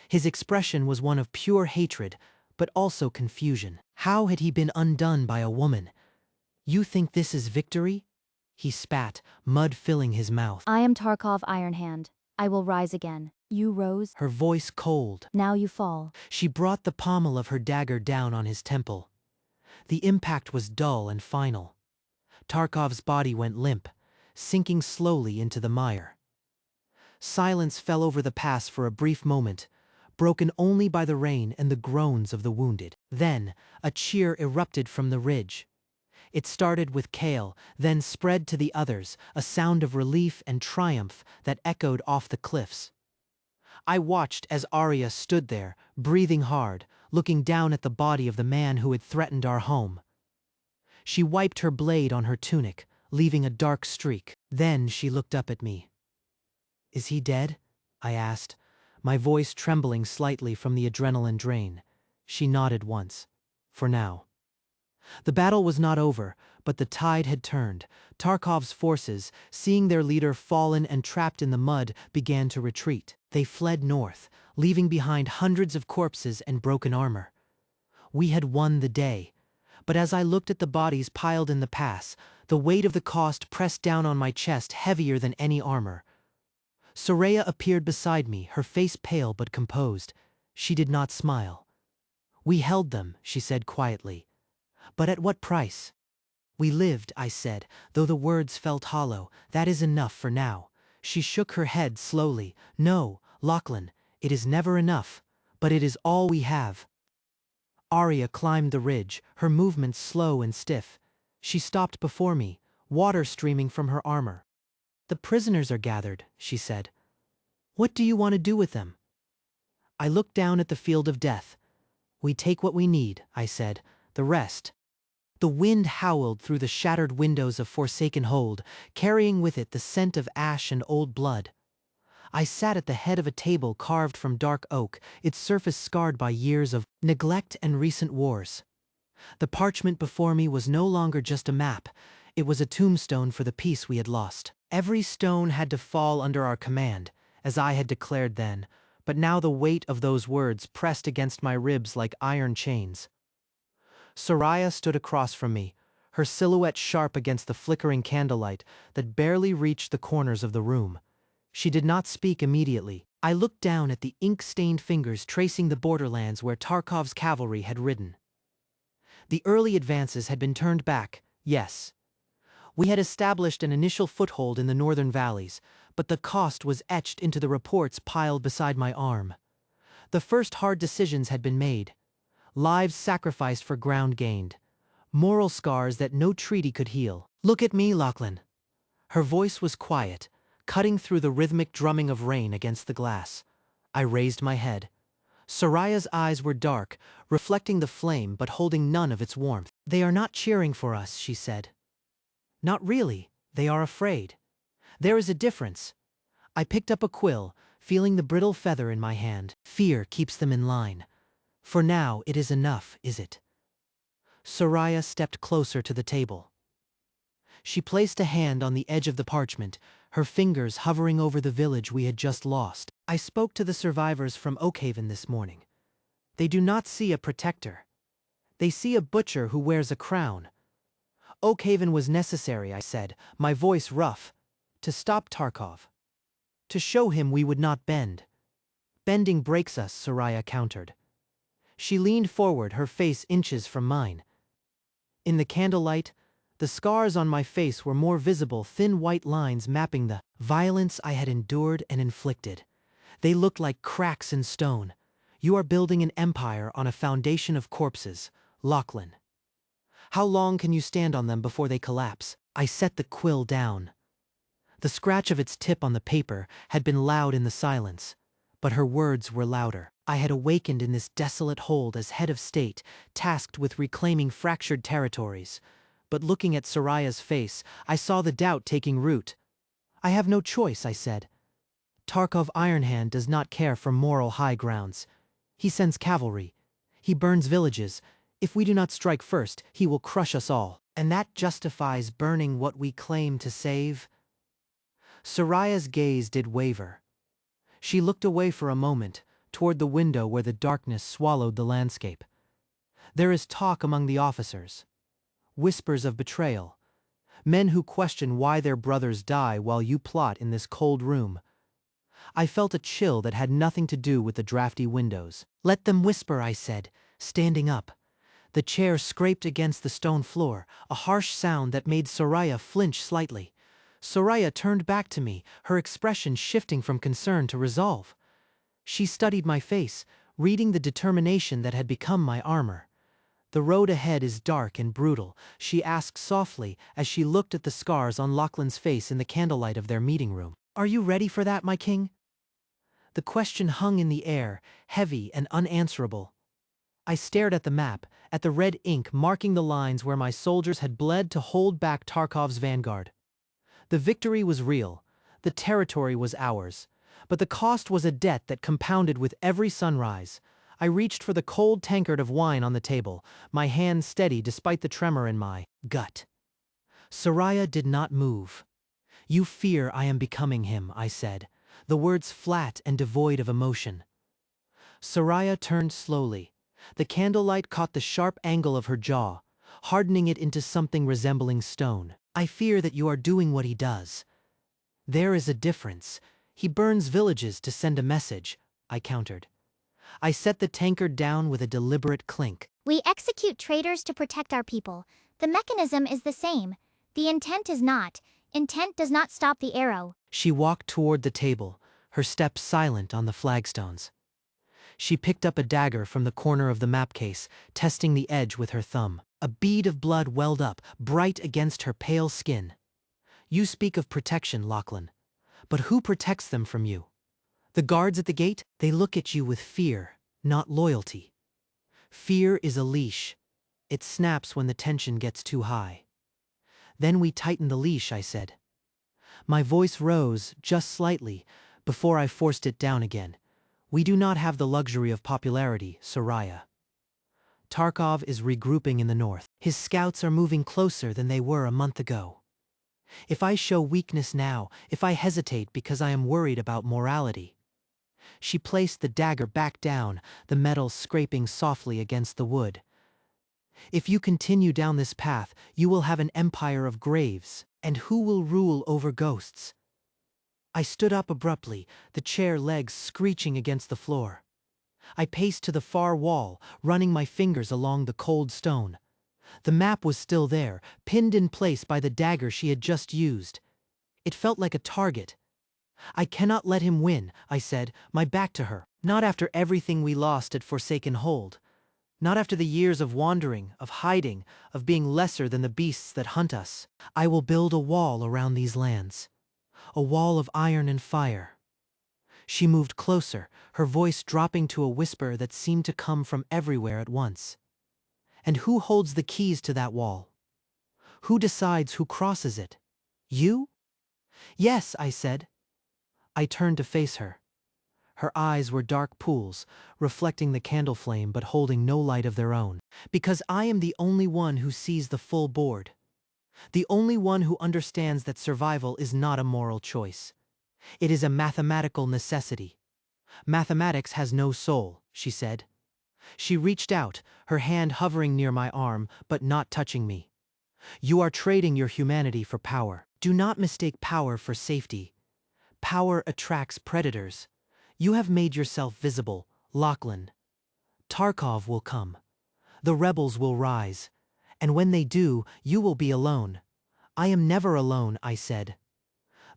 His expression was one of pure hatred, but also confusion. How had he been undone by a woman? "You think this is victory?" He spat, mud filling his mouth. I am Tarkov Ironhand. I will rise again. You rose. Her voice cold. Now you fall. She brought the pommel of her dagger down on his temple. The impact was dull and final. Tarkov's body went limp, sinking slowly into the mire. Silence fell over the pass for a brief moment, broken only by the rain and the groans of the wounded. Then, a cheer erupted from the ridge. It started with Kale, then spread to the others, a sound of relief and triumph that echoed off the cliffs. I watched as Arya stood there, breathing hard, looking down at the body of the man who had threatened our home. She wiped her blade on her tunic, leaving a dark streak. Then she looked up at me. "Is he dead?" I asked, my voice trembling slightly from the adrenaline drain. She nodded once. For now. The battle was not over, but the tide had turned. Tarkov's forces, seeing their leader fallen and trapped in the mud, began to retreat. They fled north, leaving behind hundreds of corpses and broken armor. We had won the day. But as I looked at the bodies piled in the pass, the weight of the cost pressed down on my chest heavier than any armor. Soraya appeared beside me, her face pale but composed. She did not smile. "We held them," she said quietly. "But at what price?" "We lived," I said, though the words felt hollow. "That is enough for now." She shook her head slowly. "No, Lachlan, it is never enough, but it is all we have." Arya climbed the ridge, her movements slow and stiff. She stopped before me, water streaming from her armor. "The prisoners are gathered," she said. "What do you want to do with them?" I looked down at the field of death. "We take what we need," I said. "The rest." The wind howled through the shattered windows of Forsaken Hold, carrying with it the scent of ash and old blood. I sat at the head of a table carved from dark oak, its surface scarred by years of neglect and recent wars. The parchment before me was no longer just a map. It was a tombstone for the peace we had lost. Every stone had to fall under our command, as I had declared then, but now the weight of those words pressed against my ribs like iron chains. Soraya stood across from me, her silhouette sharp against the flickering candlelight that barely reached the corners of the room. She did not speak immediately. I looked down at the ink-stained fingers tracing the borderlands where Tarkov's cavalry had ridden. The early advances had been turned back, yes. We had established an initial foothold in the northern valleys, but the cost was etched into the reports piled beside my arm. The first hard decisions had been made. Lives sacrificed for ground gained. Moral scars that no treaty could heal. "Look at me, Lachlan." Her voice was quiet, cutting through the rhythmic drumming of rain against the glass. I raised my head. Soraya's eyes were dark, reflecting the flame but holding none of its warmth. "They are not cheering for us," she said. "Not really. They are afraid. There is a difference." I picked up a quill, feeling the brittle feather in my hand. "Fear keeps them in line. For now, it is enough, is it?" Soraya stepped closer to the table. She placed a hand on the edge of the parchment, her fingers hovering over the village we had just lost. "I spoke to the survivors from Oakhaven this morning. They do not see a protector. They see a butcher who wears a crown. Oakhaven was necessary," I said, my voice rough, "to stop Tarkov. To show him we would not bend." "Bending breaks us," Soraya countered. She leaned forward, her face inches from mine. In the candlelight, the scars on my face were more visible, thin white lines mapping the violence I had endured and inflicted. They looked like cracks in stone. "You are building an empire on a foundation of corpses, Lachlan. How long can you stand on them before they collapse?" I set the quill down. The scratch of its tip on the paper had been loud in the silence, but her words were louder. I had awakened in this desolate hold as head of state, tasked with reclaiming fractured territories. But looking at Soraya's face, I saw the doubt taking root. I have no choice, I said. Tarkov Ironhand does not care for moral high grounds. He sends cavalry. He burns villages. If we do not strike first, he will crush us all. And that justifies burning what we claim to save? Soraya's gaze did waver. She looked away for a moment, toward the window where the darkness swallowed the landscape. There is talk among the officers. Whispers of betrayal. Men who question why their brothers die while you plot in this cold room. I felt a chill that had nothing to do with the drafty windows. Let them whisper, I said, standing up. The chair scraped against the stone floor, a harsh sound that made Soraya flinch slightly. Soraya turned back to me, her expression shifting from concern to resolve. She studied my face, reading the determination that had become my armor. The road ahead is dark and brutal, she asked softly as she looked at the scars on Lachlan's face in the candlelight of their meeting room. Are you ready for that, my king? The question hung in the air, heavy and unanswerable. I stared at the map, at the red ink marking the lines where my soldiers had bled to hold back Tarkov's vanguard. The victory was real, the territory was ours, but the cost was a debt that compounded with every sunrise. I reached for the cold tankard of wine on the table, my hand steady despite the tremor in my gut. Soraya did not move. You fear I am becoming him, I said, the words flat and devoid of emotion. Soraya turned slowly. The candlelight caught the sharp angle of her jaw, hardening it into something resembling stone. I fear that you are doing what he does. There is a difference. He burns villages to send a message, I countered. I set the tankard down with a deliberate clink. We execute traitors to protect our people. The mechanism is the same. The intent is not. Intent does not stop the arrow. She walked toward the table, her steps silent on the flagstones. She picked up a dagger from the corner of the map case, testing the edge with her thumb. A bead of blood welled up, bright against her pale skin. You speak of protection, Lachlan. But who protects them from you? The guards at the gate? They look at you with fear, not loyalty. Fear is a leash. It snaps when the tension gets too high. Then we tighten the leash, I said. My voice rose, just slightly, before I forced it down again. We do not have the luxury of popularity, Soraya. Tarkov is regrouping in the north. His scouts are moving closer than they were a month ago. If I show weakness now, if I hesitate because I am worried about morality. She placed the dagger back down, the metal scraping softly against the wood. If you continue down this path, you will have an empire of graves, and who will rule over ghosts? I stood up abruptly, the chair legs screeching against the floor. I paced to the far wall, running my fingers along the cold stone. The map was still there, pinned in place by the dagger she had just used. It felt like a target. I cannot let him win, I said, my back to her. Not after everything we lost at Forsaken Hold. Not after the years of wandering, of hiding, of being lesser than the beasts that hunt us. I will build a wall around these lands. A wall of iron and fire. She moved closer, her voice dropping to a whisper that seemed to come from everywhere at once. And who holds the keys to that wall? Who decides who crosses it? You? Yes, I said. I turned to face her. Her eyes were dark pools, reflecting the candle flame but holding no light of their own. Because I am the only one who sees the full board. The only one who understands that survival is not a moral choice. It is a mathematical necessity. Mathematics has no soul, she said. She reached out, her hand hovering near my arm, but not touching me. You are trading your humanity for power. Do not mistake power for safety. Power attracts predators. You have made yourself visible, Lachlan. Tarkov will come. The rebels will rise. And when they do, you will be alone. I am never alone, I said.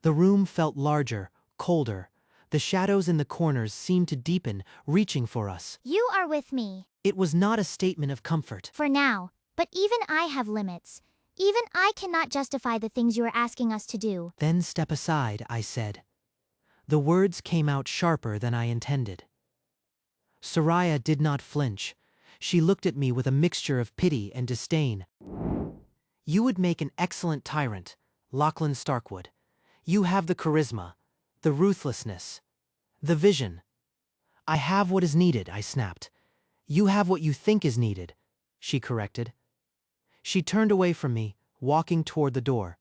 The room felt larger, colder. The shadows in the corners seemed to deepen, reaching for us. You are with me. It was not a statement of comfort. For now, but even I have limits. Even I cannot justify the things you are asking us to do. Then step aside, I said. The words came out sharper than I intended. Soraya did not flinch. She looked at me with a mixture of pity and disdain. You would make an excellent tyrant, Lachlan Starkwood. You have the charisma, the ruthlessness, the vision. I have what is needed, I snapped. You have what you think is needed, she corrected. She turned away from me, walking toward the door.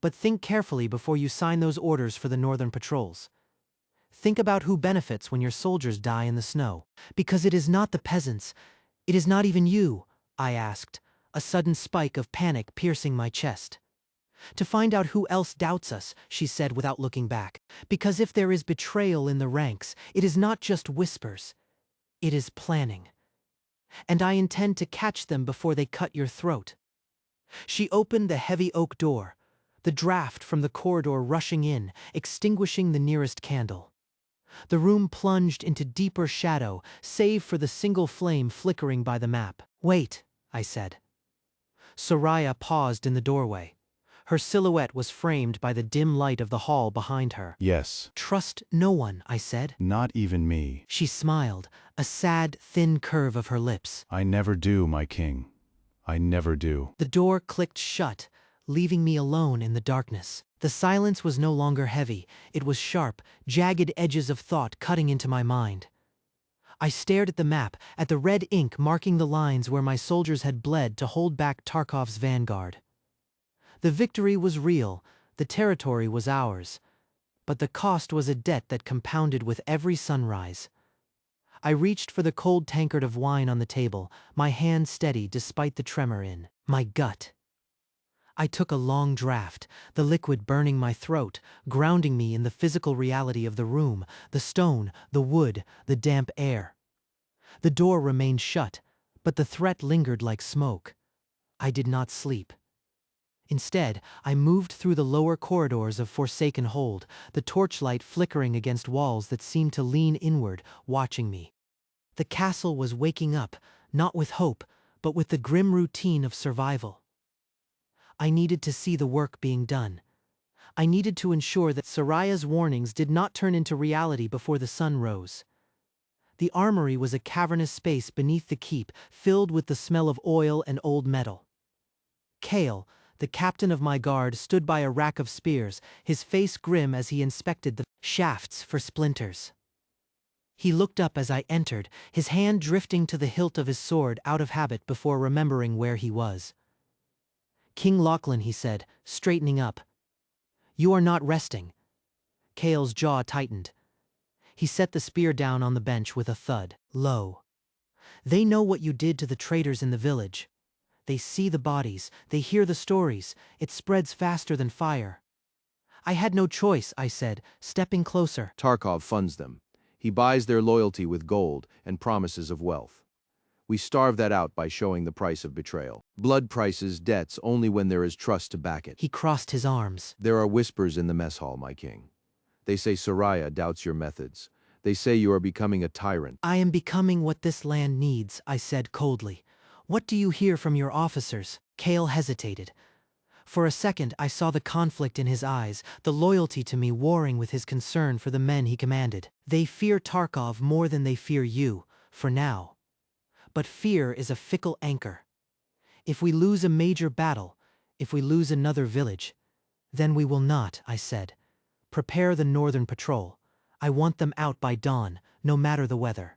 But think carefully before you sign those orders for the northern patrols. Think about who benefits when your soldiers die in the snow. Because it is not the peasants. It is not even you, I asked, a sudden spike of panic piercing my chest. To find out who else doubts us, she said without looking back. Because if there is betrayal in the ranks, it is not just whispers. It is planning. And I intend to catch them before they cut your throat. She opened the heavy oak door, the draft from the corridor rushing in, extinguishing the nearest candle. The room plunged into deeper shadow, save for the single flame flickering by the map. Wait, I said. Soraya paused in the doorway. Her silhouette was framed by the dim light of the hall behind her. Yes. Trust no one, I said. Not even me. She smiled, a sad, thin curve of her lips. I never do, my king. I never do. The door clicked shut, leaving me alone in the darkness. The silence was no longer heavy. It was sharp, jagged edges of thought cutting into my mind. I stared at the map, at the red ink marking the lines where my soldiers had bled to hold back Tarkov's vanguard. The victory was real, the territory was ours, but the cost was a debt that compounded with every sunrise. I reached for the cold tankard of wine on the table, my hand steady despite the tremor in my gut. I took a long draught, the liquid burning my throat, grounding me in the physical reality of the room, the stone, the wood, the damp air. The door remained shut, but the threat lingered like smoke. I did not sleep. Instead, I moved through the lower corridors of Forsaken Hold, the torchlight flickering against walls that seemed to lean inward, watching me. The castle was waking up, not with hope, but with the grim routine of survival. I needed to see the work being done. I needed to ensure that Soraya's warnings did not turn into reality before the sun rose. The armory was a cavernous space beneath the keep, filled with the smell of oil and old metal. Kale, the captain of my guard, stood by a rack of spears, his face grim as he inspected the shafts for splinters. He looked up as I entered, his hand drifting to the hilt of his sword out of habit before remembering where he was. King Lachlan, he said, straightening up. You are not resting. Kale's jaw tightened. He set the spear down on the bench with a thud. Low. They know what you did to the traitors in the village. They see the bodies, they hear the stories, it spreads faster than fire. I had no choice, I said, stepping closer. Tarkov funds them. He buys their loyalty with gold and promises of wealth. We starve that out by showing the price of betrayal. Blood prices debts only when there is trust to back it. He crossed his arms. There are whispers in the mess hall, my king. They say Soraya doubts your methods. They say you are becoming a tyrant. I am becoming what this land needs, I said coldly. What do you hear from your officers? Kale hesitated. For a second I saw the conflict in his eyes, the loyalty to me warring with his concern for the men he commanded. They fear Tarkov more than they fear you, for now. But fear is a fickle anchor. If we lose a major battle, if we lose another village, then we will not, I said. Prepare the northern patrol. I want them out by dawn, no matter the weather.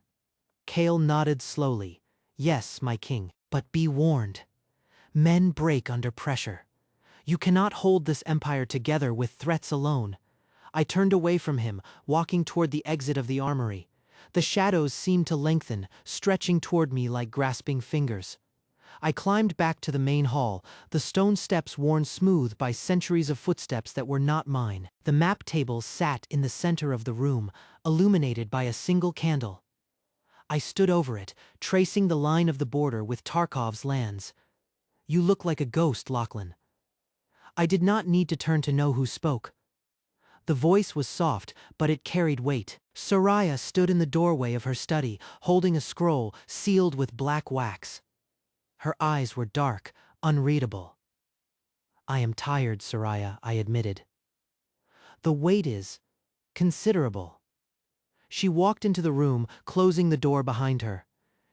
Kale nodded slowly. Yes, my king, but be warned. Men break under pressure. You cannot hold this empire together with threats alone. I turned away from him, walking toward the exit of the armory. The shadows seemed to lengthen, stretching toward me like grasping fingers. I climbed back to the main hall, the stone steps worn smooth by centuries of footsteps that were not mine. The map table sat in the center of the room, illuminated by a single candle. I stood over it, tracing the line of the border with Tarkov's lands. You look like a ghost, Lachlan. I did not need to turn to know who spoke. The voice was soft, but it carried weight. Soraya stood in the doorway of her study, holding a scroll sealed with black wax. Her eyes were dark, unreadable. I am tired, Soraya, I admitted. The weight is considerable. She walked into the room, closing the door behind her.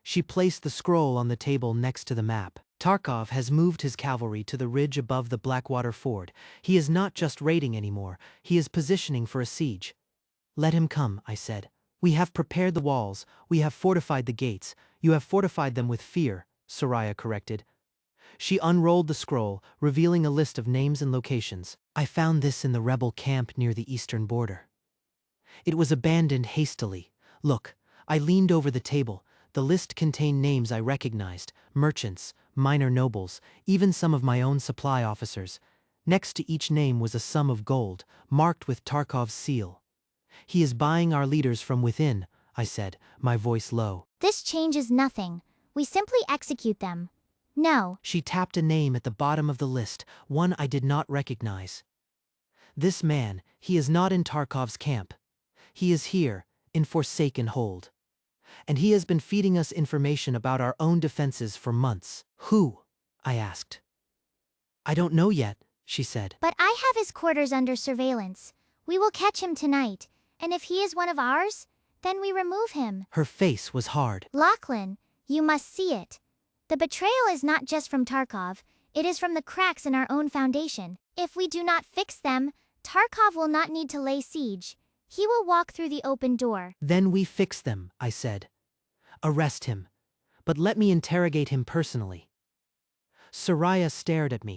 She placed the scroll on the table next to the map. Tarkov has moved his cavalry to the ridge above the Blackwater Ford. He is not just raiding anymore, he is positioning for a siege. Let him come, I said. We have prepared the walls, we have fortified the gates. You have fortified them with fear, Soraya corrected. She unrolled the scroll, revealing a list of names and locations. I found this in the rebel camp near the eastern border. It was abandoned hastily. Look, I leaned over the table. The list contained names I recognized, merchants, minor nobles, even some of my own supply officers. Next to each name was a sum of gold, marked with Tarkov's seal. He is buying our leaders from within, I said, my voice low. This changes nothing. We simply execute them. No. She tapped a name at the bottom of the list, one I did not recognize. This man, he is not in Tarkov's camp. He is here, in Forsaken Hold. And he has been feeding us information about our own defenses for months. Who? I asked. I don't know yet, she said. But I have his quarters under surveillance. We will catch him tonight, and if he is one of ours, then we remove him. Her face was hard. Lachlan, you must see it. The betrayal is not just from Tarkov, it is from the cracks in our own foundation. If we do not fix them, Tarkov will not need to lay siege. He will walk through the open door. Then we fix them, I said. Arrest him. But let me interrogate him personally. Soraya stared at me.